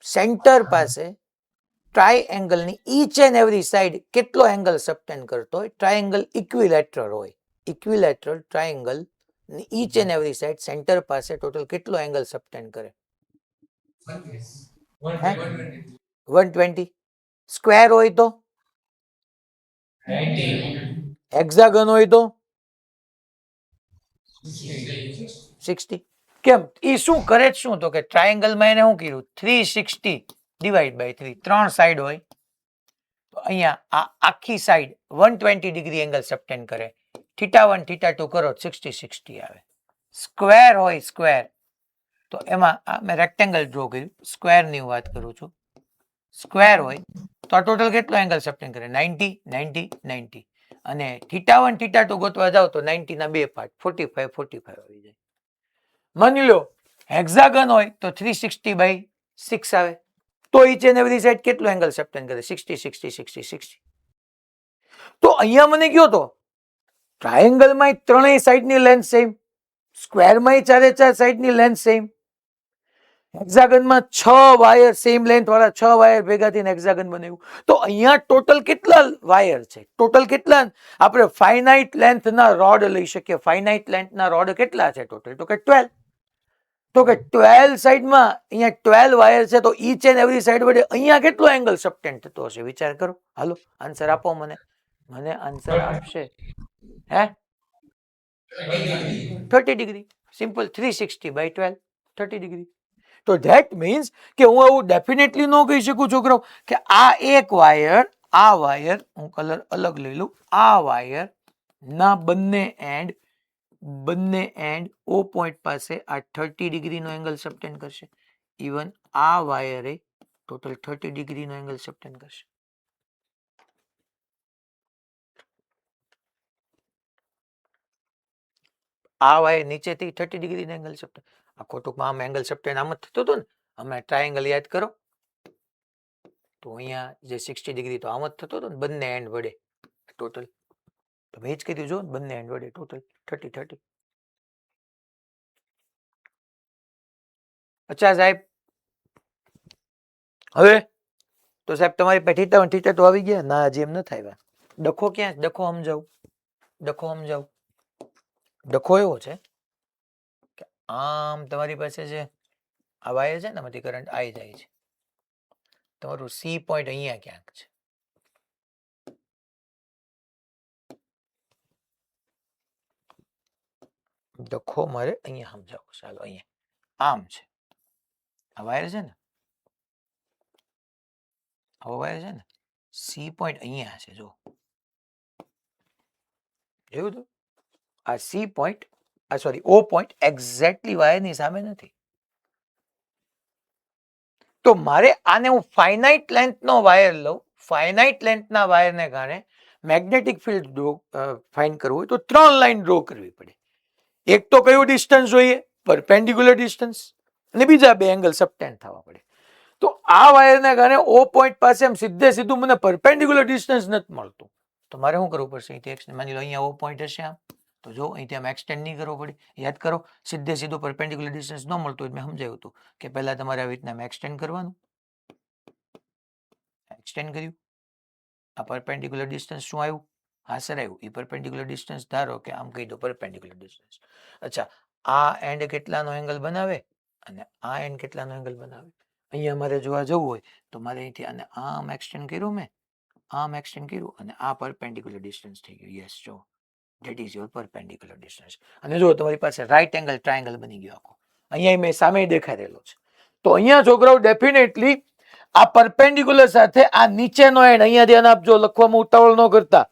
સેન્ટર પાસે ટ્રાયેંગલની ઈચ એન્ડ એવરી સાઈડ કેટલો એંગલ સબટેન્ડ કરતો હોય. ટ્રાયેંગલ ઇક્વિલેટરલ હોય, ઇક્વિલેટરલ ટ્રાયેંગલ ની each and every side centre પાસે ટોટલ કેટલો એંગલ સબટેન્ડ કરે? 120. સ્ક્વેર હોય તો હેક્સાગન હોય તો 60. કેમ એ શું કરે છે શું તો કે ટ્રાયેંગલમાં એને શું કર્યું 360 ડિવાઈડ બાય 3 ત્રણ સાઈડ હોય તો અહીંયા આ આખી સાઈડ 120 ડિગ્રી એંગલ સબટેન્ડ કરે θ1 θ2 કરો 60 60 આવે સ્ક્વેર હોય સ્ક્વેર તો એમાં આ મેં રેક્ટેંગલ ડ્રો કર્યું સ્ક્વેર ની વાત કરું છું સ્ક્વેર હોય તો આ ટોટલ કેટલો એંગલ સબટેન્ડ કરે 90 90 90 અને θ1 θ2 ગોતવા જાવ તો 90 ના બે પાર્ટ 45 45 આવી જાય માની લો હેક્સાગન હોય તો 360 બાય 6 આવે તો ઈચ એન્ડ એવરી સાઈડ કેટલો એંગલ સબટેન્ડ કરે 60 60 60 60 તો અહીંયા મને કયો તો ટ્રાયેંગલમાં ત્રણેય સાઈડની લેન્થ સેમ સ્ક્વેરમાં ચારે ચાર સાઈડની લેન્થ સેમ હેક્સાગનમાં 6 વાયર સેમ લેન્થ વાળા 6 વાયર ભેગા થઈને હેક્સાગન બનાવ્યું તો અહીંયા ટોટલ કેટલા વાયર છે ટોટલ કેટલા આપણે ફાઇનાઇટ લેન્થના રોડ લઈ શકીએ ફાઇનાઇટ લેન્થના રોડ કેટલા છે ટોટલ તો કે 12 તો કે 12 સાઈડમાં અહીંયા 12 વાયર છે તો ઈચ એન્ડ એવરી સાઈડ વડે અહીંયા કેટલો એંગલ સબટેન્ડ થતો હશે વિચાર કરો હાલો આન્સર આપો મને આન્સર આપશે હે 30 ડિગ્રી સિમ્પલ 360 બાય 12 30 ડિગ્રી તો ધેટ મીન્સ કે હું એવું ડેફિનેટલી ન કહી શકું છોકરાઓ કે આ એક વાયર હું કલર અલગ લઈ લઉં આ વાયર ના બંને એન્ડ ઓ પોઈન્ટ પાસે આ 30 ડિગ્રીનો એંગલ સબટેન્ડ કરશે ઇવન આ વાયરે ટોટલ 30 ડિગ્રીનો એંગલ સબટેન્ડ કરશે આ વાયર નીચેથી 30 ડિગ્રીનો એંગલ સબટેન્ડ આખો ટૂંકમાં આમ એંગલ સબટેન્ડ આમ જ થતો હતો ને અમે ટ્રાયેંગલ યાદ કરો તો અહીંયા જે 60 ડિગ્રી તો આમ જ થતો હતો ને બંને એન્ડ વડે ટોટલ તો મેં જ કીધું જો બંને એન્ડ વડે ટોટલ 30 30 અચ્છા સાહેબ હવે તો સાહેબ તમારી પાસે θ1 θ2 આવી ગયા ના હજી એમ ન થાય ડખો ક્યાં ડખો સમજાવું ડખો એવો છે કે આમ તમારી પાસે છે આ વાયર છે ને આમાંથી કરંટ આવી જાય છે તમારું સી પોઈન્ટ અહીંયા ક્યાંક છે ડખો મારે અહીંયા સમજાવો ચાલો અહીંયા આમ છે આ વાયર છે ને આવો વાયર છે ને સી પોઈન્ટ અહીંયા છે જો જોયું તો આ સી પોઈન્ટ સોરી ઓ પોઈન્ટ એક્ઝેક્ટલી વાયરની સામે નથી તો મારે આને હું ફાઇનાઇટ લેન્થનો વાયર લઉં ફાઇનાઇટ લેન્થના વાયરને કારણે મેગ્નેટિક ફિલ્ડ ફાઇન્ડ કરવું હોય તો 3 લાઈન ડ્રો કરવી પડે એક તો કયું ડિસ્ટન્સ જોઈએ પરપેન્ડિક્યુલર ડિસ્ટન્સ અને બીજા બે એંગલ સબટેન્ડ થવા પડે તો આ વાયરને કારણે ઓ પોઈન્ટ પાસે એમ સીધું મને પરપેન્ડિક્યુલર ડિસ્ટન્સ નથી મળતું તો મારે શું કરવું પડશે અહીંથી માની લો અહીંયા ઓ પોઈન્ટ હશે આમ તો જો અહીંથી આમ એક્સટેન્ડ નહીં કરવો પડે યાદ કરો સીધું પરપેન્ડિક્યુલર ડિસ્ટન્સ ન મળતું મેં સમજાવ્યું હતું કે પહેલા તમારે આવી રીતના એક્સટેન્ડ કરવાનું એક્સટેન્ડ કર્યું આ પરપેન્ડિક્યુલર ડિસ્ટન્સ શું આવ્યું હા સર આવ્યું એ પરપેન્ડિક્યુલર ડિસ્ટન્સ ધારો કે આમ કહી દો પરપેન્ડિક્યુલર ડિસ્ટન્સ અચ્છા આ એન્ડ કેટલાનો એંગલ બનાવે અને આ એન્ડ કેટલાનો એંગલ બનાવે અહીંયા મારે જોવા જવું હોય તો મારે અહીંથી આને આમ એક્સટેન્ડ કર્યું મેં આમ એક્સટેન્ડ કર્યું અને આ પરપેન્ડિક્યુલર ડિસ્ટન્સ થઈ ગયું યસ જો that is your perpendicular distance અને જો તમારી પાસે રાઈટ એંગલ ટ્રાયેંગલ બની ગયો આખો અહીંયા મેં સામે દેખાડેલો છે તો અહીંયા છોકરાઓ ડેફિનેટલી આ પરપેન્ડિક્યુલર સાથે આ નીચેનો એન્ડ અહીંયા ધ્યાન આપજો લખવામાં ઉતાવળ ન કરતા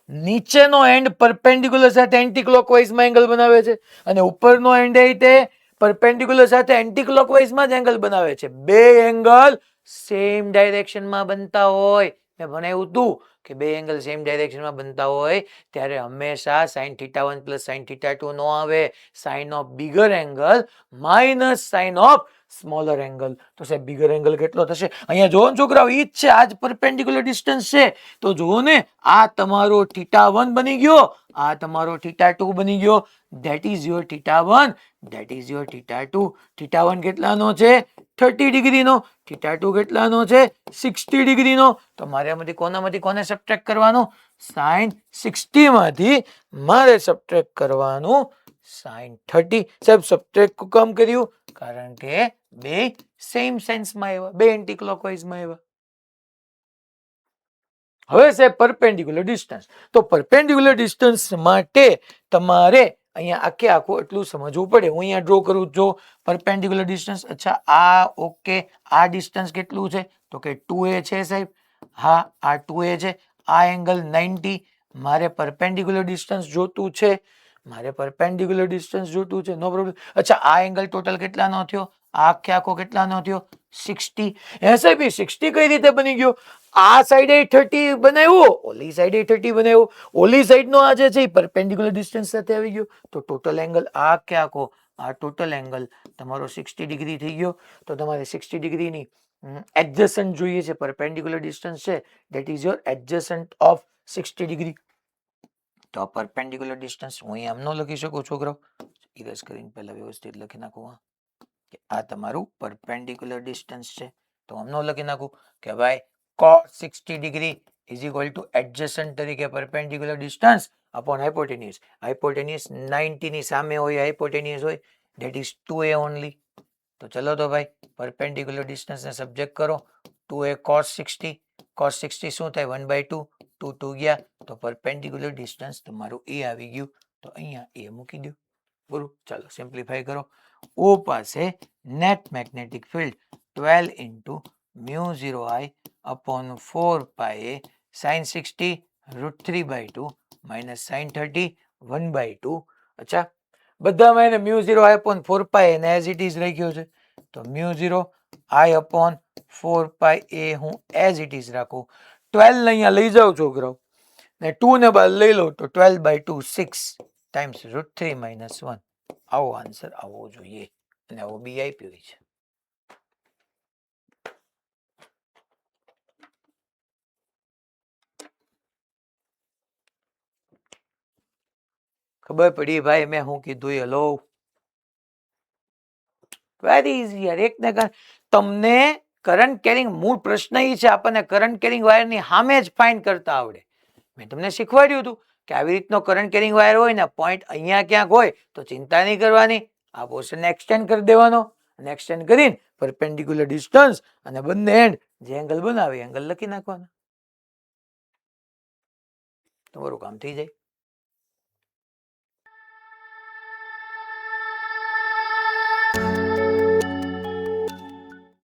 નીચેનો એન્ડ પરપેન્ડિક્યુલર સાથે એન્ટી ક્લોકવાઇઝમાં એંગલ બનાવે છે અને ઉપરનો એન્ડ તે પરપેન્ડિક્યુલર સાથે એન્ટી ક્લોકવાઇઝમાં જ એંગલ બનાવે છે બે એંગલ સેમ ડાયરેક્શનમાં બનતા હોય મેં ભણાવ્યું હતું કે બે એંગલ સેમ ડાયરેક્શનમાં બનતા હોય ત્યારે હંમેશા sin θ1 પ્લસ sin θ2 નો આવે sine of bigger angle minus sine of smaller angle તો સાહેબ બિગર એંગલ કેટલો થશે અહીંયા જોવો ને છોકરાઓ ઈ જ છે આ જ પરપેન્ડિક્યુલર ડિસ્ટન્સ છે તો જુઓ ને આ તમારો θ1 બની ગયો આ તમારો θ2 બની ગયો that is your θ1 that is your θ2 θ1 કેટલાનો છે 30 ડિગ્રીનો θ2 કેટલાનો છે 60 ડિગ્રીનો તો મારે આમાંથી કોને સબટ્રેક્ટ કરવાનું sin 60 માંથી મારે સબટ્રેક્ટ કરવાનું sin 30 સાહેબ સબટ્રેક્ટ કામ કર્યું કારણ કે બે સેમ સેન્સમાં આવ્યા, બે એન્ટી ક્લોકવાઇઝમાં આવ્યા. હવે છે પરપેન્ડિક્યુલર ડિસ્ટન્સ. તો પરપેન્ડિક્યુલર ડિસ્ટન્સ માટે તમારે અહીંયા આખે આખું એટલું સમજવું પડે. હું અહીંયા ડ્રો કરું જો પરપેન્ડિક્યુલર ડિસ્ટન્સ. અચ્છા આ ઓકે, આ ડિસ્ટન્સ કેટલું છે તો કે 2a છે સાહેબ. હા આ 2a છે. આ એંગલ 90. મારે પરપેન્ડિક્યુલર ડિસ્ટન્સ જોતું છે, મારે પરપેન્ડિક્યુલર ડિસ્ટન્સ જોતું છે, નો પ્રોબ્લેમ. અચ્છા આ એંગલ ટોટલ કેટલાનો થયો? આ આખે આખો કેટલાનો થયો? 60. સાહેબ 60 કઈ રીતે બની ગયો? આ સાઈડે 30 બનાવ્યો, ઓલી સાઈડે 30 બનાવ્યો, ઓલી સાઈડ નો આ જે છે પરપેન્ડિક્યુલર ડિસ્ટન્સ સાથે આવી ગયો. તો ટોટલ એંગલ આ આખે આખો આ ટોટલ એંગલ તમારો 60 ડિગ્રી થઈ ગયો. તો તમારે 60 ડિગ્રીની એડજસન્ટ જોઈએ છે, પરપેન્ડિક્યુલર ડિસ્ટન્સ છે that is your adjacent of 60 degree. તો આ પરપેન્ડિક્યુલર ડિસ્ટન્સ હું અહીં આમ ન લખી શકું છોકરો, ઇરેઝ કરીને પહેલા વ્યવસ્થિત લખી નાખું કે આ તમારું પરપેન્ડિક્યુલર ડિસ્ટન્સ છે. તો આમ ન લખી નાખું કે ભાઈ cos 60 degree is equal to adjacent તરીકે perpendicular distance upon hypotenuse. Hypotenuse 90 ની સામે હોય, હાઇપોટેન્યુઝ હોય ધેટ ઇઝ 2a ઓનલી. તો ચલો તો ભાઈ પરપેન્ડિક્યુલર ડિસ્ટન્સ ને સબ્જેક્ટ કરો. 2a cos 60, cos 60 શું થાય? 1/2, 2 2 ગયા તો પરપેન્ડિક્યુલર ડિસ્ટન્સ તમારું એ આવી ગયું. તો અહીંયા એ મૂકી દો. બરોબર, ચાલો સિમ્પ્લિફાય કરો. O પાસે net magnetic field 12 into mu 0I upon 4 pi a sin 60 √3/2 minus sin 30 1/2. અચ્છા બધામાં એને મ્યુ 0I upon 4 pi એને એઝ ઇટ ઇઝ રાખ્યો છે. તો mu 0I upon 4 pi a હું એઝ ઇટ ઇઝ રાખું. 12 ને અહીંયા લઈ જાઉં છોકરાઓ ને 2 ને બાદ લઈ લો તો 12/2 6 ટાઈમ્સ √3 minus 1. આવો આન્સર આવવો જોઈએ અને આવો બી આપ્યો છે. ખબર પડી ભાઈ મેં શું કીધું? હેલો, વેરી ઇઝી યાર. એક ને તમને કરંટ કેરિંગ મૂળ પ્રશ્ન એ છે આપણને કરંટ કેરિંગ વાયરની સામે જ ફાઇન્ડ કરતા આવડે. મેં તમને શીખવાડ્યું હતું કે આવી રીતનો કરંટ કેરિંગ વાયર હોય ને પોઈન્ટ અહીંયા ક્યાંક હોય તો ચિંતા નહીં કરવાની, આ પોર્શનને એક્સટેન્ડ કરી દેવાનો અને એક્સટેન્ડ કરીને પરપેન્ડિક્યુલર ડિસ્ટન્સ અને બંને એન્ડ જે એંગલ બનાવે એંગલ લખી નાખવાના, તમારું કામ થઈ જાય.